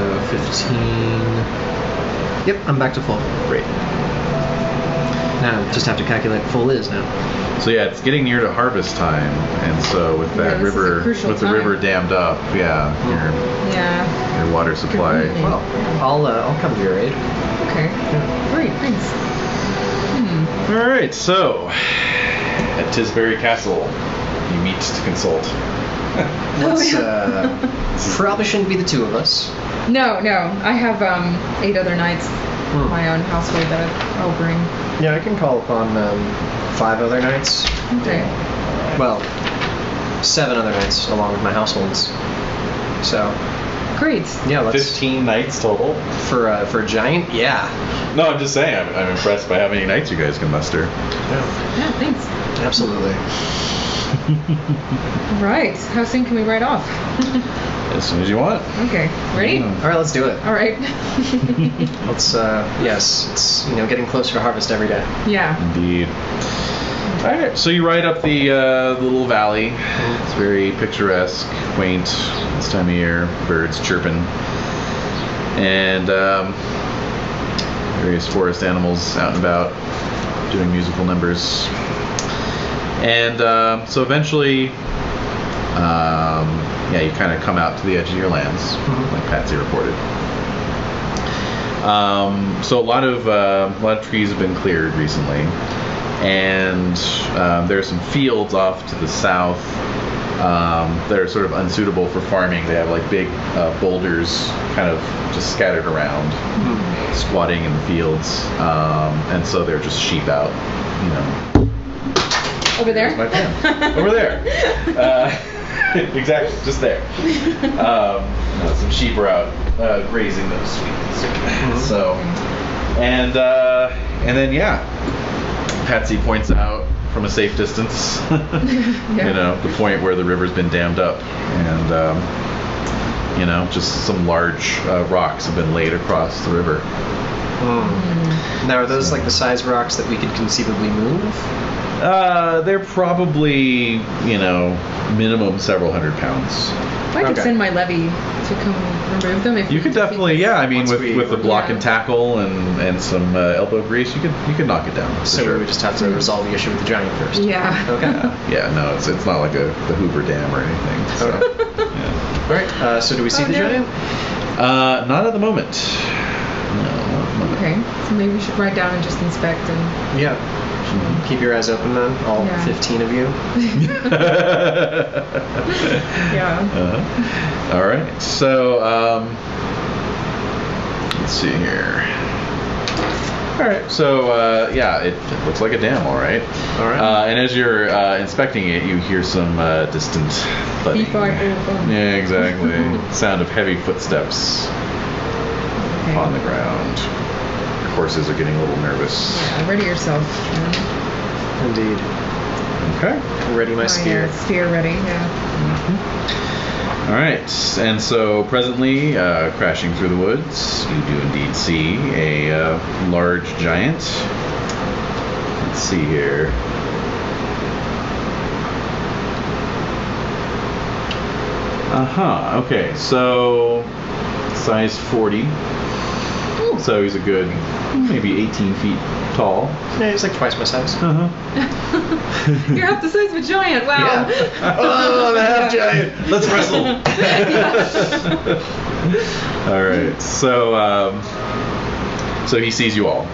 Yep, I'm back to full. Great. Now I just have to calculate what full is now. So yeah, it's getting near to harvest time, and so with that this is a river, crucial with the time. river dammed up, yeah, Yeah. your water supply. Good. Well, I'll come to your aid. Okay. Great. Thanks. All right, so at Tisbury Castle, you meet to consult. Let's probably shouldn't be the two of us. No. I have 8 other knights of my own household that I'll bring. Yeah, I can call upon 5 other knights. Okay. Well, 7 other knights along with my households. So Great. yeah, let's 15 knights total. for a giant. Yeah, No, I'm just saying, I'm impressed by how many knights you guys can muster. yeah, Yeah. Thanks. absolutely. Right. How soon can we ride off? As soon as you want. Okay. Ready? All right, let's do it. All right. Let's. Yes, it's getting closer to harvest every day. Yeah. Indeed. All right, so you ride up the little valley. It's very picturesque, quaint this time of year. Birds chirping, and various forest animals out and about doing musical numbers. And so eventually, you kind of come out to the edge of your lands, like Patsy reported. So a lot of trees have been cleared recently. And there are some fields off to the south that are sort of unsuitable for farming. They have like big boulders kind of just scattered around, squatting in the fields, and so they're just sheep out, Over there? Here's my pen. Over there. Exactly, just there. Some sheep are out grazing those fields. So, and then Patsy points out from a safe distance, the point where the river's been dammed up, and just some large rocks have been laid across the river. Now, are those like the size rocks that we could conceivably move? They're probably, minimum several hundred pounds. I could send my levy to come remove them. If you could definitely, with the block and Yeah. tackle and some elbow grease, you could knock it down. So we would just have to resolve the issue with the giant first. Yeah. Okay. No, it's not like the Hoover Dam or anything. So, All right. So do we see the giant? not at the moment. No, not at the moment. Okay. So maybe we should write down and just inspect and. Yeah. Keep your eyes open, then. All 15 of you. Yeah. All right. So let's see here. All right. So it looks like a dam. All right. All right. And as you're inspecting it, you hear some distant thudding. Yeah, exactly. Sound of heavy footsteps on the ground. Horses are getting a little nervous. Yeah, ready yourself. Indeed. Okay. Ready my spear. Spear ready, All right. And so presently, crashing through the woods, you do indeed see a large giant. Let's see here. Okay. So size 40. So he's a good maybe 18 feet tall. Yeah, he's like twice my size. You're half the size of a giant. Wow. Yeah. Oh, the half giant. Let's wrestle. All right. So he sees you all,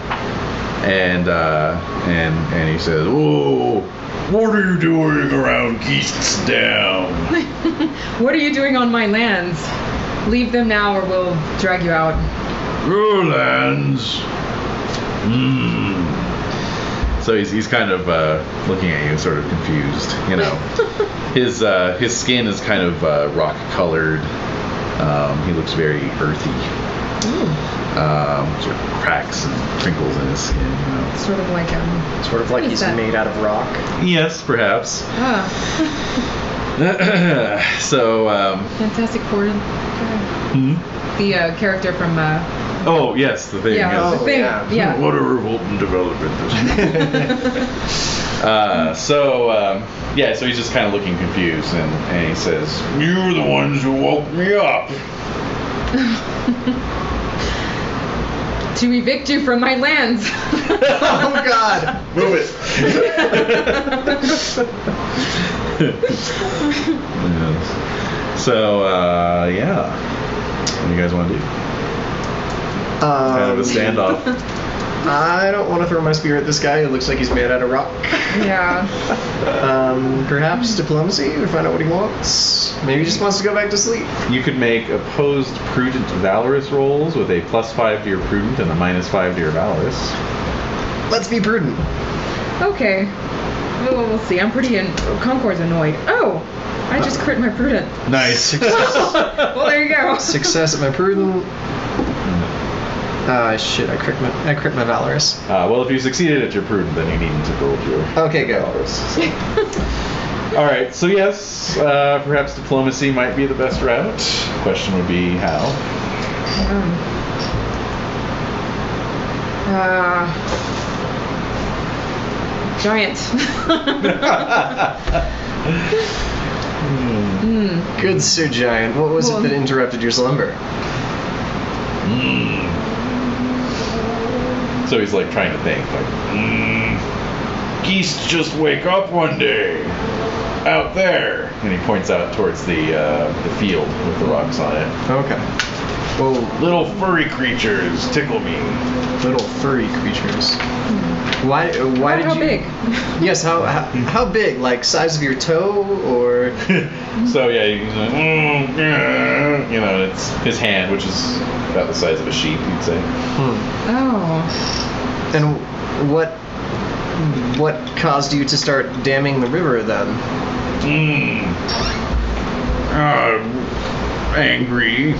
and he says, "Oh, what are you doing around Geest's Dam?" What are you doing on my lands? Leave them now, or we'll drag you out. Your lands. So he's kind of looking at you, sort of confused. His skin is kind of rock colored. He looks very earthy. Sort of cracks and crinkles in his skin. Sort of like he's made out of rock. Yes, perhaps. So. Fantastic Four. The character from. Oh yes, the thing. Yeah, yes. the thing. Yeah. What a revolting development this is. So he's just kind of looking confused, and he says, "You were the ones who woke me up." To evict you from my lands. Oh God! Move it. Yes. So what do you guys want to do? Kind of a standoff. I don't want to throw my spear at this guy who looks like he's made out of rock. Yeah. Perhaps diplomacy to find out what he wants. Maybe he just wants to go back to sleep. You could make opposed prudent valorous rolls with a +5 to your prudent and a -5 to your valorous. Let's be prudent. Okay. Well, we'll see. I'm pretty Concord's annoyed. Oh! I just crit my prudent. Nice. Well, there you go. Success at my prudent. Shit, I crit my valorous. Well, if you succeeded at your prudent, then you needn't to roll your Okay, good. valorous. So. All right. So yes, perhaps diplomacy might be the best route. Question would be how. Giant. Good Sir Giant. What was it that interrupted your slumber? So he's like trying to think, like, geese just wake up one day out there, and he points out towards the field with the rocks on it. Okay. Well, Little furry creatures tickle me. little furry creatures. Why did How you? big? Yes. How big? Like size of your toe, or? So yeah, he's like, you know, it's his hand, which is about the size of a sheep, you'd say. Oh. And what caused you to start damming the river then? Angry.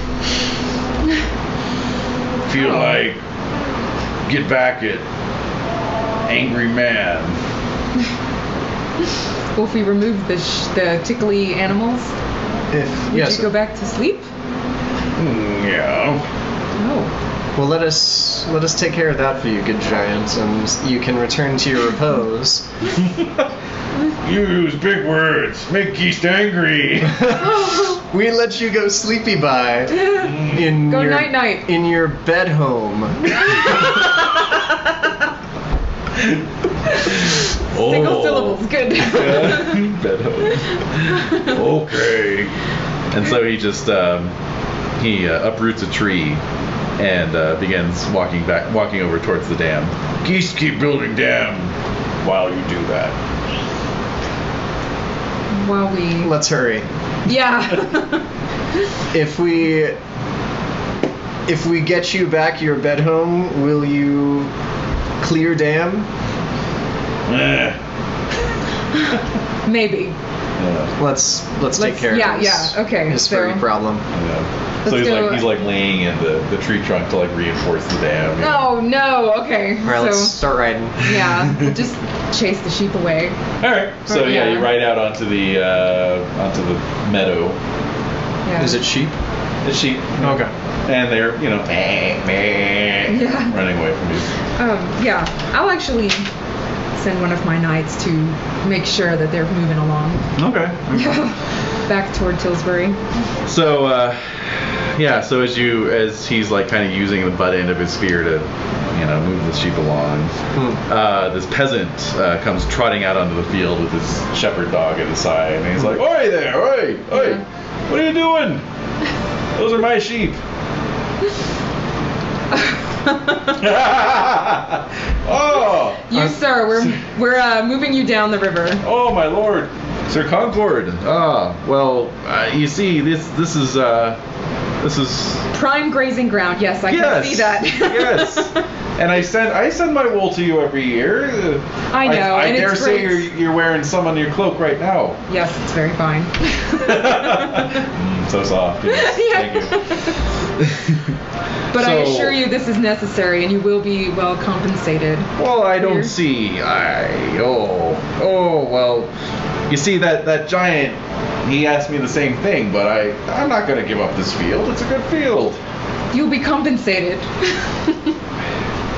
Feel like get back at angry man. Well, if we remove the tickly animals, would you go back to sleep? Yeah. Oh. Well, let us take care of that for you, good giant, and you can return to your repose. You use big words. Make geese angry. We let you go sleepy by in Go your night-night. in your bed home. Single syllables, good. Bed home. Okay. And so he just he uproots a tree and begins walking over towards the dam. Geese keep building dam while you do that. While we... Let's hurry. Yeah. If we get you back your bed home, will you clear dam? Maybe. Yeah. Let's take care of this. Okay. This furry problem. Yeah. So Let's he's like laying in the tree trunk to like reinforce the dam. Oh no. Okay. All right, let's start riding. Yeah, we'll just chase the sheep away. All right. So Yeah. you ride out onto the meadow. Yeah. Is it sheep? It's sheep. Okay. And they're running away from you. Yeah. I'll actually send one of my knights to make sure that they're moving along. Okay. Back toward Salisbury. So so as he's like kind of using the butt end of his spear to move the sheep along, this peasant comes trotting out onto the field with his shepherd dog at his side, and he's like, "Oi there, oi, oi, what are you doing? Those are my sheep." Oh, Sir, we're moving you down the river. Oh my lord, Sir Concord. Well, you see, this is prime grazing ground. Yes, I can see that. Yes. And I send my wool to you every year. I know. I and dare it's say great. you're wearing some on your cloak right now. Yes, it's very fine. So soft. Yes. Thank you. But I assure you this is necessary and you will be well compensated. Well, I don't see. Well, you see that giant, he asked me the same thing, but I'm not going to give up this field. It's a good field. You'll be compensated.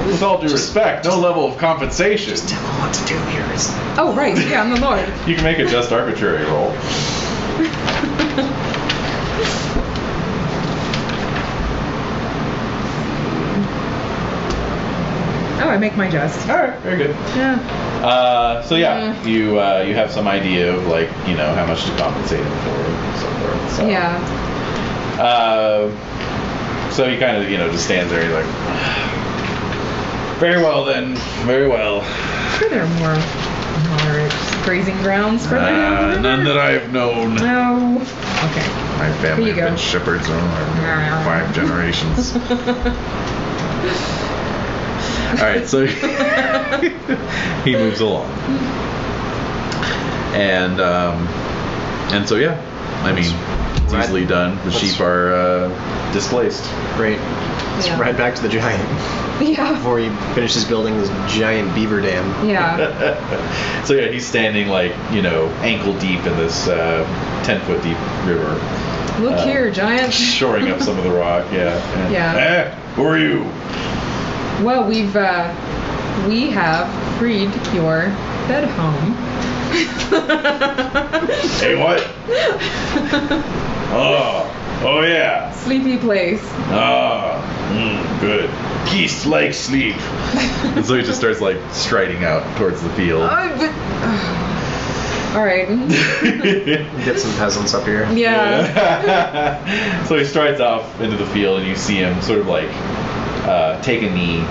With all due respect, no level of compensation. Just tell him what to do here. Oh, right. Yeah, I'm the Lord. You can make a just arbitrary roll. Oh, I make my just. All right, very good. Yeah. You have some idea of like how much to compensate him for and so forth. So. Yeah. So he kind of just stands there. He's like, very well then, very well. I'm sure there are more moderate grazing grounds further down the river. None that I've known. No. Okay. My family Here you have been go. shepherds over 5 generations. All right, so he moves along, and so I mean, it's easily done. The sheep are displaced. Great. Yeah. Right back to the giant Yeah. before he finishes building this giant beaver dam. Yeah. So yeah, he's standing like, ankle deep in this 10-foot deep river. Look here, giant. Shoring up some of the rock, yeah. And, Yeah. Who are you? Well, we have freed your bed home. Hey, what? Oh yeah. Sleepy place. Good. Geese like sleep. And so he just starts like striding out towards the field. All right. Get some peasants up here. Yeah. So he strides off into the field, and you see him sort of like take a knee,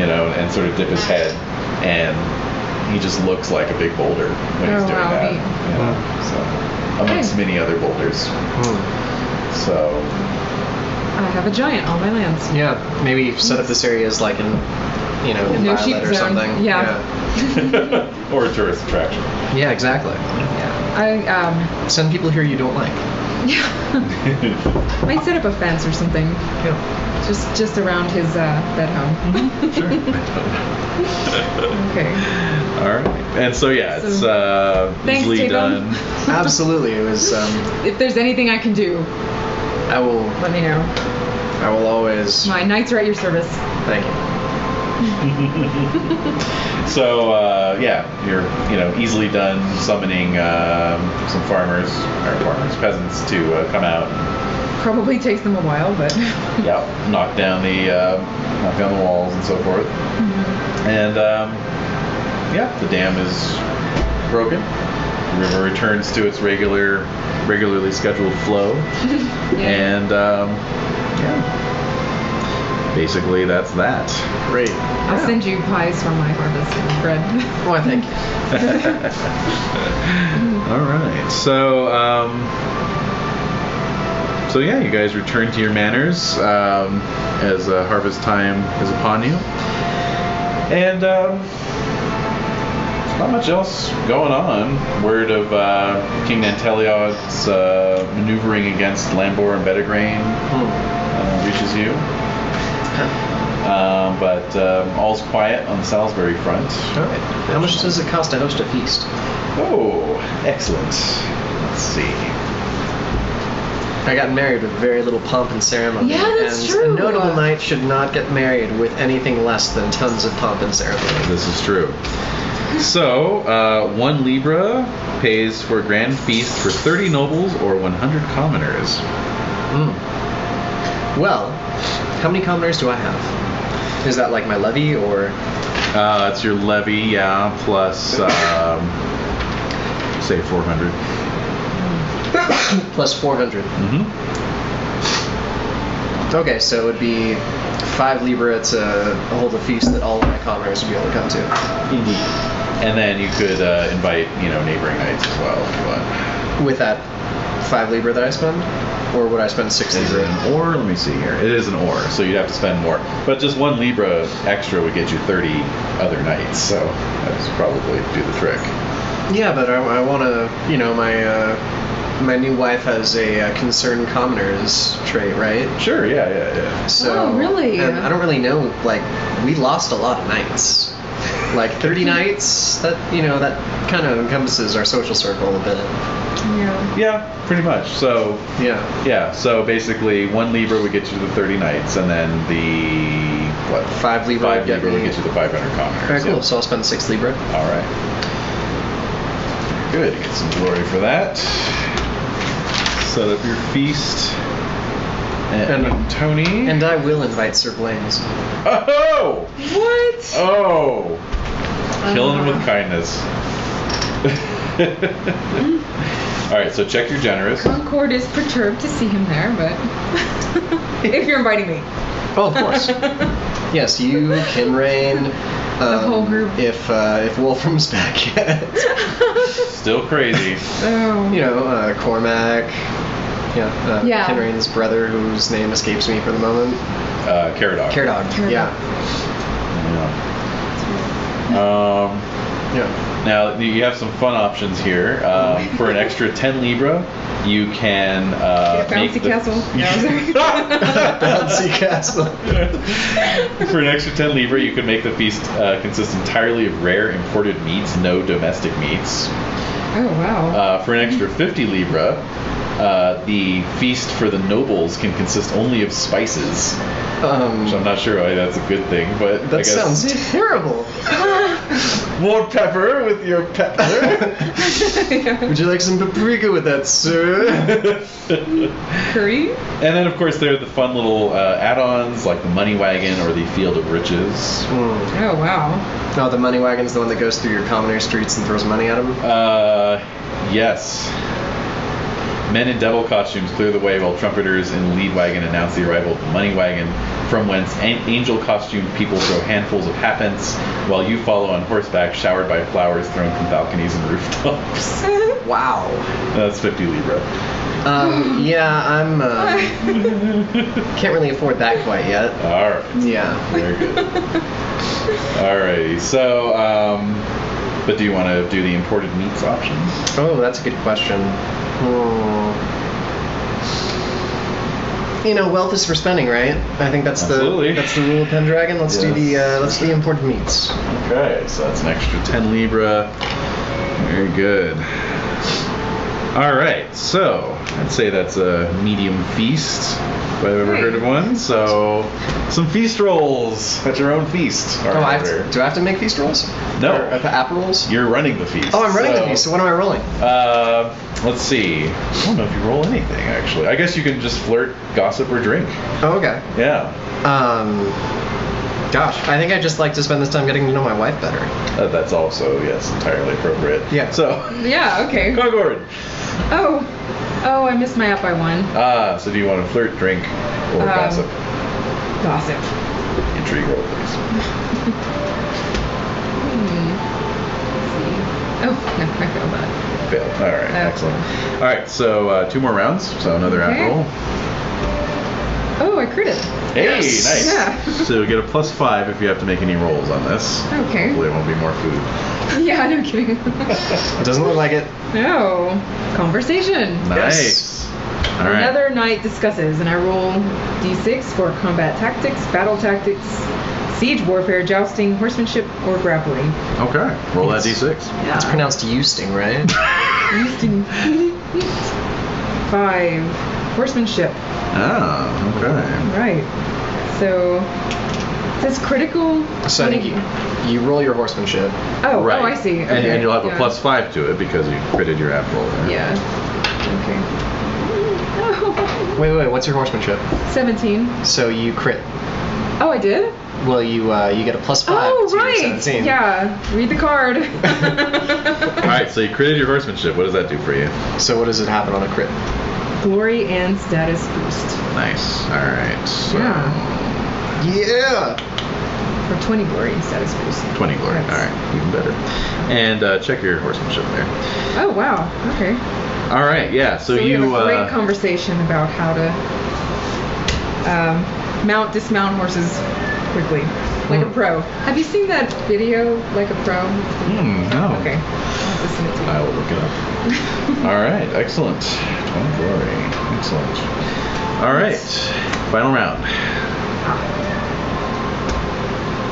and sort of dip his head, and he just looks like a big boulder when he's doing that. So amongst many other boulders. So I have a giant on my lands. Yeah, maybe set up this area as like an, No sheep Violet or zone. something. Yeah. or a tourist attraction. Yeah, exactly. I Send people here you don't like. might set up a fence or something. Yeah. Just around his bed home. Sure. Okay. All right. And so yeah, it's Thanks, easily Jacob. done. Absolutely. It was. If there's anything I can do, I will. let me know. I will always. My knights are at your service. Thank you. So yeah, you're easily done summoning some peasants to come out. Probably takes them a while, but Yeah, knock down the walls and so forth. And yeah, the dam is broken. The river returns to its regularly scheduled flow. And yeah, basically that's that. Great. I'll send you pies from my harvest and bread. Why, thank you. All right. So yeah, you guys return to your manors as harvest time is upon you, and not much else going on. Word of King Nanteliod's maneuvering against Lambor and Bedegrain reaches you. But all's quiet on the Salisbury front. All right. How much does it cost to host a feast? Oh, excellent. Let's see. I got married with very little pomp and ceremony. Yeah, that's and true. A notable knight should not get married with anything less than tons of pomp and ceremony. This is true. So, 1 libra pays for a grand feast for 30 nobles or 100 commoners. Well, how many commoners do I have? Is that like my levy or? It's your levy, yeah, plus, say 400. Plus 400. Mm-hmm. Okay, so it would be 5 libra to hold a feast that all of my commoners would be able to come to. Indeed. And then you could invite, neighboring knights as well if you want. With that 5 libra that I spend? Or would I spend 6 Is it libra? an or? Let me see here. It is an or, so you'd have to spend more. But just 1 libra extra would get you 30 other knights, so that would probably do the trick. Yeah, but I want to, my new wife has a concerned commoners trait, right? Sure, yeah. So, Oh, really? And I don't really know, we lost a lot of knights. Like 30 knights, that kind of encompasses our social circle a bit. Yeah. Yeah, pretty much. So, Yeah. so basically 1 libra would get you to the 30 knights, and then the, 5 libra 5 libra would get you to the 500 commoners. Alright, cool. Yeah. So I'll spend 6 libra. All right. Good. You get some glory for that. Set up your feast. And Tony. And I will invite Sir Blaine's. Oh! What? Oh! Killing him with kindness. All right, so check your generous. Concord is perturbed to see him there, but if you're inviting me. Oh, of course. Yes, you, Kinrain, The whole group. If Wolfram's back yet. Still crazy. Oh. Cormac. Yeah. Kinrain's brother, whose name escapes me for the moment. Caradog. Caradog. Yeah. Yeah. Yeah. Now you have some fun options here. For an extra 10 libra, you can make Bouncy castle. Bouncy castle. For an extra 10 libra, you could make the feast consist entirely of rare imported meats, no domestic meats. Oh wow. For an extra 50 libra, the feast for the nobles can consist only of spices. Which I'm not sure why that's a good thing, but That I guess sounds terrible. more pepper with your pepper. Would you like some paprika with that, sir? Curry? And then, of course, there are the fun little add-ons like the money wagon or the field of riches. Oh wow. No, the money wagon's the one that goes through your commoner streets and throws money at them? Yes. Men in devil costumes clear the way while trumpeters in the lead wagon announce the arrival of the money wagon, from whence angel costumed people throw handfuls of halfpence, while you follow on horseback, showered by flowers thrown from balconies and rooftops. Wow. That's 50 libra. Yeah, I'm, can't really afford that quite yet. All right. Yeah. Very good. Alrighty. So, but do you want to do the imported meats option? Oh, that's a good question. You know, wealth is for spending, right? I think that's Absolutely. the rule of Pendragon. Let's do the imported meats. Okay, so that's an extra 10 libra. Very good. All right, so I'd say that's a medium feast, if I've ever heard of one. So, some feast rolls at your own feast. Do I have to make feast rolls? No. Or app rolls? You're running the feast. Oh, I'm running the feast. So what am I rolling? Let's see. I don't know if you roll anything, actually. I guess you can just flirt, gossip, or drink. Oh, okay. Yeah. Gosh, I think I'd just like to spend this time getting to know my wife better. That's also, yes, entirely appropriate. Yeah. So, Yeah, okay. Concord. Oh, I missed my app by one. So do you want to flirt, drink, or gossip? Gossip. Intrigue roll, please. Let's see. Oh, no, I failed that. Failed. All right, excellent. All right, so 2 more rounds, so another app roll. Oh, I critted. Hey, Yes. nice. Yeah. So get a +5 if you have to make any rolls on this. Okay. Hopefully it won't be more food. Yeah, no kidding. It doesn't look like it. No. Conversation. Nice. All right. Another knight discusses, and I roll d6 for combat tactics, battle tactics, siege warfare, jousting, horsemanship, or grappling. Okay. Roll that d6. Yeah. It's pronounced Eusting, right? 5. Horsemanship. Ah, okay. Right. So, it says critical. So I think you roll your horsemanship. Oh, Right. oh, I see. And Okay. you'll have a Yeah. +5 to it because you critted your app roll there. Yeah. Okay. Wait, what's your horsemanship? 17. So you crit. Oh, I did? Well, you get a +5 Oh, to your right. 17. Yeah. Read the card. All right, so you critted your horsemanship. What does that do for you? So what does it happen on a crit? Glory and status boost. Nice. All right. So Yeah. Yeah. For 20 glory and status boost. 20 glory. Nice. All right, even better. And check your horsemanship there. Oh, wow. Okay. All right. Yeah. So we you. have a great conversation about how to dismount horses quickly, like a pro. Have you seen that video, like a pro? No. Okay. I'll have to send it to you. I will look it up. All right. Excellent. 20 glory. Excellent. All right. Final round.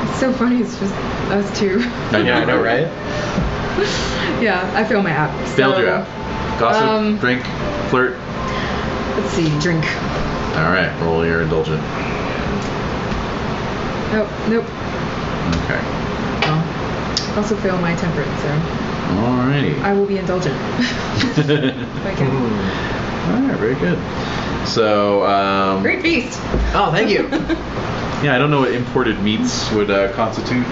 It's so funny. It's just us two. I know, right? Yeah, I failed my app. Failed So, your app. Gossip, drink, flirt. Let's see. Drink. All right. Roll your indulgent. Oh, nope. Okay. Oh. Also failed my temperate, so Alrighty. I will be indulgent. If I can. Alright, very good. So, Great feast. Oh, thank you. yeah, I don't know what imported meats would constitute.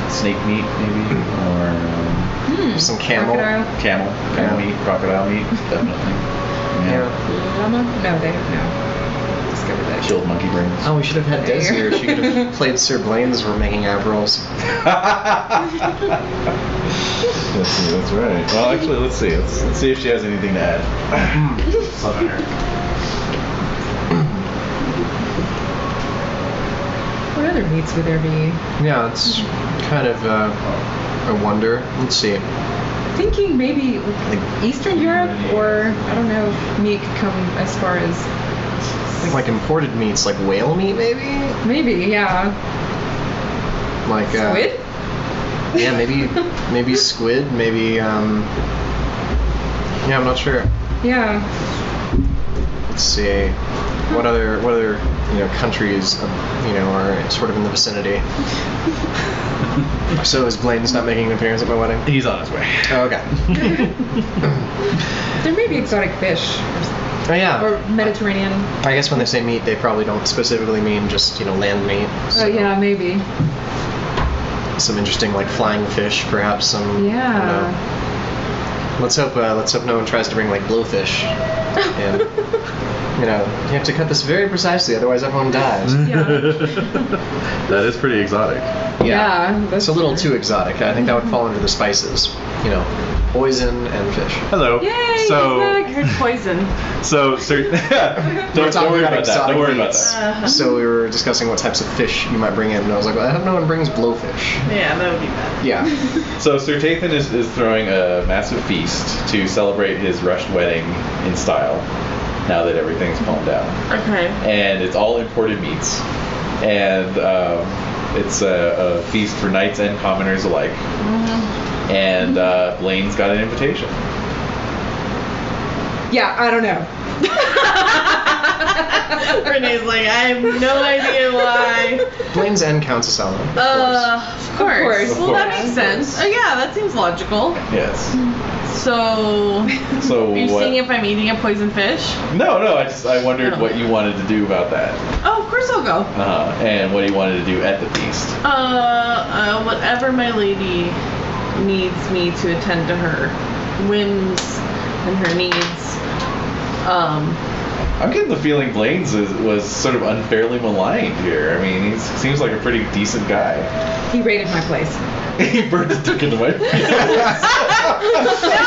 Snake meat, maybe, or Some camel. Crocodile. camel meat, crocodile meat, definitely. Yeah. Llama? No, they have no. Discovered that. Chilled monkey brains. Oh, we should have had Des here. She could have played Sir Blaine as we're making app rolls. That's right. Well, actually, let's see. Let's see if she has anything to add. Something here. What other meats would there be? Yeah, it's kind of I wonder. Let's see. Thinking maybe like Eastern Europe, or I don't know if meat could come as far as Like imported meats, like whale meat, maybe. maybe, yeah. Like Squid? Yeah, maybe squid, maybe yeah, I'm not sure. Yeah. Let's see. What other countries are sort of in the vicinity? So is Blaine's not making an appearance at my wedding? He's on his way. Oh, okay. There may be exotic fish Oh yeah. or Mediterranean. I guess when they say meat, they probably don't specifically mean just land meat. Oh yeah, maybe. Some interesting like flying fish, perhaps some. Yeah. I don't know. Let's hope no one tries to bring like blowfish. And you have to cut this very precisely, otherwise everyone dies. Yeah. That is pretty exotic. Yeah, that's It's a little true. too exotic. I think that would fall under the spices. Poison and fish. Hello. Yay, So, I heard poison. so, don't worry about that. Don't worry about that. So we were discussing what types of fish you might bring in, and I was like, well, I hope no one brings blowfish. Yeah, that would be bad. Yeah. So Sir Tathan is throwing a massive feast to celebrate his rushed wedding in style, now that everything's calmed down. Okay. And it's all imported meats. And it's a feast for knights and commoners alike. And Blaine's got an invitation. Yeah, I don't know. Renee's like, I have no idea why. Blaine's and Council Of course. Of Well, that course. makes sense. Oh yeah, that seems logical. Yes. So, So are you what? seeing if I'm eating a poison fish? No. I wondered what you wanted to do about that. Oh, of course I'll go. And what he wanted to do at the feast. Whatever my lady needs me to attend to her whims and her needs. I'm getting the feeling Blaine's was sort of unfairly maligned here. I mean, he seems like a pretty decent guy. He raided my place. He burned his dick into my face. No,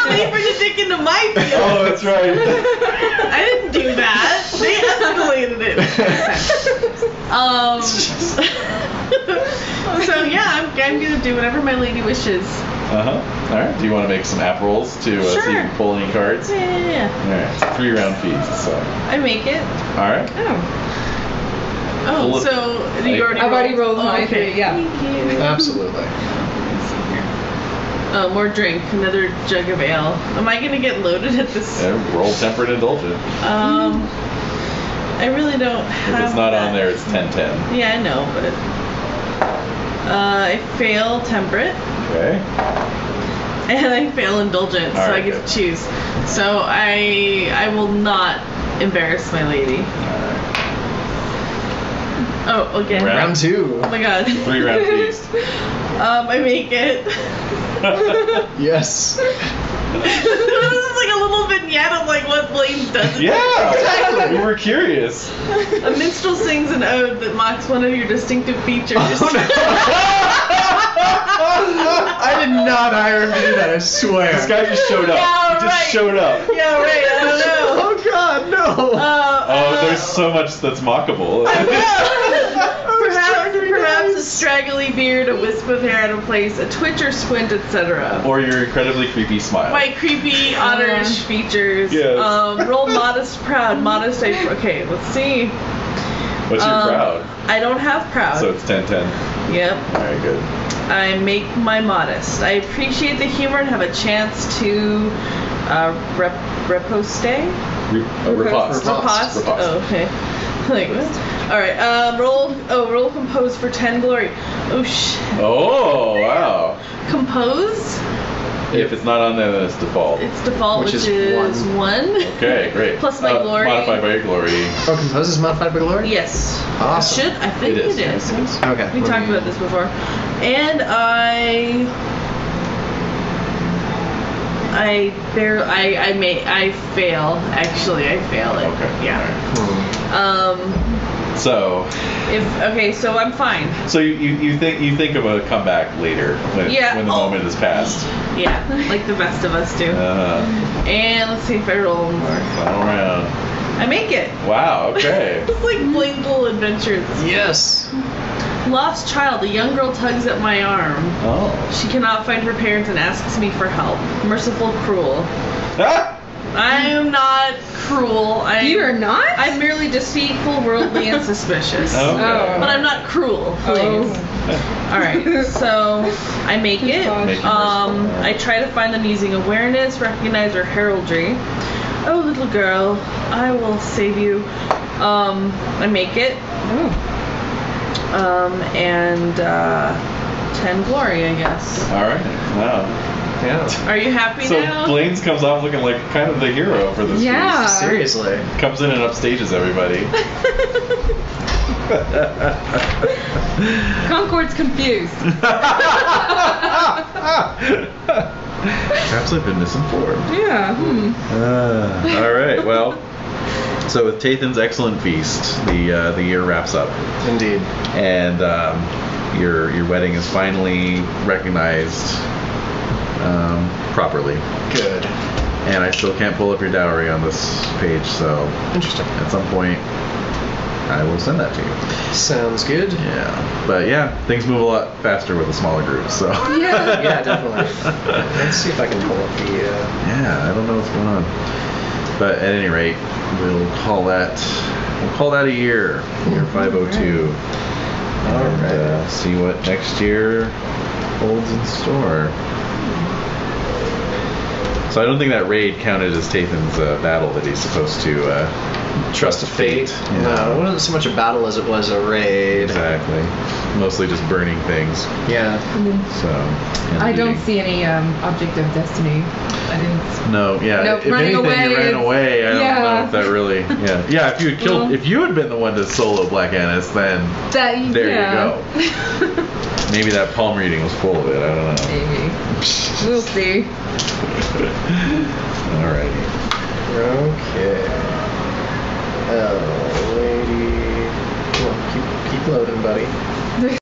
they bring the dick into my field. Oh, that's right. I didn't do that. They escalated it. So yeah, I'm gonna do whatever my lady wishes. All right. Do you want to make some app rolls to see if you Sure. can pull any cards? Yeah. All right. It's a 3-round feast. So. I make it. All right. Oh, Well, so you already I've already rolled Oh, my okay. three, yeah. Thank you. Absolutely. Oh, more drink, another jug of ale. Am I gonna get loaded at this? Yeah, roll temperate indulgent. I really don't have. If it's not that. on there, it's 10-10. Yeah, I know, but I fail temperate Okay. and I fail indulgent, so I Alright, get good. to choose. So I will not embarrass my lady. Oh, again. Round 2. Oh my god. 3-round feast. I make it. Yes. This is like a little vignette of like what Blaine does. Yeah, exactly. We were curious. A minstrel sings an ode that mocks one of your distinctive features. I did not hire him to do that, I swear. This guy just showed up. Yeah, He just right. showed up. Yeah, right. I don't know. Oh god, no. Oh, there's so much that's mockable. Perhaps a straggly beard, a wisp of hair out of place, a twitch or squint, etc. Or your incredibly creepy smile. My creepy otterish features. Yes. Roll modest, proud. Modest. Okay, let's see. What's your crowd? I don't have proud. So it's 10-10. Yep. Alright, good. I make my modest. I appreciate the humor and have a chance to riposte. Riposte. Riposte. Oh, okay. Like what? All right. Roll compose for 10 glory. Oh shit. Oh, wow. Compose. If it's not on there, then it's default. It's default, which Which is is one. Okay, great. Plus my glory. Modified by your glory. Oh, compose is modified by glory? Yes. Awesome. I think It it is, is. yes. Okay. We talked about this before. And I fail. Actually, I fail it. Okay. Yeah. Alright. So So I'm fine. So you think of a comeback later when Yeah. when the moment has passed. Yeah, like the best of us do. And let's see if I roll one more. Final round. I make it. Wow. Okay. It's like Blaine's Little Adventures. Yes. Lost child. A young girl tugs at my arm. Oh. She cannot find her parents and asks me for help. Merciful, cruel. Ah! I am not cruel. You are not? I'm merely deceitful, worldly, and suspicious. Okay. Oh. But I'm not cruel, please. Alright, so I make it. Make it I try to find them using awareness, recognize, or heraldry. Oh, little girl, I will save you. I make it. And 10 glory, I guess. Alright. Wow. Yeah. Are you happy So now? Blaine's comes off looking like kind of the hero for this Yeah. Seriously. piece. Comes in and upstages everybody. Concord's confused. Perhaps I've been misinformed. Yeah. All right. Well, so with Tathan's excellent feast, the year wraps up, Indeed. and your wedding is finally recognized properly. Good. And I still can't pull up your dowry on this page, so Interesting. at some point I will send that to you. Sounds good. Yeah. But yeah, things move a lot faster with a smaller group, so. Yeah. Yeah, definitely. Let's see if I can pull up the. Yeah, I don't know what's going on. But at any rate, we'll call that a year. Year 502. And see what next year holds in store. So I don't think that raid counted as Tathan's battle that he's supposed to trust to fate. No, it wasn't so much a battle as it was a raid. Exactly. Mostly just burning things. Yeah. So. and I don't looting. see any object of destiny. I didn't. No, yeah. No, if running anything, away you ran is- away. I don't yeah. know if that really. Yeah. Yeah. If you had killed, Well- if you had been the one to solo Black Annis, then That, there yeah. you go. Maybe that palm reading was full of it. I don't know. Maybe. We'll see. Alrighty. Okay. Oh, lady. Come on, keep loading, buddy.